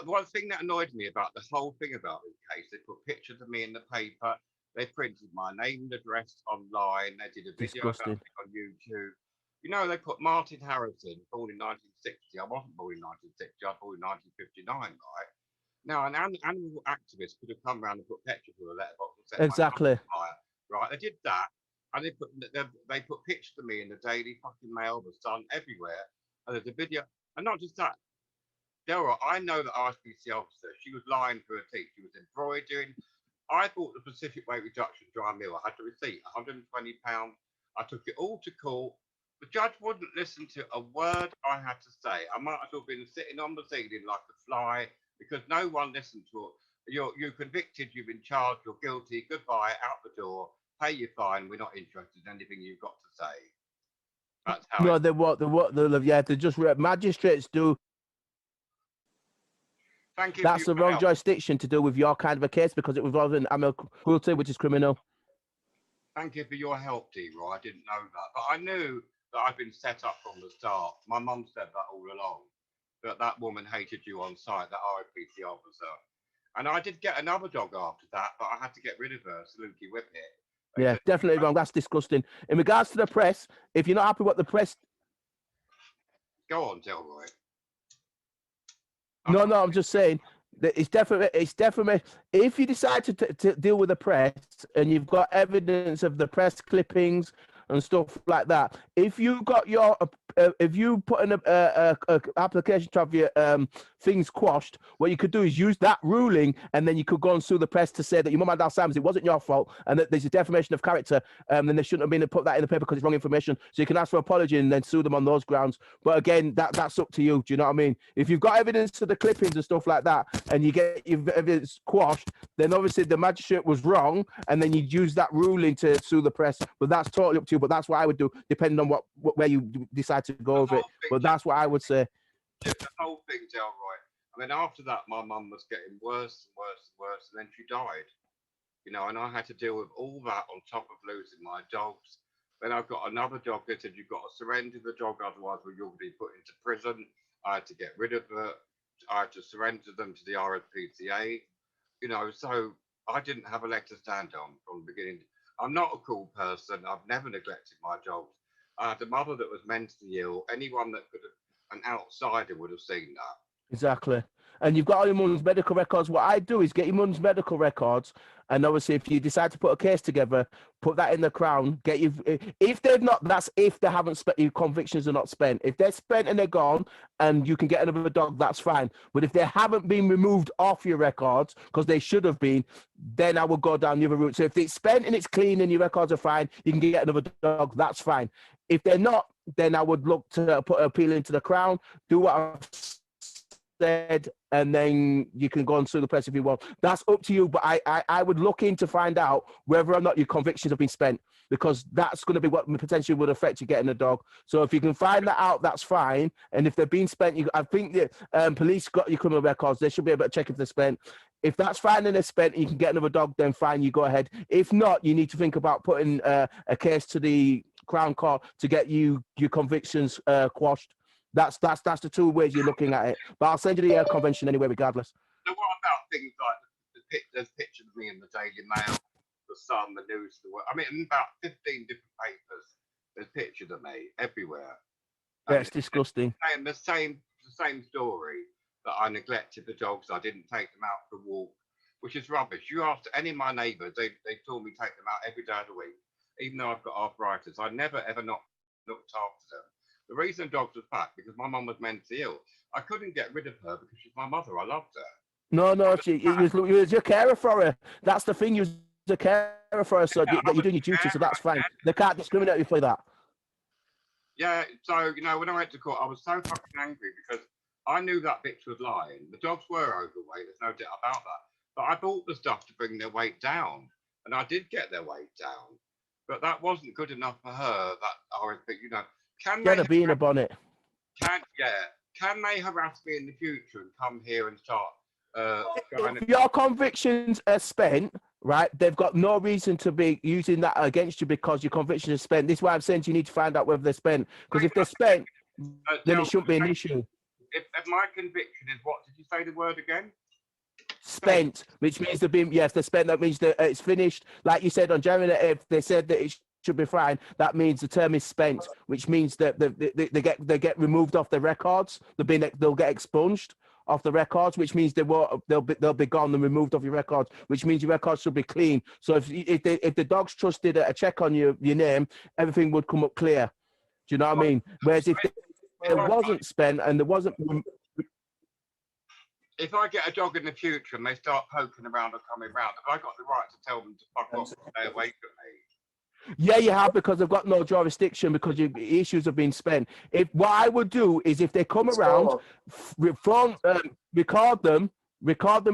One thing that annoyed me about the whole thing about this case, they put pictures of me in the paper. They printed my name and address online. They did a video about
Disgusting.
it on YouTube. You know, they put Martin Harrison, born in 1960. I wasn't born in 1960. I was born in 1959, right? Now, an animal activist could have come around and put pictures of a letterbox and set my
Exactly.
dog on fire, right? They did that, and they put pictures of me in the Daily fucking Mail, the Sun, everywhere. And there's a video, and not just that. Deborah, I know that RSPC officer. She was lying through her teeth. She was embroidering. I bought the Pacific Weight Reduction dry meal. I had the receipt, £120. I took it all to court. The judge wouldn't listen to a word I had to say. I might as well have been sitting on the ceiling like a fly because no one listened to it. You're convicted, you've been charged, you're guilty, goodbye, out the door, pay your fine, we're not interested in anything you've got to say. That's how
No, they just magistrates do.
Thank you.
That's the wrong jurisdiction to deal with your kind of a case because it involves an animal cruelty, which is criminal.
Thank you for your help, D-Roy. I didn't know that, but I knew that I'd been set up from the start. My mum said that all along, that woman hated you on site, that ROPC officer. And I did get another dog after that, but I had to get rid of her, Saluki Whippet.
Yeah, definitely wrong. That's disgusting. In regards to the press, if you're not happy with the press...
Go on, Delroy.
No, I'm just saying that it's definitely, if you decide to deal with the press and you've got evidence of the press clippings and stuff like that, if you got if you put in a application to have your things quashed, what you could do is use that ruling, and then you could go and sue the press to say that your mum had Alzheimer's, it wasn't your fault, and that there's a defamation of character, then they shouldn't have been put that in the paper because it's wrong information. So you can ask for apology and then sue them on those grounds. But again, that's up to you. Do you know what I mean? If you've got evidence of the clippings and stuff like that, and you get your evidence quashed, then obviously the magistrate was wrong, and then you'd use that ruling to sue the press. But that's totally up to you. But that's what I would do, depending on where you decide to go with it. But that's what I would say.
The whole thing, Delroy. I mean, after that, my mum was getting worse and worse and worse, and then she died. You know, and I had to deal with all that on top of losing my dogs. Then I've got another dog. They said, you've got to surrender the dog, otherwise you'll be put into prison. I had to get rid of her. I had to surrender them to the RSPCA. You know, so I didn't have a leg to stand on from the beginning. I'm not a cruel person. I've never neglected my dogs. I had a mother that was mentally ill. Anyone that could have, an outsider would have seen that.
Exactly. And you've got all your mum's medical records. What I do is get your mum's medical records, and obviously if you decide to put a case together, put that in the Crown, get you, if they've not, that's if they haven't spent, your convictions are not spent. If they're spent and they're gone and you can get another dog, that's fine. But if they haven't been removed off your records, because they should have been, then I would go down the other route. So if it's spent and it's clean and your records are fine, you can get another dog, that's fine. If they're not, then I would look to put an appeal into the Crown, do what I've said, and then you can go and sue the press if you want. That's up to you, but I would look in to find out whether or not your convictions have been spent, because that's going to be what potentially would affect you getting a dog. So if you can find that out, that's fine. And if they've been spent, I think the police got your criminal records. They should be able to check if they're spent. If that's fine and they're spent and you can get another dog, then fine, you go ahead. If not, you need to think about putting a case to the Crown Court to get your convictions quashed. That's the two ways you're looking at it. But I'll send you the convention anyway, regardless.
So what about things like there's pictures of me in the Daily Mail, the Sun, the News, I mean, in about 15 different papers, there's pictures of me everywhere.
Yeah, it's disgusting.
And the same story, that I neglected the dogs, I didn't take them out for a walk, which is rubbish. You ask any of my neighbours, they told me take them out every day of the week, even though I've got arthritis. I never ever not looked after them. The reason dogs was back because my mum was mentally ill. I couldn't get rid of her because she's my mother. I loved her.
No, you was your carer for her. That's the thing. You was a carer for her, so that you're doing your duty. So that's fine. They can't discriminate you for that.
Yeah. So when I went to court, I was so fucking angry because I knew that bitch was lying. The dogs were overweight. There's no doubt about that. But I bought the stuff to bring their weight down, and I did get their weight down. But that wasn't good enough for her. That RSP, can
get a bee in a bonnet.
Can they harass me in the future and come here and start
if your convictions are spent, right, they've got no reason to be using that against you because your convictions are spent. This is why I'm saying you need to find out whether they're spent. Because if they're spent, then it shouldn't be an issue.
If my conviction is, what did you say the word again?
Spent, which means they've been, yes, they're spent. That means that it's finished. Like you said on Jeremy, if they said that it should be fine, that means the term is spent, which means that they get removed off the records. They'll get expunged off the records, which means they'll be gone and removed off your records, which means your records should be clean. So if the dogs trusted a check on your name, everything would come up clear. Do you know what I mean? Whereas if it wasn't spent and there wasn't.
If I get a dog in the future and they start poking around or coming around, have I got the right to tell them to fuck off and stay away from me?
Yeah, you have, because they've got no jurisdiction because your issues have been spent. What I would do is if they come around, record them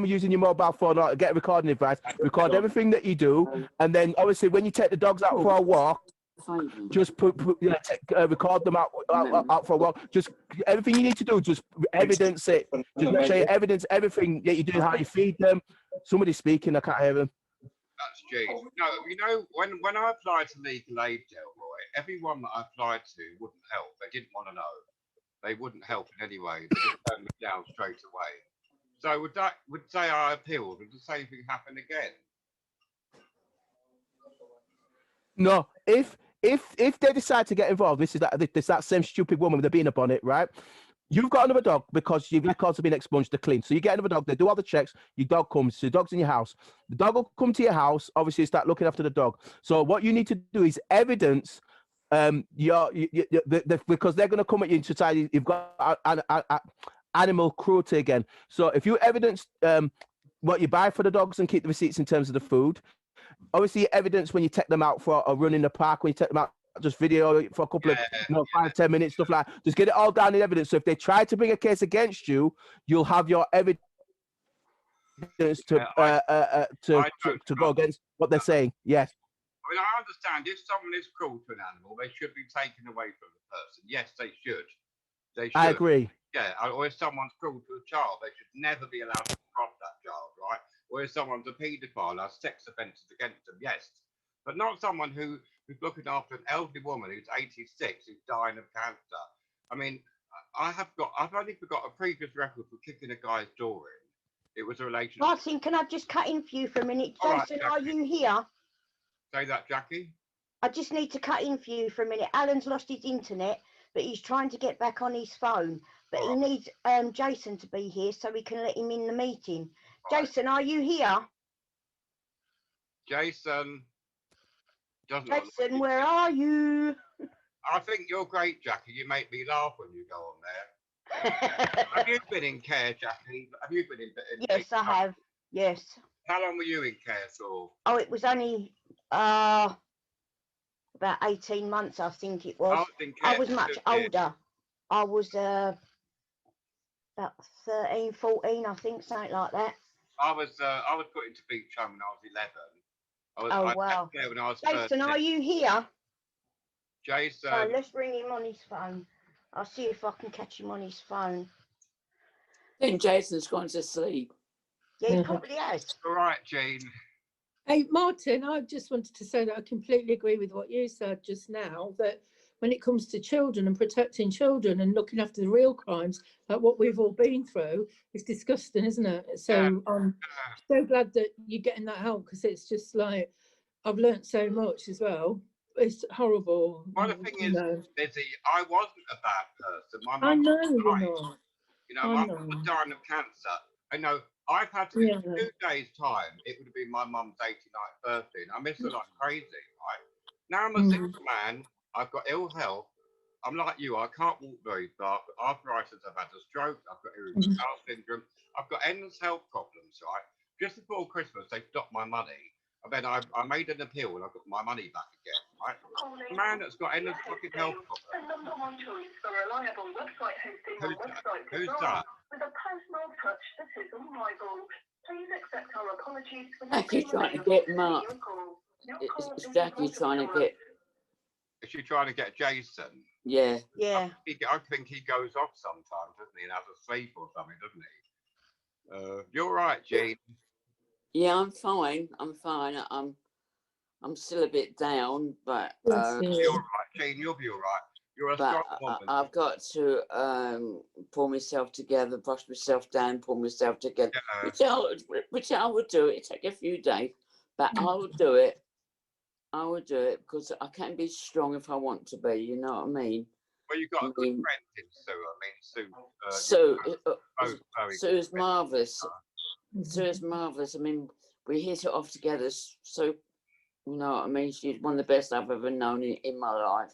using your mobile phone or get a recording device, record everything that you do, and then obviously when you take the dogs out for a walk, just record them out for a walk. Just everything you need to do, just evidence it. Just make sure you evidence everything that you do, how you feed them. Somebody's speaking, I can't hear them.
That's G. No, you know, when I applied to legal aid, Delroy, everyone that I applied to wouldn't help. They didn't want to know. They wouldn't help in any way. They just turned me down straight away. So would say I appealed, would the same thing happen again?
No, if they decide to get involved, this is that same stupid woman with the beaner bonnet, right? You've got another dog because your records have been expunged, they're clean. So you get another dog, they do all the checks, your dog comes, so the dog's in your house. The dog will come to your house, obviously start looking after the dog. So what you need to do is evidence because they're going to come at you in society, you've got animal cruelty again. So if you evidence what you buy for the dogs and keep the receipts in terms of the food, obviously evidence when you take them out for a run in the park, when you take them out, just video for a couple of 5-10 minutes, stuff like that. Just get it all down in evidence. So if they try to bring a case against you, you'll have your evidence to go against what they're saying. Yes.
I mean, I understand if someone is cruel to an animal, they should be taken away from the person. Yes, they should. They should.
I agree.
Yeah, or if someone's cruel to a child, they should never be allowed to cross that child, right? Or if someone's a paedophile, has sex offences against them, yes. But not someone who's looking after an elderly woman who's 86, who's dying of cancer. I mean, I've only got a previous record for kicking a guy's door in. It was a relationship.
Martin, can I just cut in for you for a minute? Jason,
right,
are you here?
Say that, Jackie.
I just need to cut in for you for a minute. Alan's lost his internet, but he's trying to get back on his phone. But he needs Jason to be here so we can let him in the meeting. Jason, are you here?
Jason.
Jason, where are you?
I think you're great, Jackie. You make me laugh when you go on there. Have you been in care, Jackie? Have you been in?
Yes, I have. Yes.
How long were you in care for?
Oh, it was only about 18 months, I think it was. I was much older. I was about 13, 14, I think, something like that.
I was put into beach home when I was 11.
Wow.
When I was
Jason,
13.
are you here?
Jason.
So let's bring him on his phone. I'll see if I can catch him on his phone.
I think Jason's gone to sleep.
Yeah, he probably has.
All right, Jane.
Hey, Martin, I just wanted to say that I completely agree with what you said just now, that when it comes to children and protecting children and looking after the real crimes, like what we've all been through, it's disgusting, isn't it? So I'm so glad that you're getting that help, because it's just like, I've learnt so much as well. It's horrible.
Well, the thing is, Lizzie, I wasn't a bad person. My mum
I know
was
you're not.
You know, my mum was dying of cancer. I know I've had to, in 2 days' time, it would have been my mum's 89th birthday. And I miss her like crazy, right? Now I'm a sick man. I've got ill health. I'm like you. I can't walk very far. I've got arthritis. I've had a stroke. I've got irritable bowel syndrome. I've got endless health problems, right? Just before Christmas, they stopped my money. And then I made an appeal and I got my money back again, right? A man that's got endless fucking health problems. Who's that?
With a personal touch that is unrivaled. Please accept our apologies for
Jackie trying to get Mark. It's Jackie trying to get
Is she trying to get Jason?
Yeah.
Yeah.
I think he goes off sometimes, doesn't he, and has a sleep or something, doesn't he? You're right, Jean.
Yeah, I'm fine. I'm fine. I'm still a bit down, but
You're all right, Jean. You'll be all right. You're a strong woman.
I've got to pull myself together, brush myself down, pull myself together, which I would do. It take a few days, but I will do it. I would do it because I can be strong if I want to be. You know what I mean?
Well, you've got a good friend in Sue.
Sue's marvelous. Sue's marvelous. I mean, we hit it off together. So, you know what I mean? She's one of the best I've ever known in my life.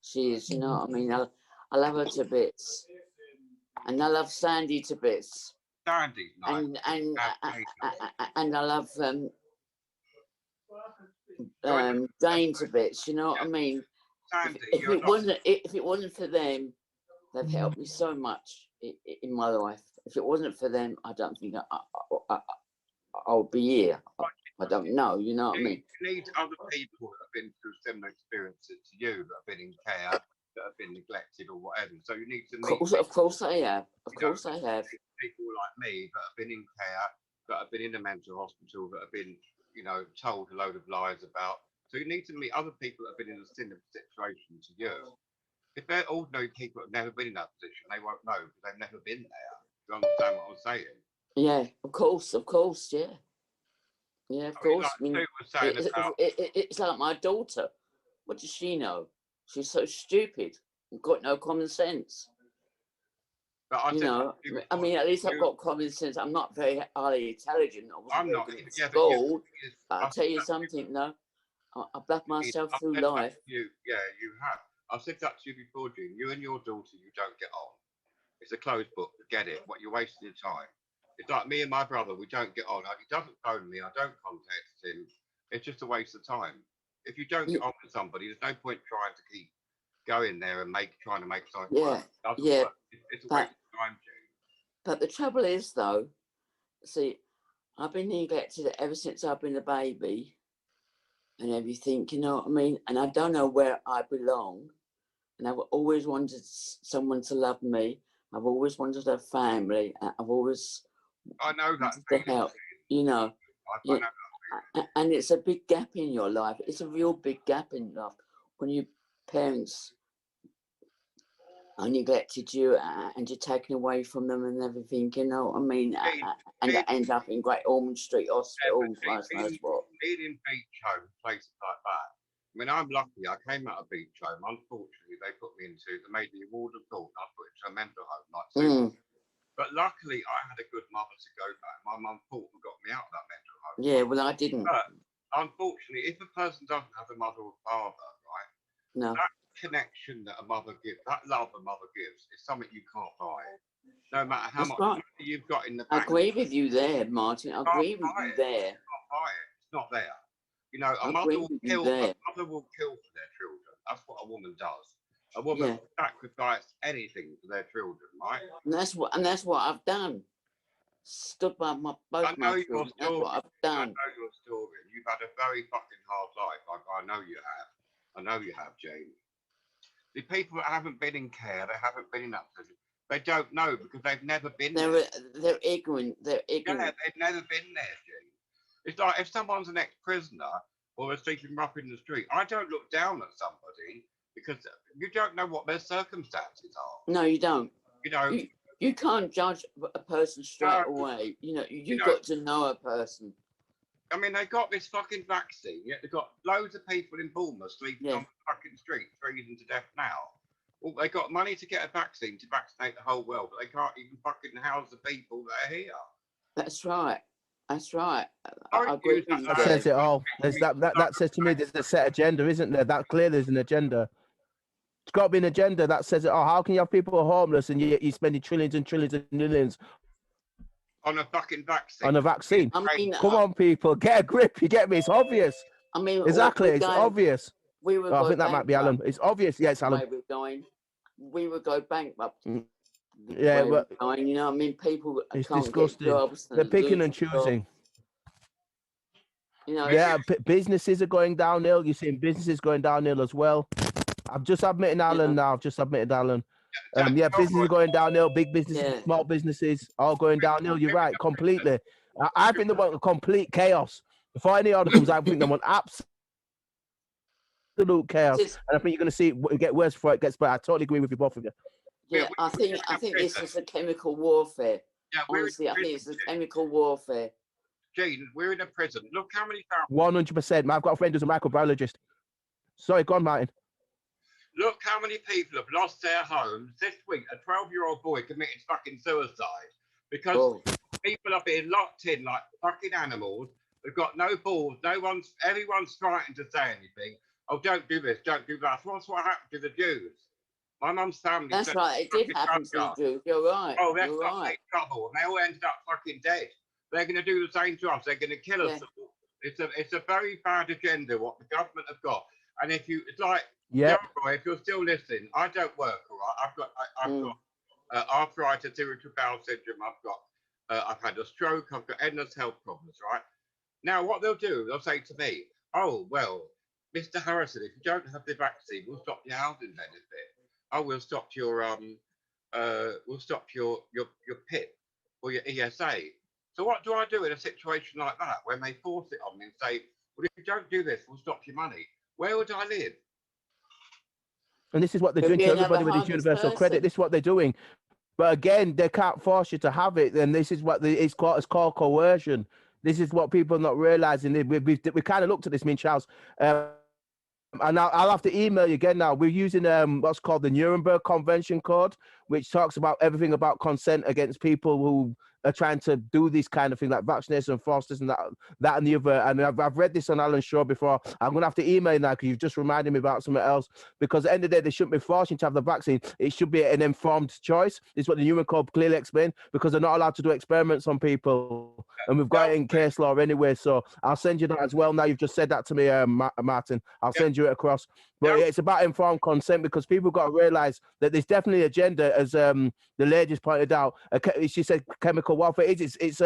She is. You know what I mean? I love her to bits, and I love Sandy to bits.
Sandy's nice.
And I love Dane to bits. You know what I mean?
Sandy,
if it wasn't for them, they've helped me so much in my life. If it wasn't for them, I don't think I'll be here. I don't know. You know what I mean?
You need other people that have been through similar experiences to you, that have been in care, that have been neglected or whatever. So you need to meet.
Of course I have. Of course I have.
People like me that have been in care, that have been in a mental hospital, that have been, told a load of lies about. So you need to meet other people that have been in a similar situation to you. If they're ordinary people that have never been in that position, they won't know because they've never been there. Do you understand what I'm saying?
Yeah, of course, yeah. Yeah, of course. It's like my daughter. What does she know? She's so stupid. Got no common sense.
But
I mean, at least I've got common sense. I'm not very highly intelligent.
I'm not.
School. But I'll tell you something, no. I black myself through life.
You have. I've said that to you before, June. You and your daughter, you don't get on. It's a closed book. Forget it. What you're wasting your time. It's like me and my brother. We don't get on. He doesn't phone me. I don't contact him. It's just a waste of time. If you don't get on with somebody, there's no point trying to keep going there and trying to make something work. It work. It's a waste of time, June.
But the trouble is, though, see, I've been neglected ever since I've been a baby and everything, you know what I mean? And I don't know where I belong. And I've always wanted someone to love me. I've always wanted a family. I've always wanted to help, you know. And it's a big gap in your life. It's a real big gap in life when your parents are neglected you and you're taken away from them and everything, you know what I mean? And I end up in Great Ormond Street Hospital.
Leading beach home, places like that. I mean, I'm lucky. I came out of beach home. Unfortunately, they made me a ward of thought. I put it to a mental home, But luckily, I had a good mother to go back. My mum fought and got me out of that mental home.
Yeah, well, I didn't.
But unfortunately, if a person doesn't have a mother or father, right?
No.
That connection that a mother gives, that love a mother gives, is something you can't buy. No matter how much money you've got in the bank.
I agree with you there, Martin. I agree with you there.
You can't buy it. It's not there. You know, a mother will kill for their children. That's what a woman does. A woman will sacrifice anything for their children, right?
And that's what I've done. Stood by both my children. That's what I've done.
I know your story. You've had a very fucking hard life. I know you have. I know you have, Jane. The people that haven't been in care, they haven't been in that position. They don't know because they've never been there.
They're ignorant. They're ignorant.
Yeah, they've never been there, Jane. It's like if someone's an ex-prisoner or is sleeping rough in the street, I don't look down at somebody because you don't know what their circumstances are.
No, you don't.
You know,
you can't judge a person straight away. You know, you've got to know a person.
I mean, they got this fucking vaccine, yet they've got loads of people in Bournemouth sleeping on the fucking street, freezing to death now. Well, they got money to get a vaccine to vaccinate the whole world, but they can't even fucking house the people that are here.
That's right. That's right. I agree with you.
That says it all. That says to me there's a set agenda, isn't there? That clearly there's an agenda. It's got to be an agenda that says it all. How can you have people homeless and you're spending trillions and trillions and millions
on a fucking vaccine?
On a vaccine.
I mean,
come on, people, get a grip. You get me? It's obvious.
I mean,
exactly. It's obvious.
I
think that might be Alan. It's obvious. Yeah, it's Alan.
We would go bankrupt.
Yeah, but
you know, I mean, people
it's
can't
disgusting.
Get jobs.
They're picking and choosing.
You know,
businesses are going downhill. You're seeing businesses going downhill as well. I've just admitted Alan now. I've just admitted Alan. Yeah, businesses are going downhill. Big businesses, small businesses, all going downhill. You're right, completely. I think they want complete chaos. Before any order comes, I think they want absolute chaos. And I think you're going to see it get worse before it gets better. I totally agree with you, both of you.
Yeah, I think this is a chemical warfare.
Yeah,
honestly, I think it's a chemical warfare.
Gene, we're in a prison. Look how many
100%. I've got a friend who's a microbiologist. Sorry, go on, Martin.
Look how many people have lost their homes this week. A 12-year-old boy committed fucking suicide because people are being locked in like fucking animals. They've got no balls. Everyone's frightened to say anything. Oh, don't do this, don't do that. What's what happened to the Jews? My mum's family.
That's right. It did happen to the Jews. You're right.
Oh, they're
You're right.
in trouble, and they all ended up fucking dead. They're going to do the same to us. They're going to kill us all. It's a very bad agenda what the government have got. And if you, it's like, if you're still listening, I don't work, all right? I've got arthritis, irritable bowel syndrome. I've had a stroke. I've got endless health problems, right? Now, what they'll do, they'll say to me, oh, well, Mr. Harrison, if you don't have the vaccine, we'll stop your housing benefit. Oh, we'll stop your PIP or your ESA. So what do I do in a situation like that when they force it on me and say, well, if you don't do this, we'll stop your money? Where would I live?
And this is what they're doing to everybody with this universal credit. This is what they're doing. But again, they can't force you to have it. And this is what it's called coercion. This is what people are not realizing. We kind of looked at this, me and Charles. And I'll have to email you again now. We're using what's called the Nuremberg Convention Code, which talks about everything about consent against people who are trying to do this kind of thing, like vaccination and force this and that and the other. And I've read this on Alan's show before. I'm going to have to email now because you've just reminded me about something else. Because at the end of the day, they shouldn't be forcing you to have the vaccine. It should be an informed choice. This is what the Nuremberg Code clearly explained, because they're not allowed to do experiments on people. And we've got it in case law anyway. So I'll send you that as well. Now you've just said that to me, Martin. I'll send you it across. But it's about informed consent, because people got to realize that there's definitely agenda, as the lady just pointed out. She said chemical warfare. It's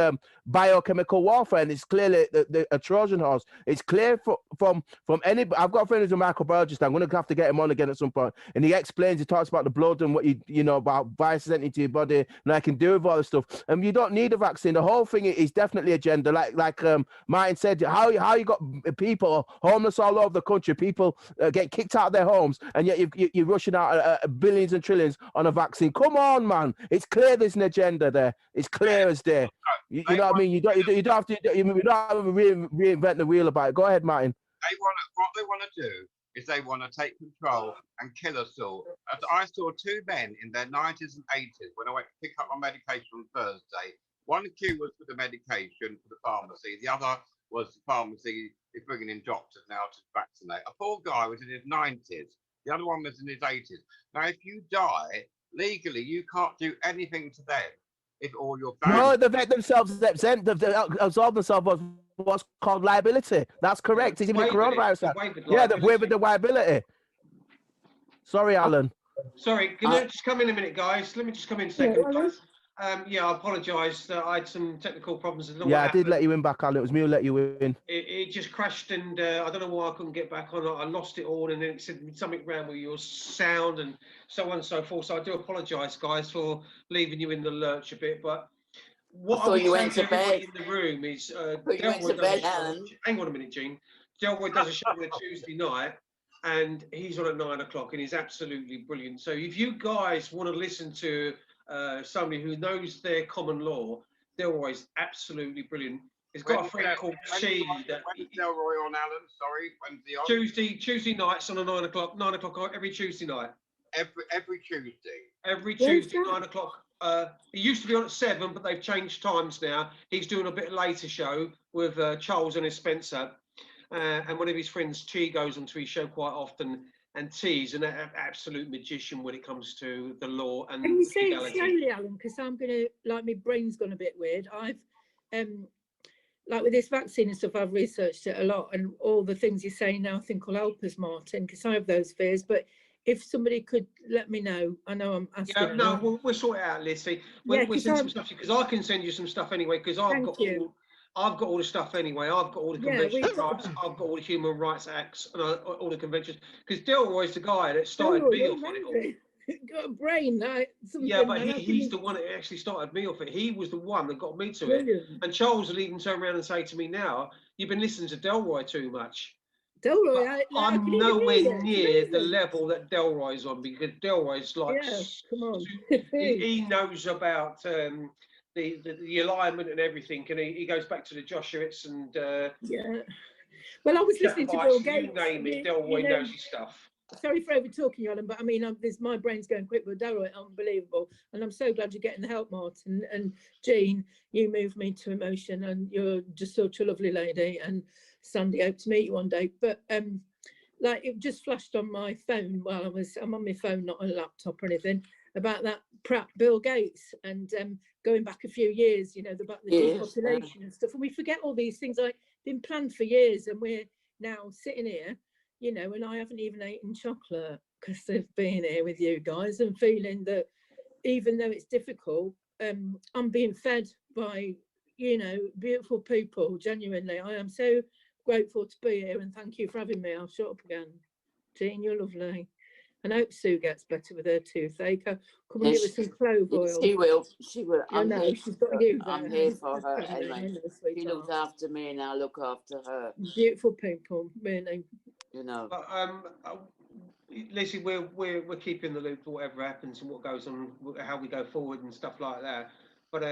biochemical warfare, and it's clearly a Trojan horse. It's clear from any. I've got a friend who's a microbiologist. I'm going to have to get him on again at some point, and he talks about the blood and what you know about viruses entering into your body, and I can do with all this stuff. And you don't need a vaccine. The whole thing is definitely agenda. Like Martin said, how you got people homeless all over the country, people get kicked out of their homes, and yet you're rushing out billions and trillions on a vaccine. Come on, man! It's clear there's an agenda there. It's clear as day. You know what I mean? You don't have to reinvent the wheel about it. Go ahead, Martin.
What they want to do is they want to take control and kill us all. As I saw two men in their 90s and 80s when I went to pick up my medication on Thursday. One queue was for the medication for the pharmacy. The other was the pharmacy is bringing in doctors now to vaccinate. A poor guy was in his 90s. The other one was in his 80s. Now, if you die, legally, you can't do anything to them. If all your family...
No, they make themselves exempt. They've absolved themselves of what's called liability. That's correct. It's even the coronavirus. Yeah, they've waived the liability. Sorry, Alan.
Sorry, can I just come in a minute, guys? Let me just come in a second. Yeah, I apologise. I had some technical problems.
I did let you in back, Alan. It was me who let you in.
It just crashed, and I don't know why I couldn't get back on. I lost it all, and then it said something around with your sound and so on and so forth. So I do apologise, guys, for leaving you in the lurch a bit. But what I
you went to bed
in the room is
Alan.
Hang on a minute, Gene. Delroy does a show on a Tuesday night, and he's on at 9 o'clock, and he's absolutely brilliant. So if you guys want to listen to somebody who knows their common law, Delroy's absolutely brilliant. He's got a friend called Chi.
When's Delroy on, Alan? Sorry, when's he on?
Tuesday nights on a 9 o'clock every Tuesday night.
Every Tuesday.
Every Tuesday, 9 o'clock. He used to be on at 7, but they've changed times now. He's doing a bit later show with Charles and his Spencer, and one of his friends, Chi, goes onto his show quite often. And T's an absolute magician when it comes to the law and
can you say it slowly, Alan? Because I'm gonna, like, my brain's gone a bit weird. I've like with this vaccine and stuff, I've researched it a lot, and all the things you're saying now I think will help us, Martin, because I have those fears. But if somebody could let me know, I know I'm asking.
Yeah, no, we'll sort it out, Lizzie. We'll send some stuff because I can send you some stuff anyway, because I've got I've got all the stuff anyway. I've got all the convention rights. I've got all the human rights acts and all the conventions. Because Delroy's the guy that started me off on it all.
Got a brain, like something.
Yeah, but he's the one that actually started me off it. He was the one that got me to it. And Charles will even turn around and say to me now, "You've been listening to Delroy too much."
Delroy,
I'm nowhere near the level that Delroy's on, because Delroy's like,
come on,
he knows about the alignment and everything, and he goes back to the Joshuates and
Well, I was listening to Bill Gates.
You name it, Delroy knows his stuff.
Sorry for over talking on him, but I mean, my brain's going quick. But Delroy, unbelievable, and I'm so glad you're getting the help, Martin and Jean. You moved me to emotion, and you're just such a lovely lady. And Sandy, hope to meet you one day. But like it just flashed on my phone while I'm on my phone, not on a laptop or anything, about that Pratt Bill Gates and going back a few years, you know, about the depopulation and stuff. And we forget all these things like been planned for years, and we're now sitting here, you know, and I haven't even eaten chocolate because they've been here with you guys, and feeling that even though it's difficult, I'm being fed by, you know, beautiful people. Genuinely, I am so grateful to be here, and thank you for having me. I'll shut up again. Jean, you're lovely. And I hope Sue gets better with her toothache. Come and give her some clove oil.
She will. She will.
I'm here. She's got you there.
I'm here for her. Anyway. She looks after me, and I look after her.
Beautiful people, really.
You know.
But Lizzie, we're keeping the loop for whatever happens and what goes on, how we go forward and stuff like that. But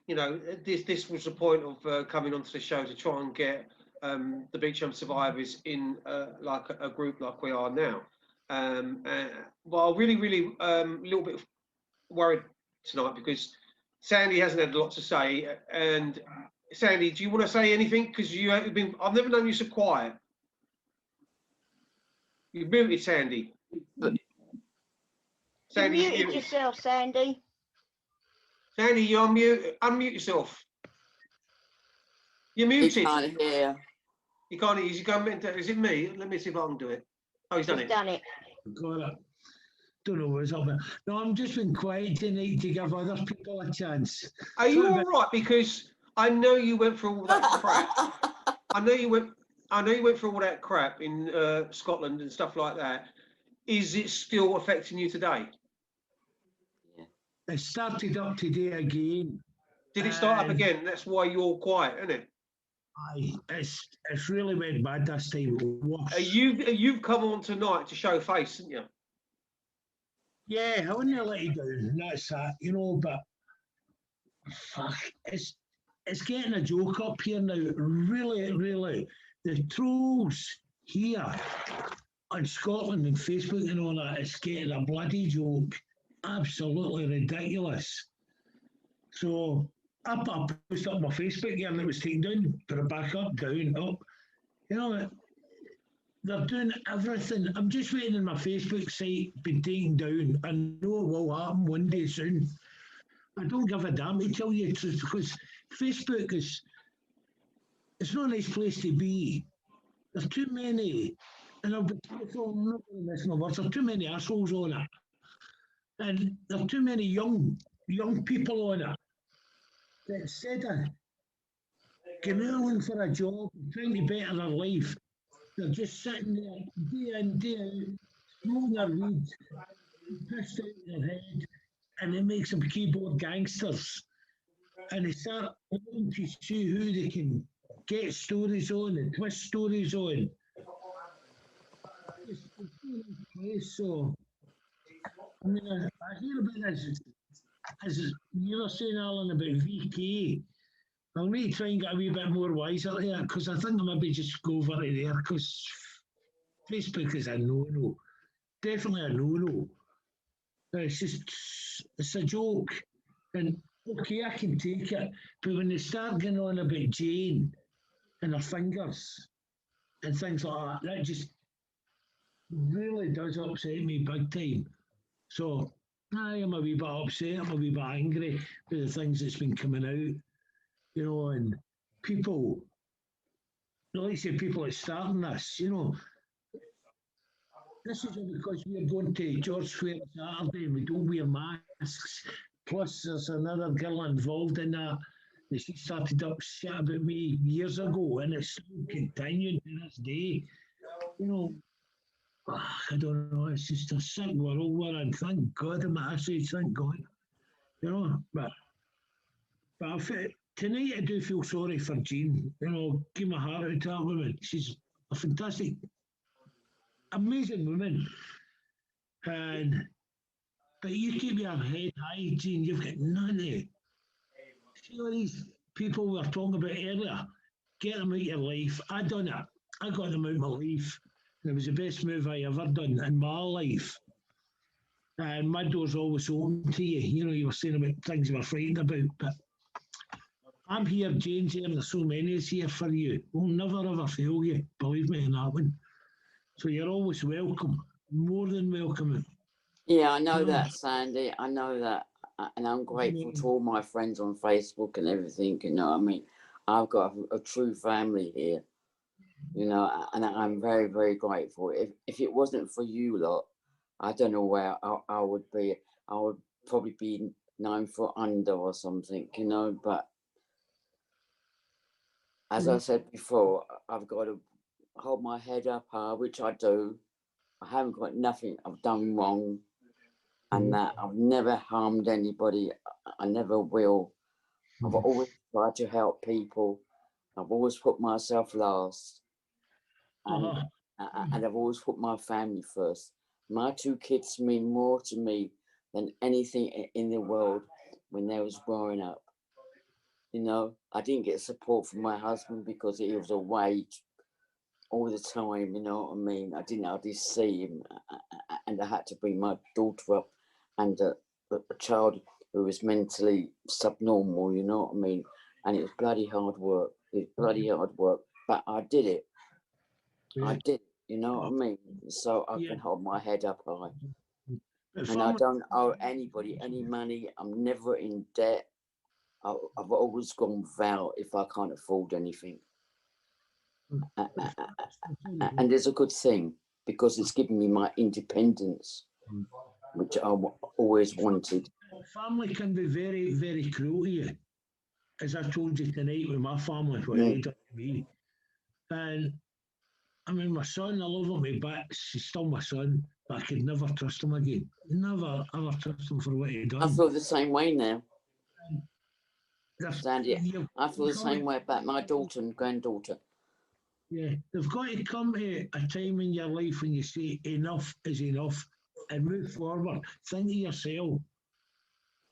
you know, this was the point of coming onto the show, to try and get the Beach Jump survivors in like a group like we are now. Well, really a little bit worried tonight because Sandy hasn't had a lot to say. And Sandy, do you want to say anything? Because I've never known you so quiet. You've muted, Sandy.
Sandy, you muted yourself, Sandy.
Sandy, you unmute yourself. You're muted.
You can't hear.
You can't hear. Is it me? Let me see if I can do it. Oh, he's done it.
Done it.
Got it. Don't know what's up there. No, I'm just been quiet tonight to give other people a chance.
Are you all right? Because I know you went through all that crap. I know you went through all that crap in Scotland and stuff like that. Is it still affecting you today?
It started up today again.
Did it start up again? That's why you're quiet, isn't it?
Aye, it's really went bad this time.
You've come on tonight to show face, haven't you?
Yeah, I wouldn't let you down. That's that, you know. But fuck, it's getting a joke up here now. Really, the trolls here on Scotland and Facebook and all that. It's getting a bloody joke. Absolutely ridiculous. So I posted up my Facebook here and it was taken down, put it back up, down, up. You know, they're doing everything. I'm just waiting on my Facebook site be taken down. I know it will happen one day soon. I don't give a damn, to tell you the truth, because Facebook it's not a nice place to be. There's too many, and I'll be careful, I'm not going to miss my words, there's too many assholes on it. And there's too many young people on it that instead of going for a job, trying to better their life, they're just sitting there day in, day out, smoking their weed, pissed out their head, and it makes them keyboard gangsters. And they start looking to see who they can get stories on and twist stories on. It's so, I mean, I hear about this, as you were saying, Alan, about VK. I'll need to try and get a wee bit more wiser here, because I think I'll maybe just go over to there, because Facebook is a no-no. Definitely a no-no. It's a joke. And okay, I can take it, but when they start going on about Jane and her fingers and things like that just really does upset me big time. So I am a wee bit upset, I'm a wee bit angry with the things that's been coming out, you know, and people, like I say, people are starting this, you know. This is because we're going to George Square Saturday and we don't wear masks. Plus, there's another girl involved in that. She started up shit about me years ago, and it's still continuing to this day. You know, I don't know. It's just a sick world we're in. Thank God, I say thank God. You know, but tonight I do feel sorry for Jean. You know, give my heart out to that woman. She's a fantastic, amazing woman. But you keep your head high, Jean. You've got none of it. See all these people we were talking about earlier. Get them out of your life. I done it. I got them out of my life. And it was the best move I ever done in my life. And my door's always open to you. You know, you were saying about things you were frightened about, but I'm here, Jane's here, and there's so many is here for you. We'll never ever fail you, believe me in that one. So you're always welcome, more than welcome.
Yeah, I know that, Sandy. I know that. And I'm grateful to all my friends on Facebook and everything, you know what I mean? I've got a true family here, you know, and I'm very, very grateful. If it wasn't for you lot, I don't know where I would be. I would probably be 9 foot under or something, you know, but as I said before, I've got to hold my head up high, which I do. I haven't got nothing I've done wrong, and that I've never harmed anybody. I never will. I've always tried to help people. I've always put myself last, and I've always put my family first. My 2 kids mean more to me than anything in the world when they was growing up. You know, I didn't get support from my husband because he was away all the time, you know what I mean? I didn't hardly see him, and I had to bring my daughter up and a child who was mentally subnormal, you know what I mean? And it was bloody hard work. But I did it. I did, you know what I mean? So I can hold my head up high. And I don't owe anybody any money. I'm never in debt. I've always gone without if I can't afford anything. And it's a good thing because it's given me my independence, which I always wanted.
Family can be very, very cruel to you, as I told you tonight with my family, what they done to me. And I mean, my son, I love him, but he's still my son, but I could never trust him again. Never, ever trust him for what he done.
I feel the same way now. Sandy, I feel the same way about my daughter and granddaughter.
Yeah, they've got to come to a time in your life when you say enough is enough and move forward. Think of yourself.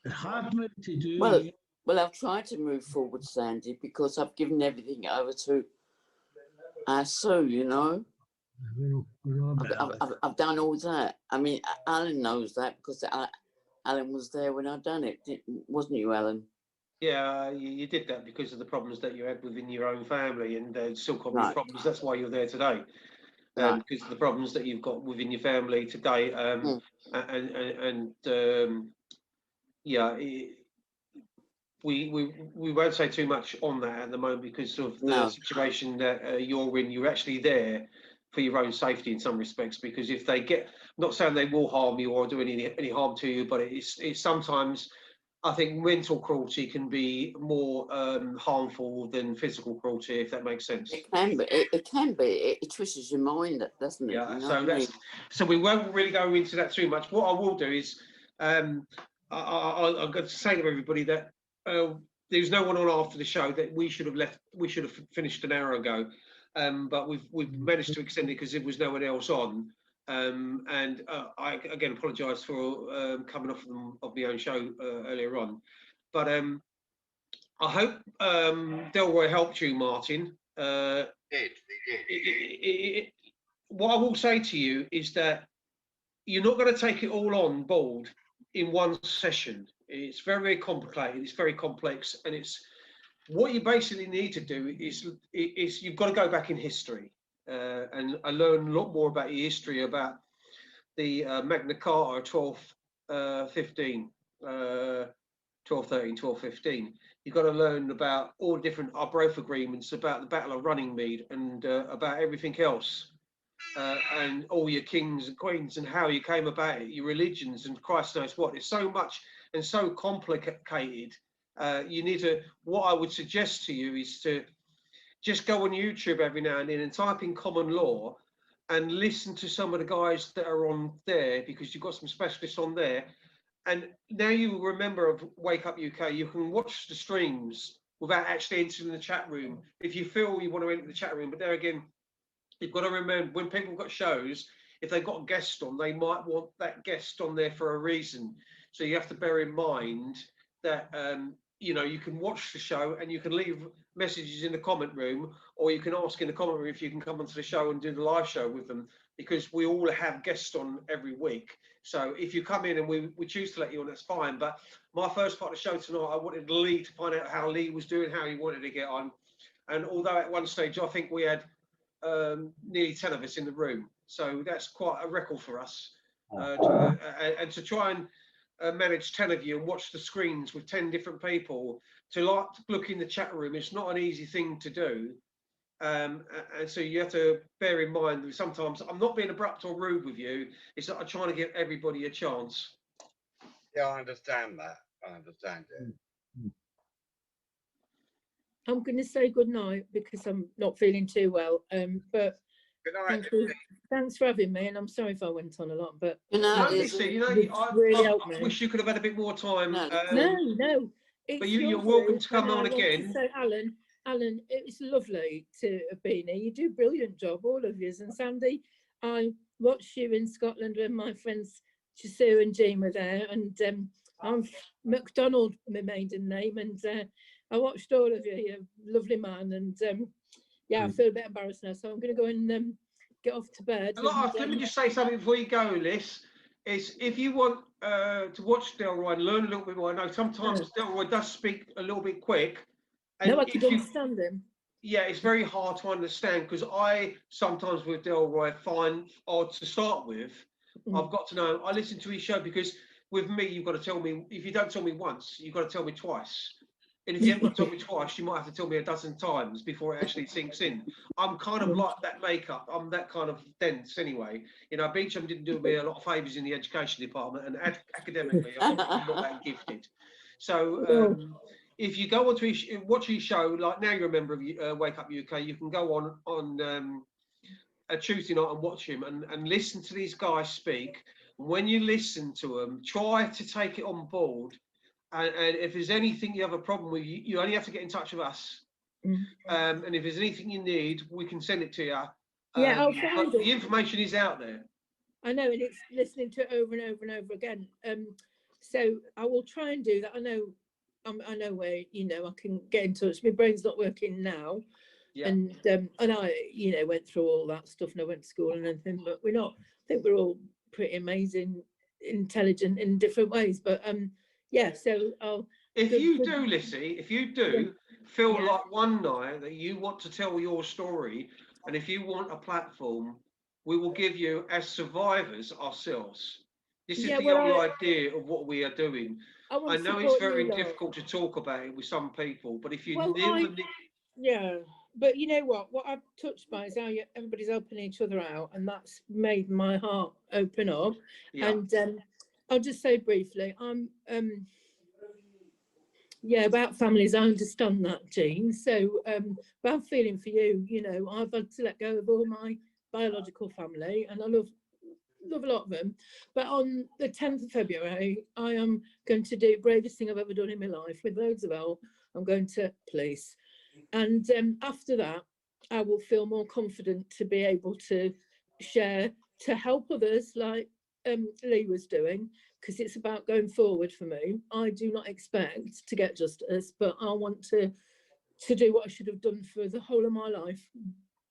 It's hard move to do.
Well, I've tried to move forward, Sandy, because I've given everything over to our Sue, you know. I've done all that. I mean, Alan knows that because Alan was there when I done it, wasn't you, Alan?
Yeah, you did that because of the problems that you had within your own family, and still got problems. That's why you're there today, because of the problems that you've got within your family today. We won't say too much on that at the moment because of the situation that you're in. You're actually there for your own safety in some respects, because if they get, not saying they will harm you or do any harm to you, but it's sometimes. I think mental cruelty can be more harmful than physical cruelty, if that makes sense.
It can be. It can be. It twists your mind, doesn't it?
Yeah.
You know
so we won't really go into that too much. What I will do is, I'm going to say to everybody that there's no one on after the show that we should have left. We should have finished an hour ago, but we've managed to extend it because there was no one else on. And I again apologise for coming off of my own show earlier on, but I hope Delroy helped you, Martin. What I will say to you is that you're not going to take it all on board in one session. It's very, very complicated. It's very complex, and it's what you basically need to do is you've got to go back in history. And I learned a lot more about your history, about the Magna Carta 1215, 1213, 1215. You've got to learn about all different Arbroath agreements, about the Battle of Runningmead, and about everything else, and all your kings and queens and how you came about it, your religions, and Christ knows what. It's so much and so complicated You need to, what I would suggest to you is to just go on YouTube every now and then and type in common law and listen to some of the guys that are on there, because you've got some specialists on there. And now you remember of Wake Up UK, you can watch the streams without actually entering the chat room if you feel you want to enter the chat room. But there again, you've got to remember, when people have got shows, if they've got a guest on, they might want that guest on there for a reason. So you have to bear in mind that you know, you can watch the show and you can leave messages in the comment room, or you can ask in the comment room if you can come onto the show and do the live show with them, because we all have guests on every week. So if you come in and we choose to let you on, that's fine. But my first part of the show tonight, I wanted Lee to find out how Lee was doing, how he wanted to get on. And although at one stage I think we had nearly 10 of us in the room, so that's quite a record for us. And to try and manage 10 of you and watch the screens with 10 different people, to like look in the chat room, it's not an easy thing to do. And so you have to bear in mind that sometimes I'm not being abrupt or rude with you, it's that I'm trying to give everybody a chance.
Yeah, I understand that. I understand it.
I'm going to say good night because I'm not feeling too well. But
good night.
Thanks for having me, and I'm sorry if I went on a lot. But
you know, I wish you could have had a bit more time.
No.
But you're welcome to come on again.
So, Alan, it's lovely to have been here. You do a brilliant job, all of you. And Sandy, I watched you in Scotland when my friends Sue and Jean were there, and I'm MacDonald, my maiden name, and I watched all of you. You're a lovely man, and yeah, I feel a bit embarrassed now, so I'm going to go and get off to bed.
Let me just say something before you go, Liz. Is if you want to watch Delroy and learn a little bit more, I know sometimes Delroy does speak a little bit quick. And
no, I could understand him.
Yeah, it's very hard to understand, because I sometimes with Delroy find, or to start with, I've got to know, I listen to his show, because with me, you've got to tell me, if you don't tell me once, you've got to tell me twice. And if you haven't got to tell me twice, you might have to tell me a dozen times before it actually sinks in. I'm kind of like that makeup. I'm that kind of dense anyway. You know, Beecham didn't do me a lot of favours in the education department, and academically, I'm not that gifted. So if you go on to watch his show, like now you're a member of Wake Up UK, you can go on a Tuesday night and watch him and listen to these guys speak. When you listen to them, try to take it on board. And if there's anything you have a problem with, you only have to get in touch with us. And if there's anything you need, we can send it to you.
Yeah, I'll find it.
The information is out there.
I know, and it's listening to it over and over and over again. So I will try and do that. I know where, you know, I can get in touch. My brain's not working now. Yeah. And I, you know, went through all that stuff, and I went to school and everything, but we're not, I think we're all pretty amazing, intelligent in different ways. But yeah, so
if you do, Lissy, if you do feel like one night that you want to tell your story, and if you want a platform, we will give you, as survivors ourselves. This is the whole idea of what we are doing. I know it's very difficult to talk about it with some people, but if you
but you know what I've touched by is how everybody's helping each other out, and that's made my heart open up. And I'll just say briefly, I'm about families, I understand that, Jean. So but I'm feeling for you, you know, I've had to let go of all my biological family, and I love a lot of them. But on the 10th of February, I am going to do the bravest thing I've ever done in my life with loads of help. I'm going to police. And after that, I will feel more confident to be able to share, to help others like Lee was doing, because it's about going forward for me. I do not expect to get justice, but I want to do what I should have done for the whole of my life,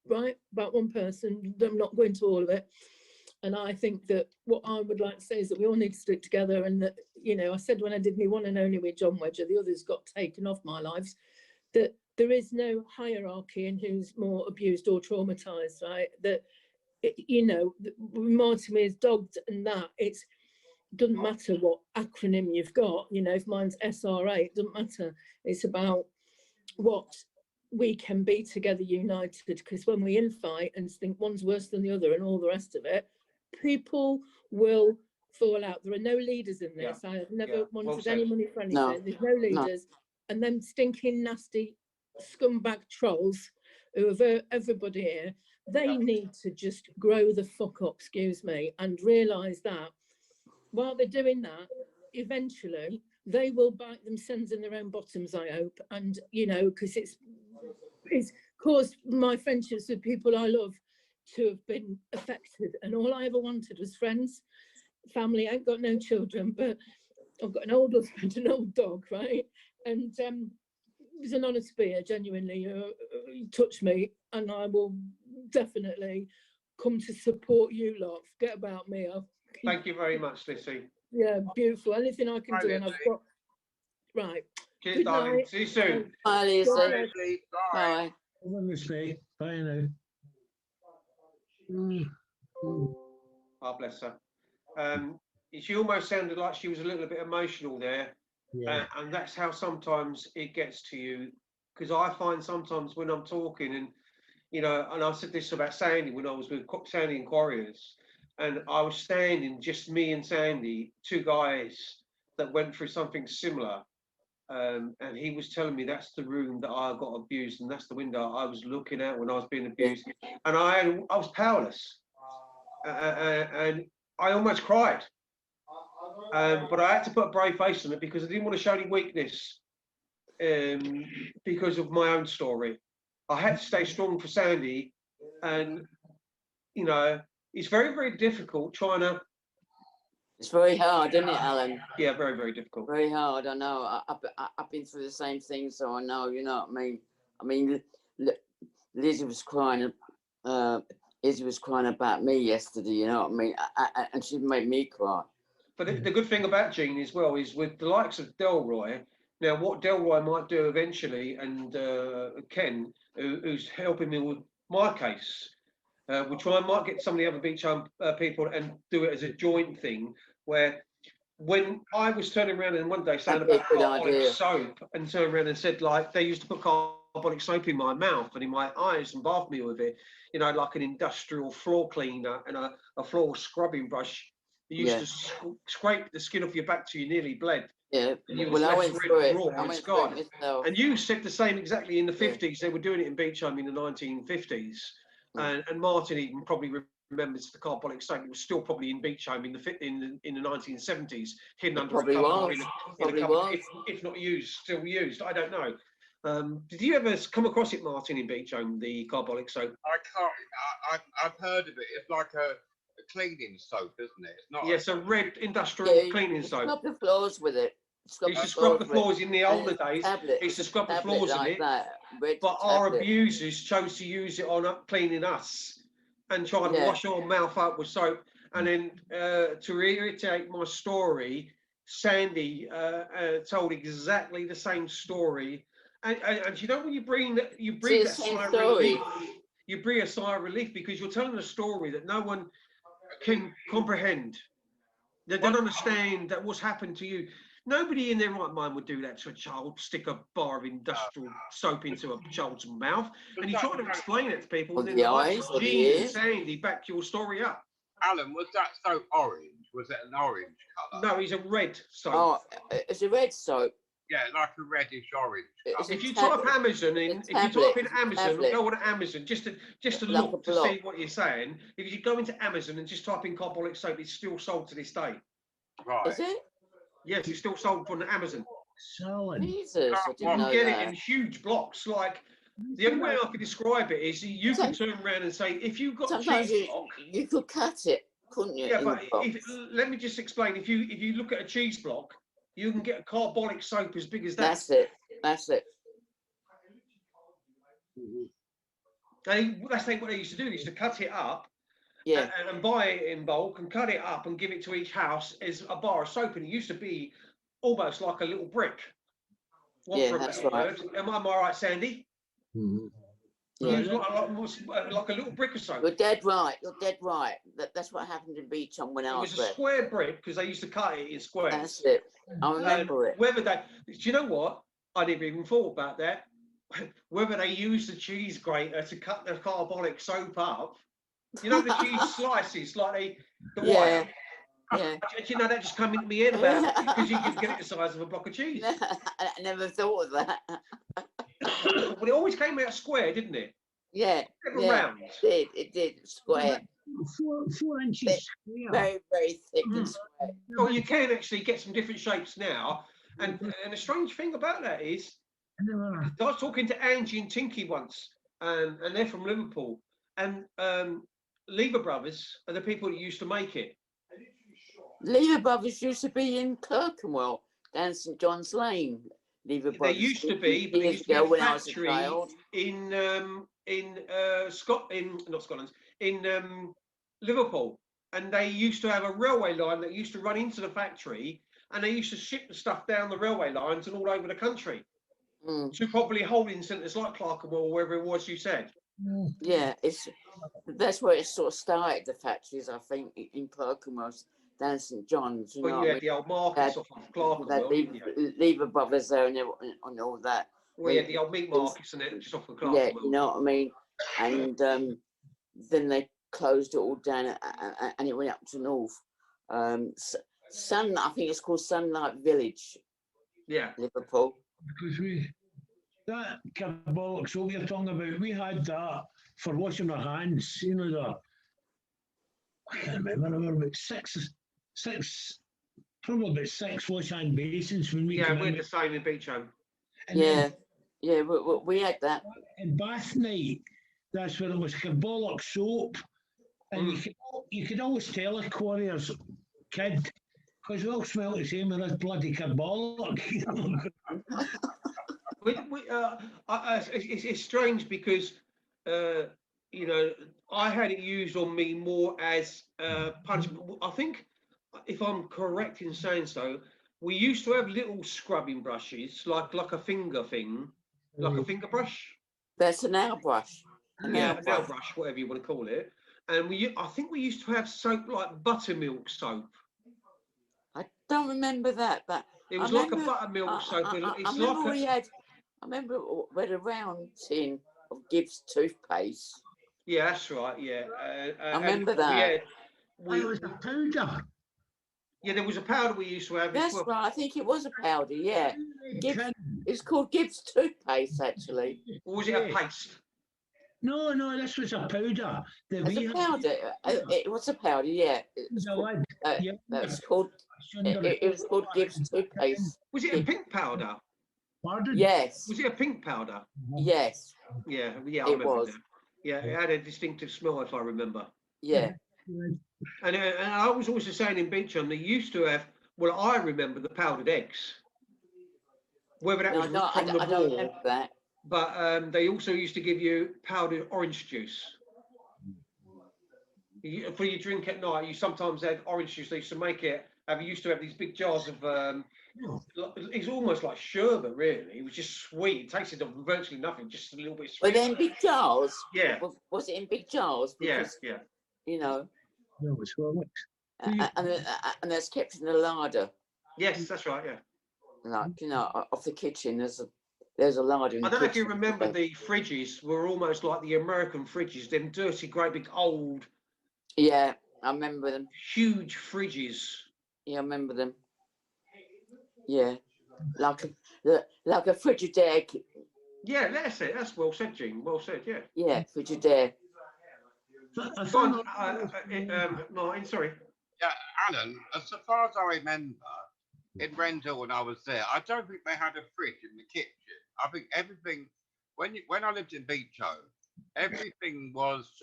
right? About one person. I'm not going to all of it. And I think that what I would like to say is that we all need to stick together, and that, you know, I said when I did my one and only with John Wedger, the others got taken off my lives, that there is no hierarchy in who's more abused or traumatized, right? That, you know, Martin is dogged, and that it doesn't matter what acronym you've got, you know, if mine's SRA, it doesn't matter. It's about what we can be together united, because when we infight and think one's worse than the other and all the rest of it, people will fall out. There are no leaders in this. I have never wanted any money for anything. There's no leaders. and them stinking, nasty scumbag trolls who have everybody here, they need to just grow the fuck up, excuse me, and realise that while they're doing that, eventually they will bite themselves in their own bottoms, I hope. And, you know, because it's caused my friendships with people I love to have been affected. And all I ever wanted was friends, family. I ain't got no children, but I've got an old husband, an old dog, right? And it was an honest spear, genuinely. He touched me, and I will definitely come to support you lot. Forget about me.
Thank you very much, Lissy.
Yeah, beautiful. Anything I can do, and I've got. Right.
Cheers, darling. See you soon.
Bye, Lisa.
Bye.
Bye.
Bye now.
Oh, bless her. She almost sounded like she was a little bit emotional there.
Yeah.
And that's how sometimes it gets to you. Because I find sometimes when I'm talking, and, you know, and I said this about Sandy when I was with Sandy and Quarriers, and I was standing, just me and Sandy, two guys that went through something similar. And he was telling me that's the room that I got abused, and that's the window I was looking at when I was being abused. And I was powerless. And I almost cried. But I had to put a brave face on it because I didn't want to show any weakness because of my own story. I had to stay strong for Sandy. And, you know, it's very, very difficult trying to.
It's very hard, isn't it, Alan?
Yeah, very, very difficult.
Very hard. I know. I've been through the same thing, so I know. You know what I mean? I mean, Lizzie was crying. Izzy was crying about me yesterday. You know what I mean? And she made me cry.
But the good thing about Jean as well is with the likes of Delroy. Now, what Delroy might do eventually, and Ken, who's helping me with my case. We'll try and might get some of the other beach home people and do it as a joint thing where when I was turning around and one day saying about carbolic soap and turned around and said like they used to put carbolic soap in my mouth and in my eyes and bath me with it, you know, like an industrial floor cleaner and a floor scrubbing brush. You used to scrape the skin off your back till you nearly bled.
Yeah,
well, I went through it. And you said the same exactly in the 50s. They were doing it in beach home in the 1950s. And Martin even probably remembers the carbolic soap. It was still probably in beach home in the 1970s, hidden under a cover in a cupboard, if not used, still used. I don't know. Did you ever come across it, Martin, in beach home, the carbolic soap?
I can't. I've heard of it. It's like a cleaning soap, isn't it? It's not.
Yes, a red industrial cleaning soap.
Scrub the floors with it.
Used to scrub the floors in the older days. Used to scrub the floors in it. But our abusers chose to use it on cleaning us and try to wash our mouth out with soap. And then to reiterate my story, Sandy told exactly the same story. And you know when you breathe that sigh of relief, you breathe a sigh of relief because you're telling a story that no one can comprehend. They don't understand that what's happened to you. Nobody in their right mind would do that to a child, stick a bar of industrial soap into a child's mouth. And you try to explain it to people, and then Jean and Sandy back your story up.
Alan, was that soap orange? Was it an orange colour?
No, it's a red soap.
Oh, it's a red soap.
Yeah, like a reddish orange.
If you type Amazon in, go on Amazon just to look to see what you're saying. If you go into Amazon and just type in carbolic soap, it's still sold to this day.
Right.
Is it?
Yes, it's still sold on Amazon.
Solid.
Jesus, I didn't know
get
that.
it in huge blocks. Like the only way I can describe it is you can turn around and say if you've got
sometimes
a cheese block,
you could cut it, couldn't you?
Yeah, but let me just explain. If you look at a cheese block, you can get a carbolic soap as big as that.
That's it. That's it.
That's what they used to do. They used to cut it up.
Yeah.
And buy it in bulk and cut it up and give it to each house as a bar of soap. And it used to be almost like a little brick.
Yeah, that's right.
Am I right, Sandy?
Mm-hmm.
Yeah. It was like a little brick of soap.
You're dead right. You're dead right. That's what happened in Beach when I was there.
It was a square brick because they used to cut it in squares.
That's it. I remember it.
Whether do you know what? I never even thought about that. Whether they used the cheese grater to cut the carbolic soap up. You know the cheese slices, like the wire.
Yeah.
Do you know that just come into my head about because you could get it the size of a block of cheese.
I never thought of that.
Well, it always came out square, didn't it?
Yeah.
Never
Yeah.
round.
It did square.
4 inches square.
Very, very thick and square.
Oh, you can actually get some different shapes now. And the strange thing about that is, I was talking to Angie and Tinky once, and they're from Liverpool. And Lever Brothers are the people that used to make it.
Lever Brothers used to be in Clerkenwell, down St John's Lane. Lever
They
Brothers.
used to be, but they used to be a
when I was a
factory
child.
in Liverpool, and they used to have a railway line that used to run into the factory, and they used to ship the stuff down the railway lines and all over the country to probably holding centres like Clerkenwell or wherever it was you said.
Yeah, that's where it sort of started. The factories, I think, in Clerkenwell, down St John's. You know,
Well, you had the old markets off of Clerkenwell, didn't you?
Lever Brothers there and all that.
Well, you had the old meat markets and it just off of Clerkenwell.
Yeah, you know what I mean. And then they closed it all down, and it went up to north. I think it's called Sunlight Village.
Yeah,
Liverpool.
Because that carbolic soap you're talking about, we had that for washing our hands. You know, I can't remember. There were about six, probably about 6 wash hand basins when we.
Yeah, we're the same in Beach Home.
Yeah, we had that.
In Bath Night, that's where it was carbolic soap, and you could always tell a quarrier's kid because we all smell the same with this bloody carbolic.
It's strange because you know, I had it used on me more as punishment. I think, if I'm correct in saying so, we used to have little scrubbing brushes, like a finger thing, like a finger brush.
That's a nail brush.
A nail brush, whatever you want to call it. And I think we used to have soap like buttermilk soap.
I don't remember that, but
it was like a buttermilk soap.
I remember we had a round tin of Gibbs toothpaste.
Yeah, that's right. Yeah,
I remember that.
It was a powder.
Yeah, there was a powder we used to have.
That's right. I think it was a powder. Yeah, it's called Gibbs toothpaste actually.
Or was it a paste?
No, this was a powder.
It's a powder. It was a powder. Yeah. It was called Gibbs toothpaste.
Was it a pink powder?
Pardon?
Yes.
Was it a pink powder?
Yes.
Yeah, I
it
remember
was.
That. Yeah, it had a distinctive smell, if I remember.
Yeah.
And I was also saying in Beecham, they used to have, well, I remember the powdered eggs. Whether that was from the
I don't remember that.
But they also used to give you powdered orange juice. For your drink at night, you sometimes had orange juice. They used to make it. We used to have these big jars of. It's almost like sherbet, really. It was just sweet. It tasted of virtually nothing, just a little bit sweet.
But then big jars.
Yeah.
Was it in big jars? Because,
yeah.
You know.
No, it's
and that's kept in the larder.
Yes, that's right. Yeah.
Like off the kitchen, there's a larder.
I don't know if you remember the fridges were almost like the American fridges, them dirty, great big old.
Yeah, I remember them.
Huge fridges.
Yeah, I remember them. Yeah, like a Frigidaire.
Yeah, that's it. That's well said, Gene. Well said. Yeah.
Yeah, Frigidaire.
Martin, sorry.
Yeah, Alan. As far as I remember, in Rendell when I was there, I don't think they had a fridge in the kitchen. I think everything when I lived in Beecham, everything was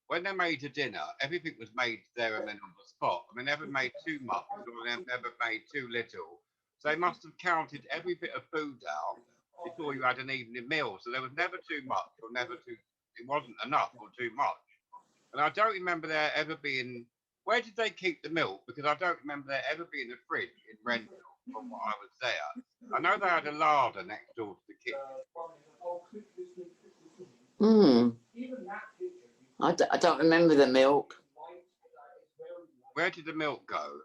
when they made a dinner, everything was made there and then on the spot. I mean, never made too much or never made too little. So they must have counted every bit of food out before you had an evening meal. So there was never too much or it wasn't enough or too much. And I don't remember there ever being, where did they keep the milk? Because I don't remember there ever being a fridge in Rendell from what I was there. I know they had a larder next door to the kitchen.
I don't remember the milk.
Where did the milk go?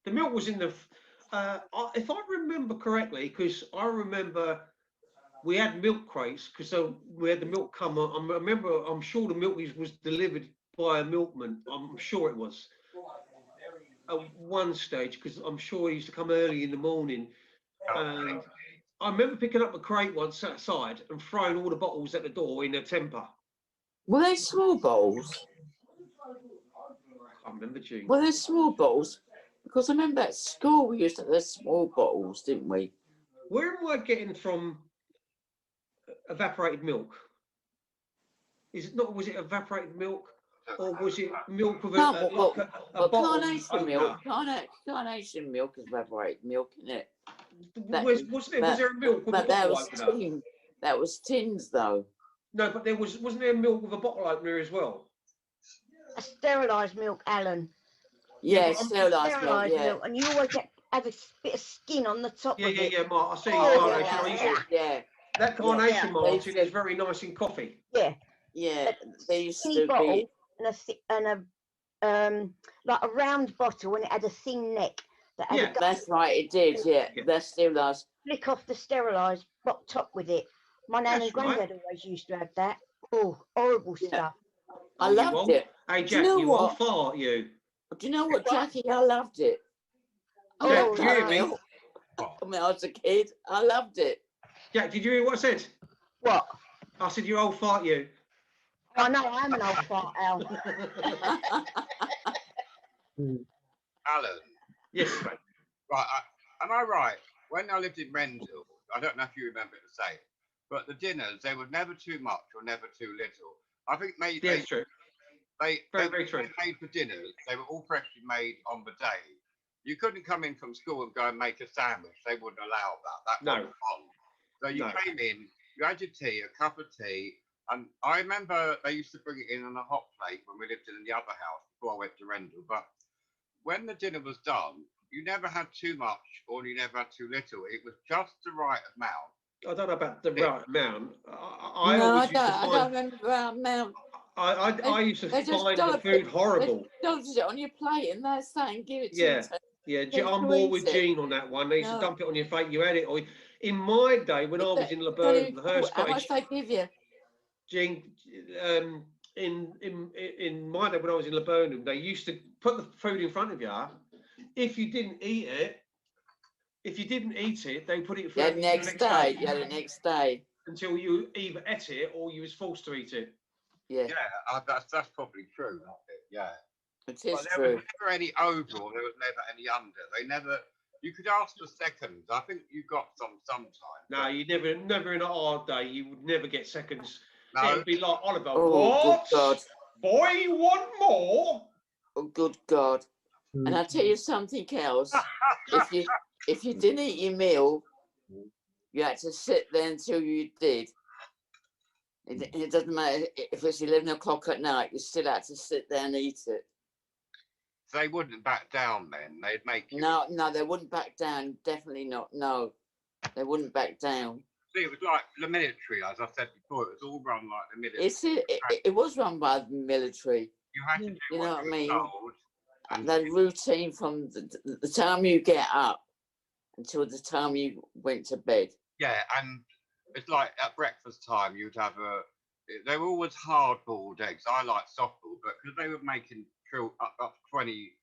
The milk was in the, if I remember correctly, because I remember we had milk crates, because we had the milk come on. I'm sure the milk was delivered by a milkman. I'm sure it was. at one stage, because I'm sure he used to come early in the morning. And I remember picking up a crate once outside and throwing all the bottles at the door in a temper.
Were they small bottles?
I remember, Gene.
Were they small bottles? Because I remember at school we used to have those small bottles, didn't we?
Where am I getting from evaporated milk? Is it not? Was it evaporated milk, or was it milk with a bottle
carnation milk? Carnation milk is evaporated milk, isn't it?
Was there a milk with a bottle opener?
That was tins, though.
No, but wasn't there milk with a bottle opener as well?
A sterilised milk, Alan.
Yeah, sterilised milk. Yeah,
milk, and you always have a bit of skin on the top.
Yeah,
of it.
Mark. I see.
Yeah.
That carnation, Martin, is very nice in coffee.
Yeah.
They used to be.
And a like a round bottle, and it had a thin neck.
That's right. It did. Yeah, that's sterilised.
Flick off the sterilised top with it. My nan and granddad always used to have that. Oh, horrible stuff.
I loved it.
Hey, Jack, you all fart, you.
Do you know what, Jackie? I loved it.
Jack, did you hear me?
When I was a kid, I loved it.
Jack, did you hear what I said?
What?
I said you old fart, you.
I know, I'm an old fart, Al.
Alan.
Yes, mate.
Right, am I right? When I lived in Rendell, I don't know if you remember the same, but the dinners, they were never too much or never too little. I think
very true.
They made for dinners. They were all freshly made on the day. You couldn't come in from school and go and make a sandwich. They wouldn't allow that. That wasn't on. So you came in, you had your tea, a cup of tea, and I remember they used to bring it in on a hot plate when we lived in the other house before I went to Rendell. But when the dinner was done, you never had too much or you never had too little. It was just the right amount.
I don't know about the right amount. I
don't remember the right amount.
I used to find the food horrible.
They dumped it on your plate and they're saying, give it to you.
Yeah, I'm more with Jean on that one. They used to dump it on your plate, you had it. Or in my day, when I was in Laburnum, the Hearst Cottage.
How much they give you?
Jean, in my day when I was in Laburnum, they used to put the food in front of you. If you didn't eat it, they put it for
the next day. Yeah, the next day.
Until you either ate it or you was forced to eat it.
Yeah, that's probably true. Yeah,
it is
true. There was never any over, or there was never any under. They never. You could ask for seconds. I think you got sometimes.
No, you never in a hard day. You would never get seconds.
No.
It would be like Oliver.
Oh,
what?
Good God.
Boy, you want more?
Oh, good God! And I'll tell you something else. if you didn't eat your meal, you had to sit there until you did. It doesn't matter if it's 11 o'clock at night, you still had to sit there and eat it.
They wouldn't back down then. They'd make you.
No, they wouldn't back down. Definitely not. No, they wouldn't back down.
See, it was like the military, as I said before. It was all run like the military.
It was run by the military.
You had to do what you were told.
And that routine from the time you get up until the time you went to bed.
Yeah, and it's like at breakfast time, you'd have they were always hard-boiled eggs. I like soft-boiled, but because they were making up 20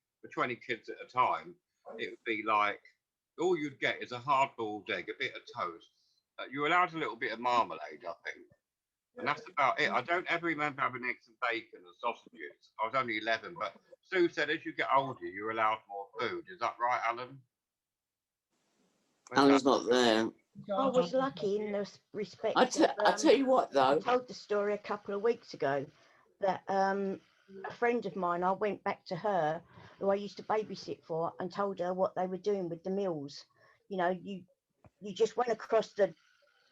kids at a time, it would be like, all you'd get is a hard-boiled egg, a bit of toast. You were allowed a little bit of marmalade, I think. And that's about it. I don't ever remember having eggs and bacon and sausages. I was only 11, but Sue said as you get older, you're allowed more food. Is that right, Alan?
Alan's not there.
I was lucky in this respect.
I tell you what, though.
I told the story a couple of weeks ago that a friend of mine, I went back to her, who I used to babysit for, and told her what they were doing with the meals. You know, you just went across the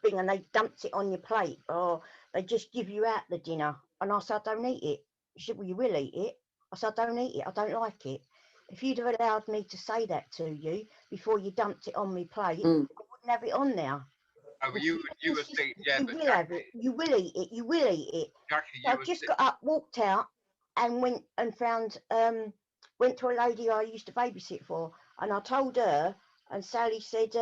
thing and they dumped it on your plate, or they just give you out the dinner. And I said, I don't eat it. She said, well, you will eat it. I said, I don't eat it. I don't like it. If you'd have allowed me to say that to you before you dumped it on my plate, I wouldn't have it on there.
Oh, but you were saying, yeah,
you will have it. You will eat it. You will eat it.
Jackie,
so I just got up, walked out, and went and found went to a lady I used to babysit for, and I told her, and Sally said,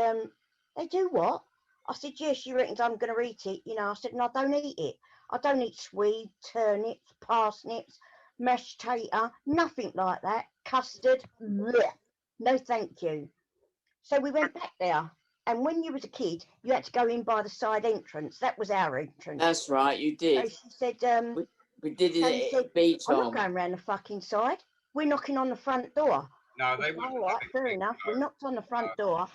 they do what? I said, yes, she reckons I'm going to eat it. You know, I said, no, I don't eat it. I don't eat swede, turnips, parsnips, mashed tater, nothing like that. custard. Blech. No, thank you. So we went back there. And when you was a kid, you had to go in by the side entrance. That was our entrance.
That's right, you did.
So she said,
we did it at beach
I'm
time.
not going round the fucking side. We're knocking on the front door.
No, they
All
wouldn't.
right, fair enough. We knocked on the front door.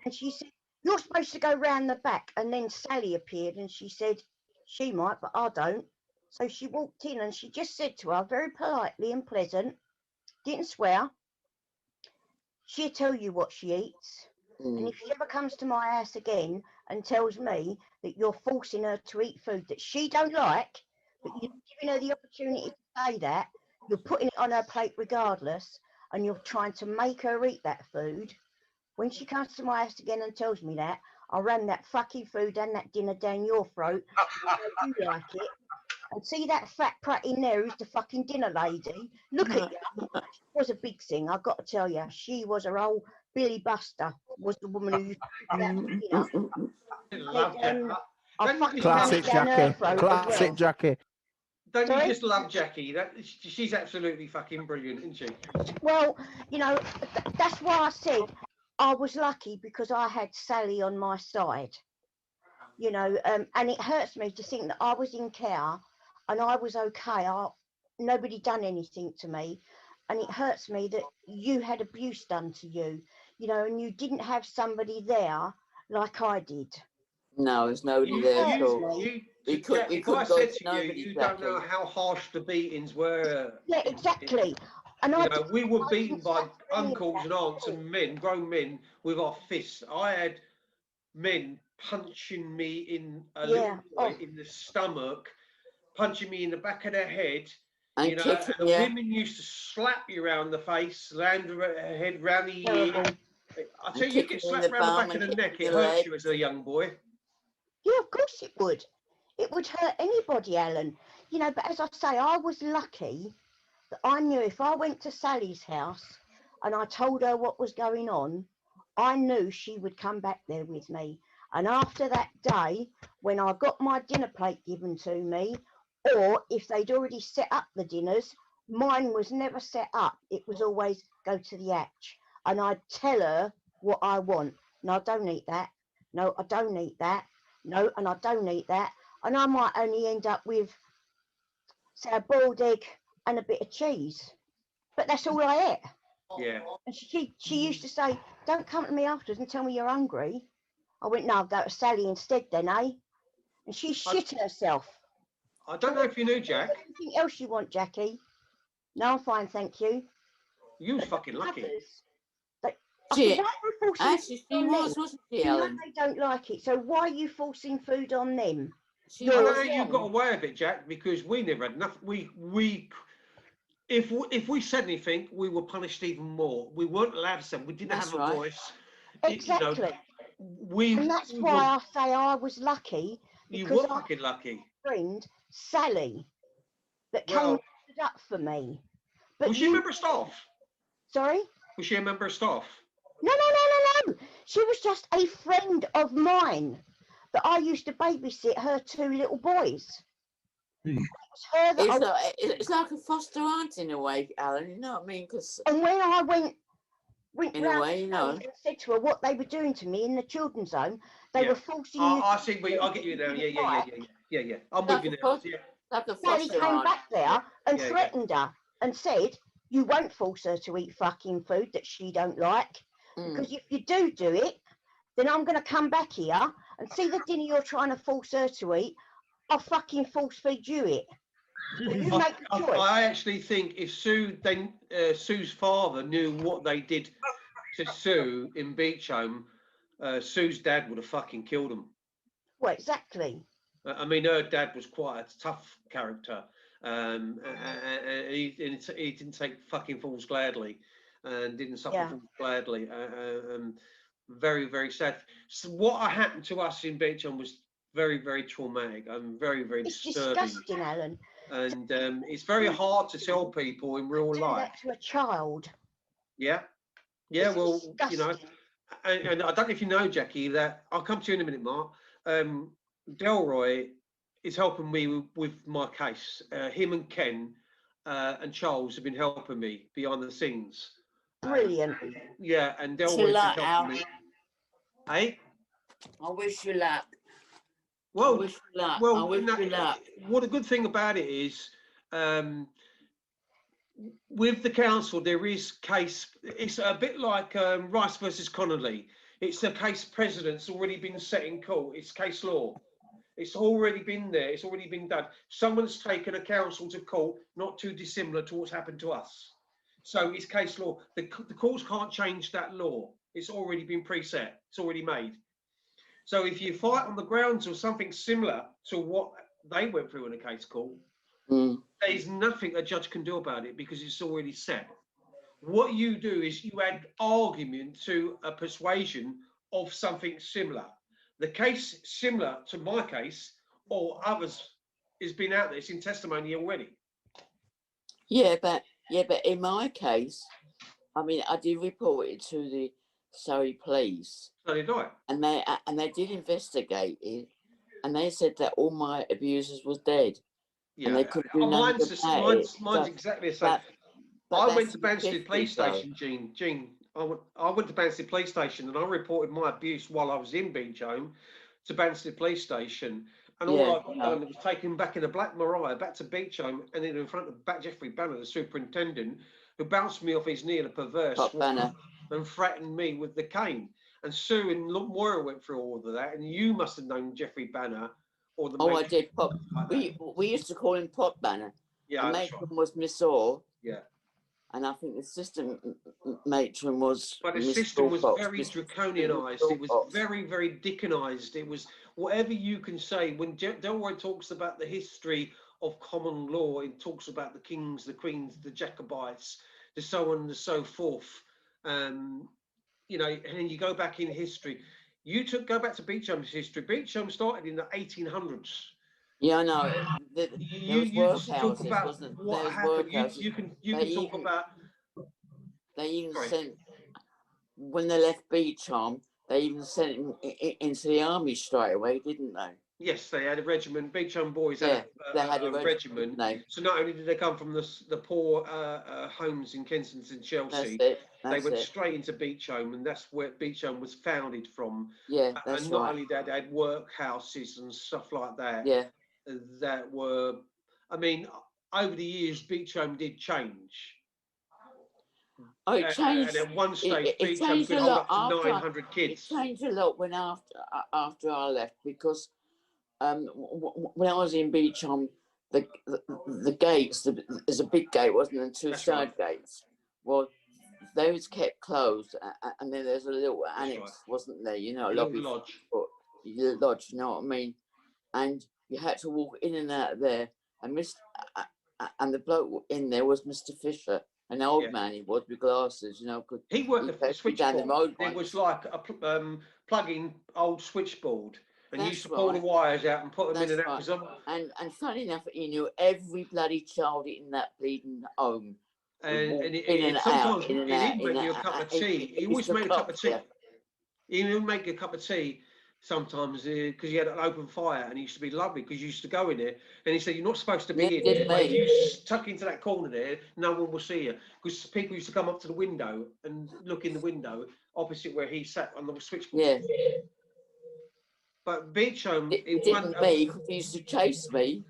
And she said, you're supposed to go round the back. And then Sally appeared and she said, she might, but I don't. So she walked in and she just said to her, very politely and pleasant, didn't swear, she'll tell you what she eats. And if she ever comes to my house again and tells me that you're forcing her to eat food that she don't like, but you're giving her the opportunity to say that, you're putting it on her plate regardless, and you're trying to make her eat that food, when she comes to my house again and tells me that, I'll ram that fucking food and that dinner down your throat. You like it. And see that fat prat in there who's the fucking dinner lady? Look at you. She was a big thing, I've got to tell you. She was her old Billy Buster, was the woman who used to
Classic Jackie. Classic Jackie.
Don't you just love Jackie? She's absolutely fucking brilliant, isn't she?
Well, you know, that's why I said I was lucky because I had Sally on my side. You know, and it hurts me to think that I was in care and I was okay. Nobody done anything to me. And it hurts me that you had abuse done to you, you know, and you didn't have somebody there like I did.
No, there's nobody there at all.
If I said to you, you don't know how harsh the beatings were.
Yeah, exactly. And
you know, we were beaten by uncles and aunts and men, grown men, with our fists. I had men punching me in a little boy in the stomach, punching me in the back of their head.
And
you know, and the women used to slap you around the face, land her head round the ear. I tell you, you get slapped round the back of the neck, it hurts you as a young boy.
Yeah, of course it would. It would hurt anybody, Alan. You know, but as I say, I was lucky that I knew if I went to Sally's house and I told her what was going on, I knew she would come back there with me. And after that day, when I got my dinner plate given to me, or if they'd already set up the dinners, mine was never set up. It was always go to the hatch. And I'd tell her what I want. No, I don't eat that. No, I don't eat that. No, and I don't eat that. And I might only end up with, say, a boiled egg and a bit of cheese. But that's all I ate.
Yeah.
And she used to say, don't come to me afterwards and tell me you're hungry. I went, no, I'll go to Sally instead then, eh? And she shit herself.
I don't know if you knew, Jack.
Anything else you want, Jackie? No, I'm fine, thank you.
You was fucking lucky.
Actually, she was, wasn't she, Ellen?
They don't like it, so why are you forcing food on them?
I know you got away with it, Jack, because we never had enough. If we said anything, we were punished even more. We weren't allowed to say. We didn't have a voice.
Exactly. And that's why I say I was lucky.
You were fucking lucky.
Friend Sally, that came and stood up for me. But
was she a member of staff?
Sorry?
Was she a member of staff?
No. She was just a friend of mine that I used to babysit her 2 little boys.
It's like a foster aunt in a way, Alan. You know what I mean?
And when I went
in a way, you know,
and said to her what they were doing to me in the children's home, they were forcing you.
I see. I get you now. Yeah. I'm with you now.
Sally came back there and threatened her and said, "You won't force her to eat fucking food that she don't like, because if you do it, then I'm going to come back here and see the dinner you're trying to force her to eat. I'll fucking force feed you it." You make a choice.
I actually think if Sue's father knew what they did to Sue in Beachhome, Sue's dad would have fucking killed him.
Well, exactly.
I mean, her dad was quite a tough character, and he didn't take fucking falls gladly, and didn't suffer falls gladly. Very, very sad. So what happened to us in Beachhome was very, very traumatic and very, very disturbing.
It's disgusting, Alan.
And it's very hard to tell people in real life.
That to a child.
Yeah.
It's
well,
disgusting.
you know, and I don't know if you know, Jackie, that I'll come to you in a minute, Mark. Delroy is helping me with my case. Him and Ken and Charles have been helping me behind the scenes.
Brilliant.
Yeah, and they'll
Wish you
always be
luck, Al.
helping me. Hey?
I wish you luck.
Well,
I wish you luck. I
well,
wish
no,
you luck.
what a good thing about it is, with the council, there is case. It's a bit like Rice versus Connolly. It's a case precedent's already been set in court. It's case law. It's already been there. It's already been done. Someone's taken a council to court, not too dissimilar to what's happened to us. So it's case law. The courts can't change that law. It's already been preset. It's already made. So if you fight on the grounds of something similar to what they went through in a case court, there's nothing a judge can do about it because it's already set. What you do is you add argument to a persuasion of something similar. The case similar to my case or others has been out there. It's in testimony already.
Yeah, but in my case, I mean, I did report it to the Surrey police.
So did I.
And they did investigate it, and they said that all my abusers was dead.
Yeah,
and they couldn't do nothing about it.
mine's
So-
exactly the same.
but
I
that's
went to Banstead Police
50 though.
Station, Gene. I went to Banstead Police Station and I reported my abuse while I was in Beach Home to Banstead Police Station. And all
Yeah,
I got done was taken back in a black Mariah back to Beach Home and then in front of Jeffrey Banner, the superintendent, who bounced me off his knee in a perverse
Pop Banner.
and threatened me with the cane. And Sue and Moira went through all of that. And you must have known Jeffrey Banner or the
Oh, I
matron
did. Pop.
like that.
We used to call him Pop Banner.
Yeah,
the
that's
matron was Miss Orr,
Yeah.
and I think the assistant matron was.
But the
Miss
system was
Wilcox,
very
Miss
draconianized. It was
Wilcox.
very, very Dickenized. It was whatever you can say. When Delroy talks about the history of common law, it talks about the kings, the queens, the Jacobites, the so on and so forth. You know, and you go back in history. Go back to Beach Home's history. Beach Home started in the 1800s.
Yeah, I know. There was
You talk
workhouses,
about
wasn't there?
what
There was
happened.
workhouses.
You can
They
talk
even-
about.
They even
Sorry.
sent, when they left Beach Home, they even sent him into the army straight away, didn't they?
Yes, they had a regiment. Beach Home Boys
Yeah,
had
they had a
regiment.
No,
So not only did they come from the poor homes in Kensington and
that's
Chelsea,
it.
they
That's
went
it.
straight into Beach Home, and that's where Beach Home was founded from.
Yeah, that's
And not
right.
only that, they had workhouses and stuff like that.
Yeah.
That were, I mean, over the years, Beach Home did change.
Oh, it changed.
And at one stage,
It
Beach Home
changed
could
a
hold
lot
up to
after.
900 kids.
It changed a lot when after I left, because when I was in Beach Home, the gates, there's a big gate, wasn't there, and two
That's
side gates. Well, they was kept closed, and then there's a little annex,
right.
wasn't there? You know,
A
a
little
lobby,
lodge.
lodge. You know what I mean? And you had to walk in and out of there, and the bloke in there was Mr. Fisher, an old
Yeah.
man he was with glasses. You know,
He worked the
takes you down the
switchboard.
road
There
once.
was like a plug-in old switchboard, and you
That's
used to pull the
right.
wires out and put them in
That's
and out.
right.
'Cause
And funny enough, he knew every bloody child in that bleeding home.
and
walk
it,
in and out,
sometimes
in and
he'd
out,
even
in
make you
and
a cup
out.
of tea. He
It's
always
the
made a cup of
cops,
tea.
yeah.
He would make a cup of tea sometimes because he had an open fire, and it used to be lovely because you used to go in there, and he said, "You're not supposed to be
Yeah,
in
did
there, but if
me.
you tuck into that corner there, no one will see you." Because people used to come up to the window and look in the window opposite where he sat on the switchboard.
Yeah.
But Beach Home,
It
it
didn't
won.
me, 'cause he used to chase me.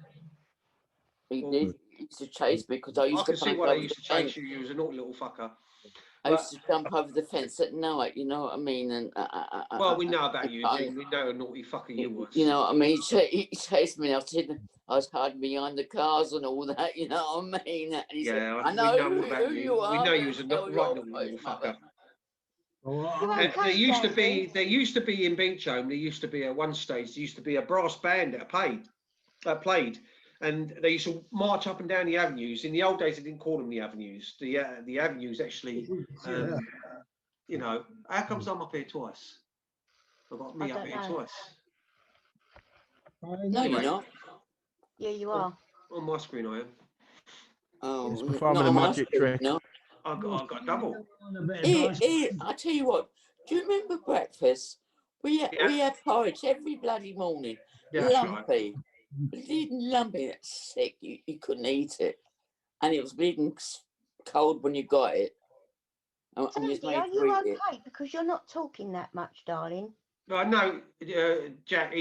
He
Well,
did. He used to chase me because I
I
used to
can see
jump
why they
over
used
the
to chase
fence.
you. You was a naughty little fucker.
I used to jump over the fence at night, you know what I mean? And
Well, we know about you,
I-
Jim. We know a naughty fucker you was.
you know what I mean? He chased me. I was hiding behind the cars and all that, you know what I mean? And he said,
Yeah,
I know
we know
who,
about
who
you.
you are.
We know you was a
Tell
right
your
naughty
face,
little
mother.
fucker. There used to be in Beach Home. There used to be at one stage. There used to be a brass band that played, and they used to march up and down the avenues. In the old days, they didn't call them the avenues. The avenues actually, you know. How comes I'm up here twice? I've got me
I
up
don't
here
know.
twice.
No,
Anyway,
you're not.
Yeah, you are.
on my screen I am.
Oh,
He's
not
performing a
on my
magic
screen,
trick.
no.
I've got double.
I tell you what, do you remember breakfast? We had porridge every bloody morning.
Yeah, that's right.
Lumpy. Bleeding lumpy. That's sick. You couldn't eat it. and it was big and cold when you got it.
Sandy, are you okay? Because you're not talking that much, darling.
I know, Jack.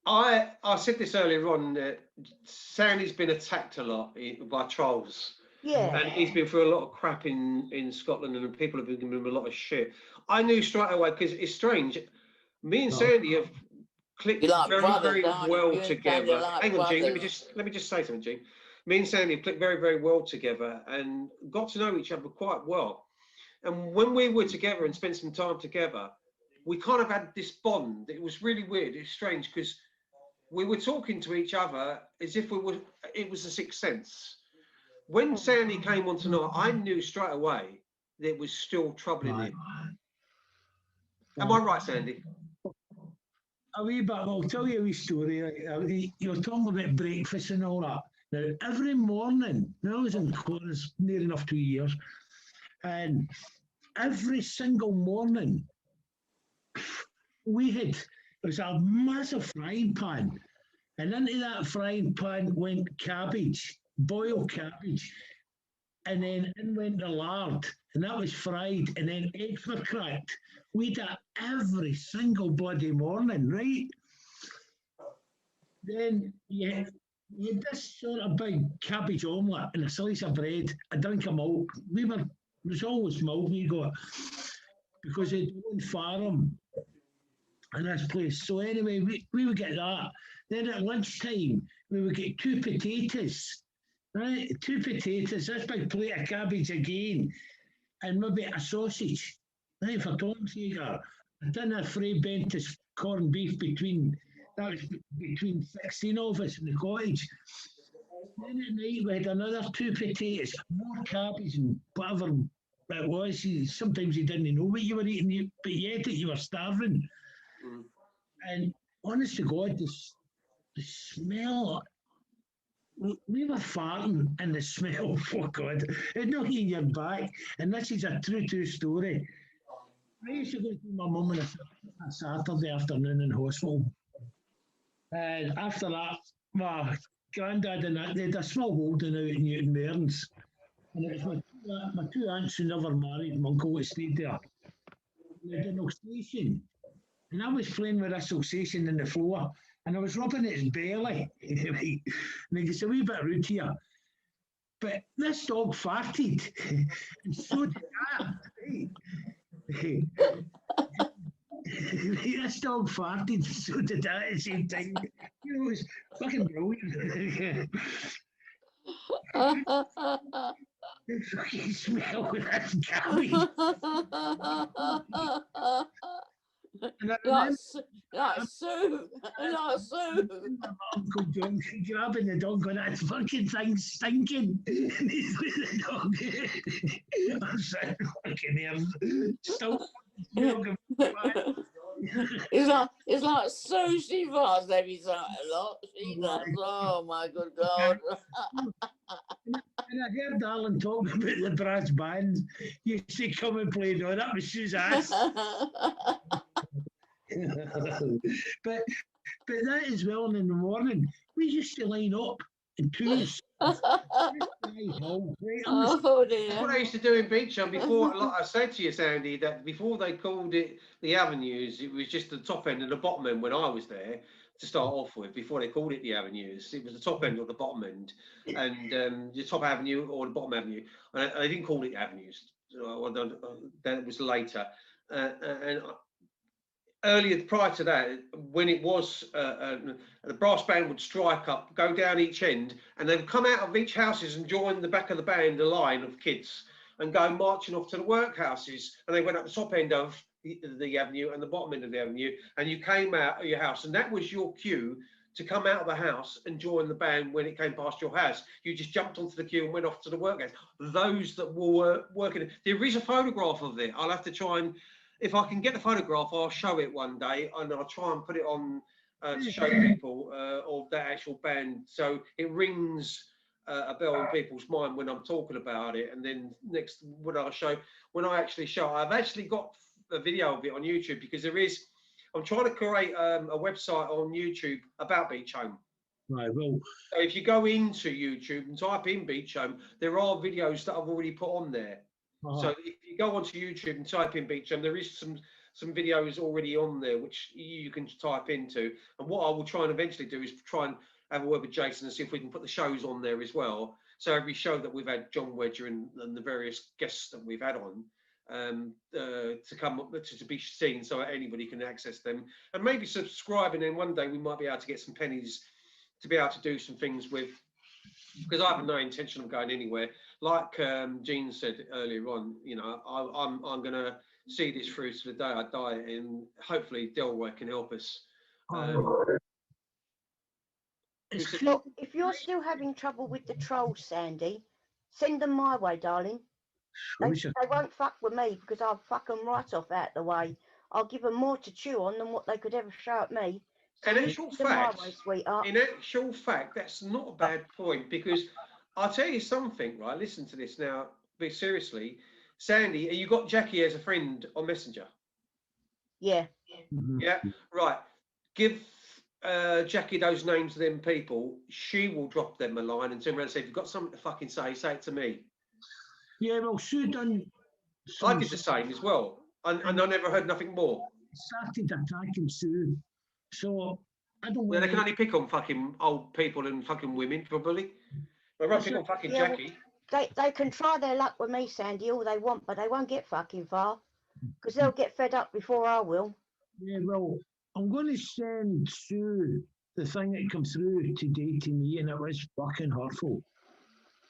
I said this earlier on. Sandy's been attacked a lot by trolls.
Yeah.
And he's been through a lot of crap in Scotland, and people have been giving him a lot of shit. I knew straight away, because it's strange. Me and Sandy have clicked very well together. Hang on, Gene. Let me just say something, Gene. Me and Sandy have clicked very well together and got to know each other quite well. And when we were together and spent some time together, we kind of had this bond. It was really weird. It's strange because we were talking to each other as if it was a sixth sense. When Sandy came on tonight, I knew straight away there was still trouble in him. Am I right, Sandy?
A wee bit. I'll tell you a wee story. You're talking about breakfast and all that. Now, every morning, I was in chorus near enough 2 years, and every single morning, there was a massive frying pan, and into that frying pan went cabbage, boiled cabbage, and then in went the lard, and that was fried, and then eggs were cracked. We did that every single bloody morning, right? Then you had this sort of big cabbage omelette and a slice of bread, a drink of milk. There was always milk we got, because they'd own farm in this place. So anyway, we would get that. Then at lunchtime, we would get 2 potatoes, right? 2 potatoes, this big plate of cabbage again, and maybe a sausage, right, for Tom's sake. A dinner Frey Bentis corned beef between 16 of us in the cottage. Then at night we had another 2 potatoes, more cabbage and whatever it was. Sometimes you didn't know what you were eating, but yet you were starving. And honest to God, the smell, we were farting, and the smell, oh God, it's not in your back. And this is a true story. I used to go to my mum on a Saturday afternoon in hospital. And after that, my granddad and that, they had a small holding out in Newton Mearns. And it was my 2 aunts who never married, my uncle who stayed there. They had an ulceration. And I was playing with this ulceration in the floor, and I was rubbing its belly. And it's a wee bit rude here. But this dog farted, and so did I. This dog farted, so did I at the same time. You know, it was fucking brilliant. The fucking smell of that cabbage.
Like Sue.
Uncle John grabbing the dog, going, that fucking thing's stinking. And he's with the dog. I'm sitting fucking there, still smelling bad.
It's like Sue, she farts every time a lot. She does. Oh my good God.
And I heard Alan talking about the brass bands. You see come and play, no, that was Sue's ass. but that as well in the morning, we used to line up in 2s.
Oh dear. That's what I used to do in Beecham before. Like I said to you, Sandy, that before they called it the Avenues, it was just the top end and the bottom end when I was there to start off with. Before they called it the Avenues, it was the top end or the bottom end, and the top avenue or the bottom avenue. And they didn't call it Avenues. That was later, and earlier, prior to that, when it was the brass band would strike up, go down each end, and they'd come out of each houses and join the back of the band, a line of kids, and go marching off to the workhouses. And they went up the top end of the avenue and the bottom end of the avenue, and you came out of your house, and that was your cue to come out of the house and join the band when it came past your house. You just jumped onto the queue and went off to the workhouse. Those that were working, there is a photograph of it. I'll have to try and, if I can get the photograph, I'll show it one day, and I'll try and put it on to show people of that actual band. So it rings a bell in people's mind when I'm talking about it. And then next, when I actually show, I've actually got a video of it on YouTube, because I'm trying to create a website on YouTube about Beach Home.
Right, well.
So if you go into YouTube and type in Beach Home, there are videos that I've already put on there. So if you go onto YouTube and type in Beach Home, there is some videos already on there which you can type into. And what I will try and eventually do is try and have a word with Jason and see if we can put the shows on there as well. So every show that we've had John Wedger and the various guests that we've had on to come up to be seen, so anybody can access them and maybe subscribe. And then one day we might be able to get some pennies to be able to do some things with, because I have no intention of going anywhere. Like Jean said earlier on, you know, I'm going to see this through to the day I die, and hopefully Delroy can help us.
Look, if you're still having trouble with the trolls, Sandy, send them my way, darling. They won't fuck with me because I'll fuck them right off out the way. I'll give them more to chew on than what they could ever show at me. So
in actual fact, that's not a bad point, because I'll tell you something, right? Listen to this now, but seriously. Sandy, you got Jackie as a friend on Messenger?
Yeah.
Yeah, right. Give Jackie those names of them people. She will drop them a line and turn around and say, if you've got something to fucking say it to me.
Yeah, well, Sue done.
I did the same as well. And I never heard nothing more.
Started attacking Sue. So I don't.
Yeah, they can only pick on fucking old people and fucking women, probably. They won't pick on fucking Jackie.
They can try their luck with me, Sandy, all they want, but they won't get fucking far, because they'll get fed up before I will.
Yeah, well, I'm going to send Sue the thing that comes through today to me, and it was fucking hurtful.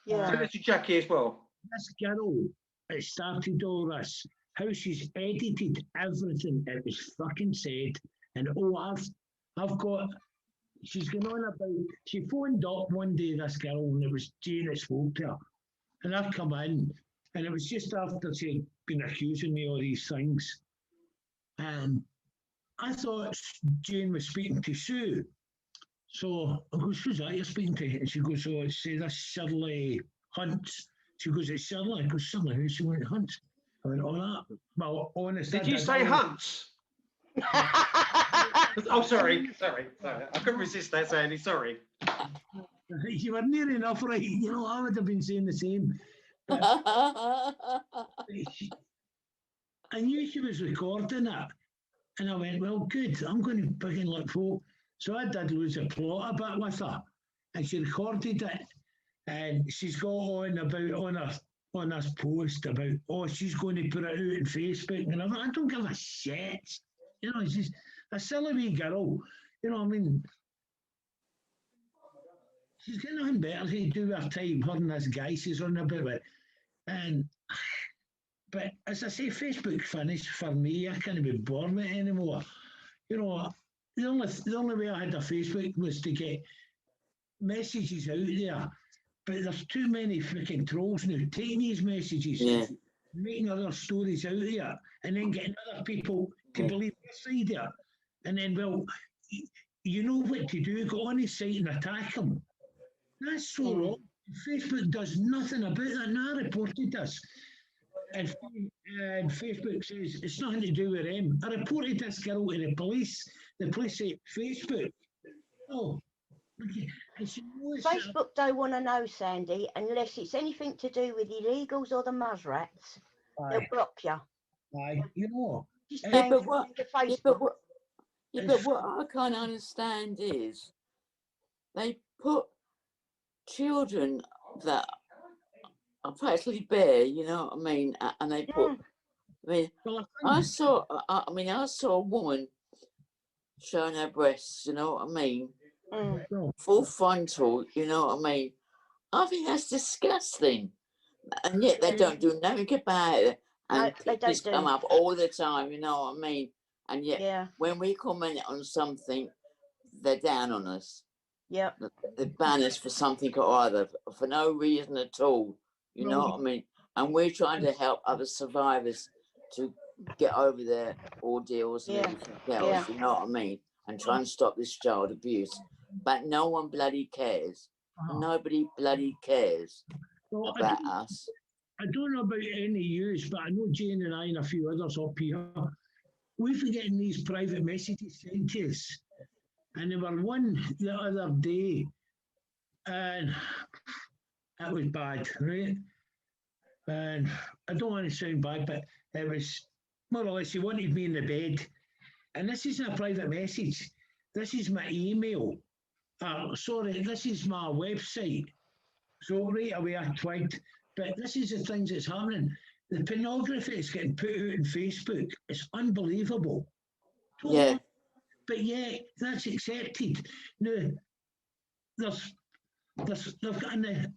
Yeah.
Send it to Jackie as well.
This girl, it started all this. How she's edited everything that was fucking said, and I've got. She's going on about. She phoned up one day, this girl, and it was Jane that spoke to her, and I've come in, and it was just after she'd been accusing me of all these things, and I thought Jane was speaking to Sue. So I goes, who's that you're speaking to? And she goes, oh, it's this Shirley Hunt. She goes, it's Shirley. I go, Shirley, who? She went, Hunt. I went, oh, that. Well, honestly.
Did you say Hunts? Oh, sorry. I couldn't resist that, Sandy. Sorry.
You were near enough, right? You know, I would have been saying the same. I knew she was recording it. And I went, well, good. I'm going to begin like folk. So I did lose a plot a bit with her. And she recorded it. And she's got on about on this post about, oh, she's going to put it out on Facebook. And I don't give a shit. You know, she's a silly wee girl. You know what I mean? She's got nothing better to do with her time. Her and this guy she's on about it. But as I say, Facebook finished for me. I can't be bored with it anymore. You know, the only way I had a Facebook was to get messages out there. But there's too many freaking trolls now taking these messages, making other stories out there, and then getting other people to believe their side of it. And then, well, you know what to do, go on his site and attack him. That's so wrong. Facebook does nothing about that. Now I reported this. And Facebook says it's nothing to do with him. I reported this girl to the police. The police say, Facebook. Oh. Okay.
Facebook don't want to know, Sandy, unless it's anything to do with illegals or the muzzrats. They'll block you.
Aye, you know.
But what I can't understand is they put children that are practically bare, you know what I mean, and they put. I mean, I saw a woman showing her breasts, you know what I mean. Full frontal, you know what I mean. I think that's disgusting, and yet they don't do nothing about it. And pictures come up all the time, you know what I mean. And yet, when we comment on something, they're down on us.
Yeah,
they ban us for something or other for no reason at all. You know what I mean. And we're trying to help other survivors to get over their ordeals and everything else. You know what I mean. And try and stop this child abuse. But no one bloody cares. Nobody bloody cares about us.
I don't know about any use, but I know Jane and I and a few others up here, we've been getting these private messages sent to us. And there were one the other day, and that was bad, right? And I don't want to sound bad, but it was more or less he wanted me in the bed. And this isn't a private message. This is my email. Sorry, this is my website. So right away I twigged. But this is the things that's happening. The pornography is getting put out on Facebook. It's unbelievable.
Yeah.
But yeah, that's accepted. Now, they've got in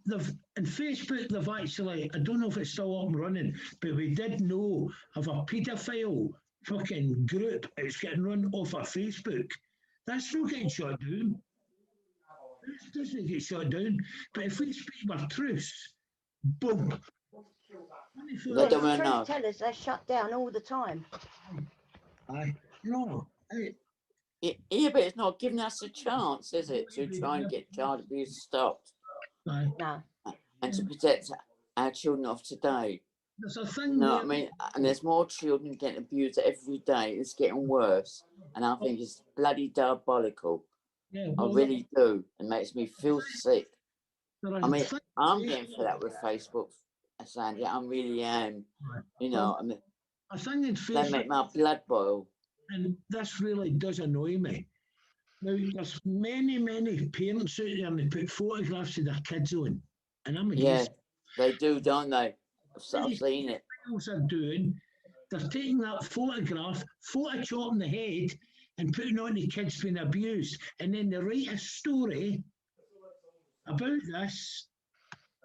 Facebook, they've actually, I don't know if it's still up and running, but we did know of a paedophile fucking group. It's getting run off of Facebook. That's not getting shut down. This doesn't get shut down. But if we speak our truths, boom.
They don't want to know.
Tell us they're shut down all the time.
No.
Yeah, but it's not giving us a chance, is it, to try and get child abuse stopped?
No.
And to protect our children of today.
There's a thing.
No, I mean, and there's more children getting abused every day. It's getting worse. And I think it's bloody diabolical.
Yeah,
I really do. It makes me feel sick. I mean, I'm getting fed up with Facebook, Sandy. I really am. You know, I mean,
I think in Facebook,
they make my blood boil.
And this really does annoy me. Now, there's many parents out there and they put photographs of their kids on. And I'm against.
Yeah, they do, don't they? I've seen it.
What are doing, they're taking that photograph, photoshopping the head, and putting on the kids being abused. And then they write a story about this,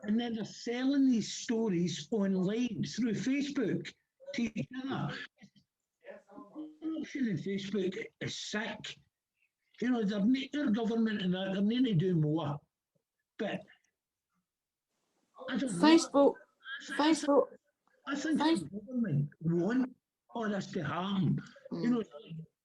and then they're selling these stories online through Facebook to each other. In Facebook is sick. You know, their government and that, they're nearly doing more. But I don't
Facebook.
I think the government want all this to happen. You know,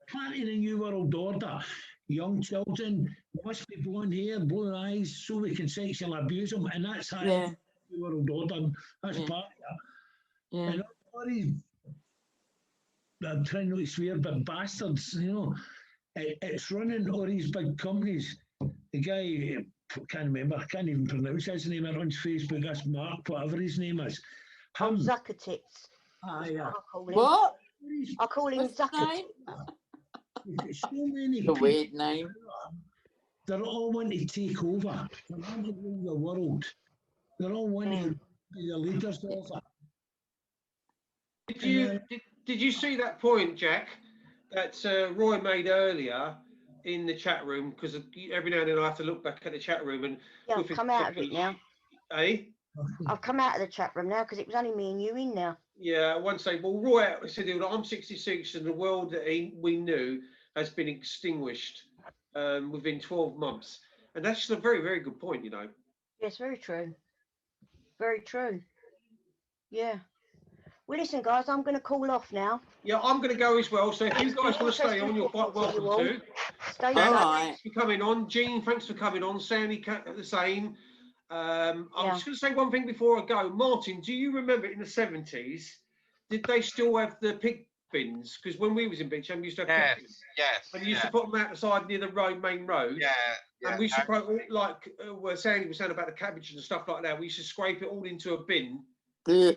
planting a new world order. Young children must be blonde hair, blue eyes, so we can sexually abuse them. And that's how the new world order. That's part of it.
Yeah.
And all these, I'm trying not to swear, but bastards, you know, it's running all these big companies. The guy, I can't remember, I can't even pronounce his name. It runs Facebook, that's Mark, whatever his name is.
Zuckertits.
Yeah.
What?
I call him Zuckertits.
So many
a weird name.
They're all wanting to take over. They're wanting to rule the world. They're all wanting to be the leaders of it.
Did you see that point, Jack, that Roy made earlier in the chat room? Because every now and then I have to look back at the chat room and.
Yeah, I've come out of it now.
Eh?
I've come out of the chat room now because it was only me and you in there.
Yeah, I want to say, well, Roy said, I'm 66 and the world that we knew has been extinguished within 12 months. And that's just a very, very good point, you know.
Yes, very true. Very true. Yeah. Well, listen, guys, I'm going to call off now.
Yeah, I'm going to go as well. So if you guys want to stay on, you're quite welcome to.
Stay
on. Thanks for coming on. Jean, thanks for coming on. Sandy, the same. I'm just going to say one thing before I go. Martin, do you remember in the 70s, did they still have the pig bins? Because when we was in Beecham, we used to have pig bins.
Yes.
And you used to put them out the side near the main road.
Yeah.
And we used to put, like Sandy was saying about the cabbage and stuff like that, we used to scrape it all into a bin.
The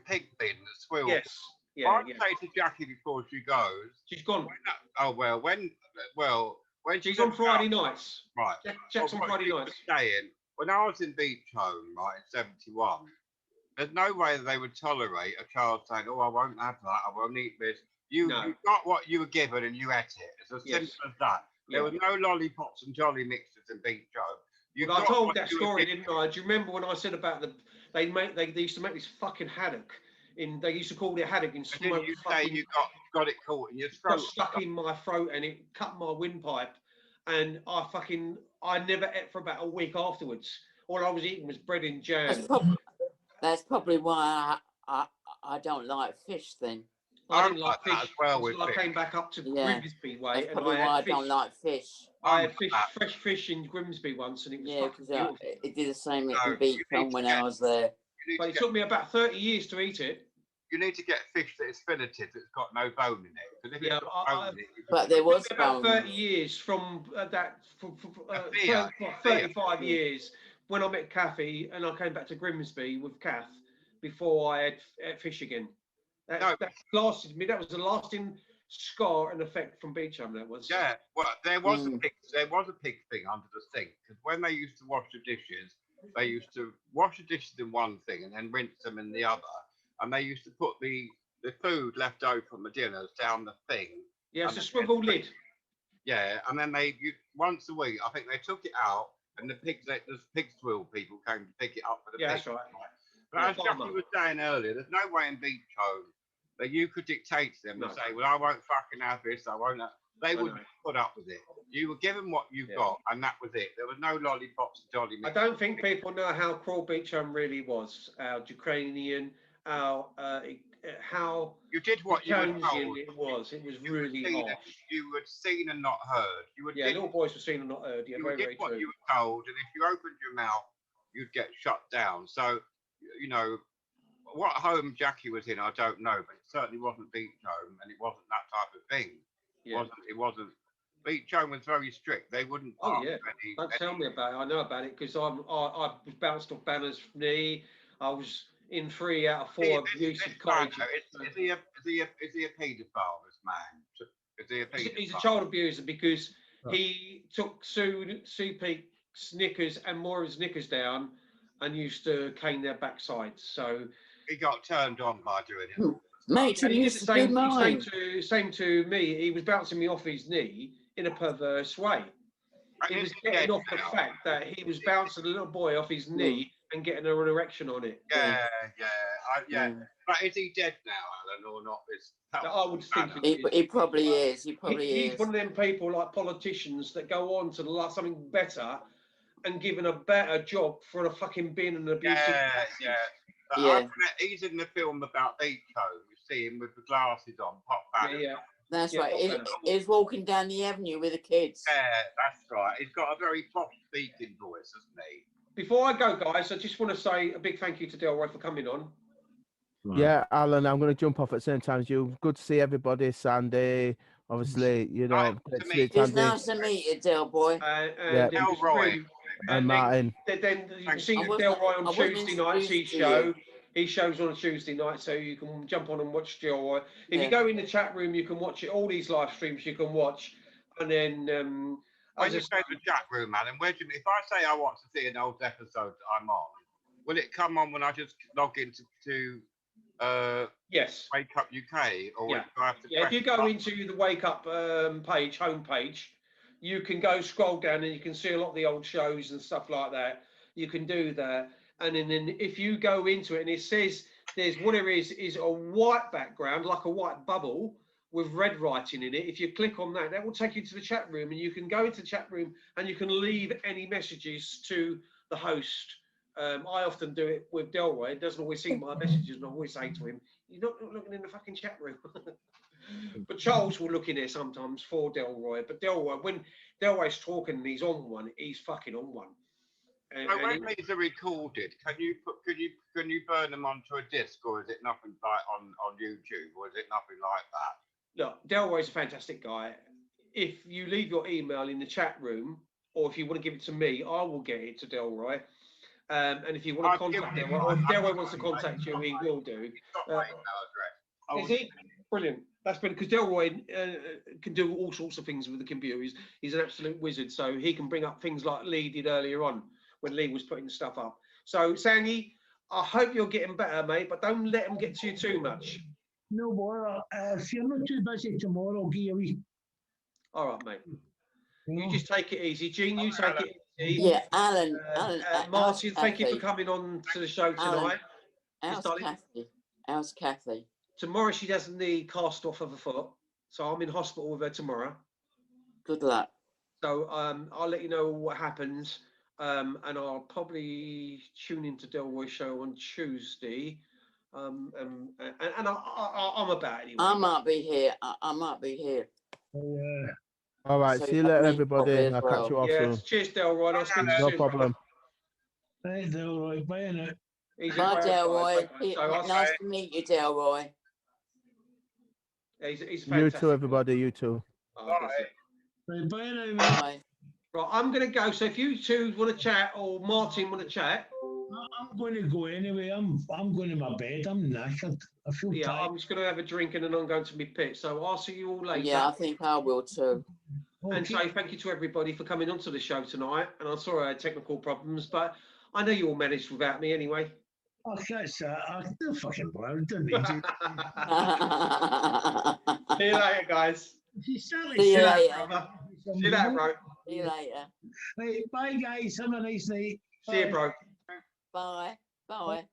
pig bin, the swill.
Yes. Yeah.
I'd say to Jackie before she goes.
She's gone.
When
she's on Friday nights.
Right.
Jack's on Friday nights.
Saying, when I was in Beecham, right, in 71, there's no way that they would tolerate a child saying, "Oh, I won't have that. I won't eat this." You got what you were given and you ate it. It's as simple as that. There was no lollipops and jolly mixers in Beecham.
I told that story, didn't I? Do you remember when I said about they used to make this fucking haddock they used to call it a haddock in smoke.
Didn't you say you got it caught in your throat?
Got stuck in my throat and it cut my windpipe, and I never ate for about a week afterwards. All I was eating was bread and jam.
That's probably why I don't like fish then.
I didn't like fish
as well.
I came back up to Grimsby way.
That's probably why I don't like fish.
I had fresh fish in Grimsby once, and it was
because it did the same in Beecham when I was there.
But it took me about 30 years to eat it.
you need to get fish that is filleted that's got no bone in it. Because if it's got bone in it,
but there was
about
bone.
30 years from that, for,
Thea,
35 years when I met Kathy and I came back to Grimsby with Kath before I had fish again. That lasted me. That was the lasting scar and effect from beach home. That was.
Yeah, well, there was a pig thing under the sink because when they used to wash the dishes, they used to wash the dishes in one thing and then rinse them in the other, and they used to put the food left over from the dinners down the thing.
Yeah, it's a swivel lid.
Yeah, and then once a week, I think they took it out, and the pig swill people came to pick it up for the pig.
That's right.
But as Jackie was saying earlier, there's no way in beach home that you could dictate to them and say, well, I won't fucking have this, I won't have. They would put up with it. You were given what you got, and that was it. There was no lollipops and dolly.
I don't think people know how cruel beach home really was. How Ukrainian, how
you did what you were told.
It was really harsh.
You were seen and not heard.
Little boys were seen and not heard. Yeah,
you did what you were told, and if you opened your mouth, you'd get shut down. So, you know, what home Jackie was in, I don't know, but it certainly wasn't beach home, and it wasn't that type of thing.
Yeah.
It wasn't. Beach home was very strict. They wouldn't.
Oh yeah. Don't tell me about it. I know about it because I was bounced off Banner's knee. I was in 3 out of 4 abusive cottages.
Is he a paedophile, this man? Is he a paedophile?
He's a child abuser because he took Sue Peak Snickers and Moira's knickers down and used to cane their backsides. So
he got turned on by doing it.
Mate,
he did the same to me. He was bouncing me off his knee in a perverse way. He was getting off the fact that he was bouncing a little boy off his knee and getting an erection on it.
Yeah. But is he dead now, Alan, or not?
I would think
he probably is.
He's one of them people like politicians that go on to something better and given a better job for a fucking being an abusive.
Yeah. He's in the film about beach home. You see him with the glasses on, pop back.
Yeah. That's right. He's walking down the avenue with the kids.
Yeah, that's right. He's got a very posh speaking voice, hasn't he?
Before I go, guys, I just want to say a big thank you to Delroy for coming on.
Yeah, Alan, I'm going to jump off at the same time as you. Good to see everybody, Sandy. Obviously, you know,
it's nice to meet you, Del boy.
Delroy.
And Martin.
Then you can see Delroy on Tuesday nights. He shows on a Tuesday night, so you can jump on and watch Delroy. If you go in the chat room, you can watch it. All these live streams you can watch, and then.
When you go to the chat room, Alan, if I say I want to see an old episode that I'm on, will it come on when I just log into
yes,
Wake Up UK, or do I have to
if you go into the Wake Up homepage, you can go scroll down and you can see a lot of the old shows and stuff like that. You can do that, and then if you go into it and it says there's what it is a white background like a white bubble with red writing in it. If you click on that, that will take you to the chat room, and you can go into the chat room and you can leave any messages to the host. I often do it with Delroy. He doesn't always see my messages, and I always say to him, "You're not looking in the fucking chat room." But Charles will look in there sometimes for Delroy. But Delroy, when Delroy's talking and he's on one, he's fucking on one.
So when these are recorded, can you burn them onto a disc, or is it nothing like on YouTube, or is it nothing like that?
Look, Delroy's a fantastic guy. If you leave your email in the chat room, or if you want to give it to me, I will get it to Delroy. And if you want to contact Delroy, or if Delroy wants to contact you, he will do.
He's got my email address.
Is he? Brilliant. That's brilliant, because Delroy can do all sorts of things with the computer. He's an absolute wizard, so he can bring up things like Lee did earlier on when Lee was putting stuff up. So, Sandy, I hope you're getting better, mate, but don't let them get to you too much.
No bother. If you're not too busy tomorrow, I'll give you a wee.
All right, mate. You just take it easy. Jean, you take it easy.
Yeah, Alan.
Martin, thank you for coming on to the show tonight.
How's Kathy?
Tomorrow she has the cast off of her foot, so I'm in hospital with her tomorrow.
Good luck. So
I'll let you know what happens, and I'll probably tune into Delroy's show on Tuesday. And I'm about anyway.
I might be here. I might be here.
All right.
So
see you later, everybody. I'll catch you off soon.
Cheers, Delroy. I'll speak to you
No
soon.
problem.
Right, Delroy. Bye now.
He's a
Bye,
great guy.
Delroy.
So
Nice to meet you, Delroy.
He's
You
fantastic.
too, everybody. You too.
Oh, bless him.
Bye now, mate.
Bye.
Right, I'm going to go. So if you two want to chat or Martin want to chat,
I'm going to go anyway. I'm going to my bed. I'm knackered. I feel
yeah,
tired.
I'm just going to have a drink and then I'm going to my pit. So I'll see you all later.
Yeah, I think I will too.
And say thank you to everybody for coming onto the show tonight. And I'm sorry I had technical problems, but I know you all managed without me anyway.
Oh, that's I don't fucking bother. Don't need you.
See you later, guys.
See you
later.
Brother. See you later, bro.
See you later.
Right, bye, guys. Have a nice night.
See you, bro.
Bye. Bye.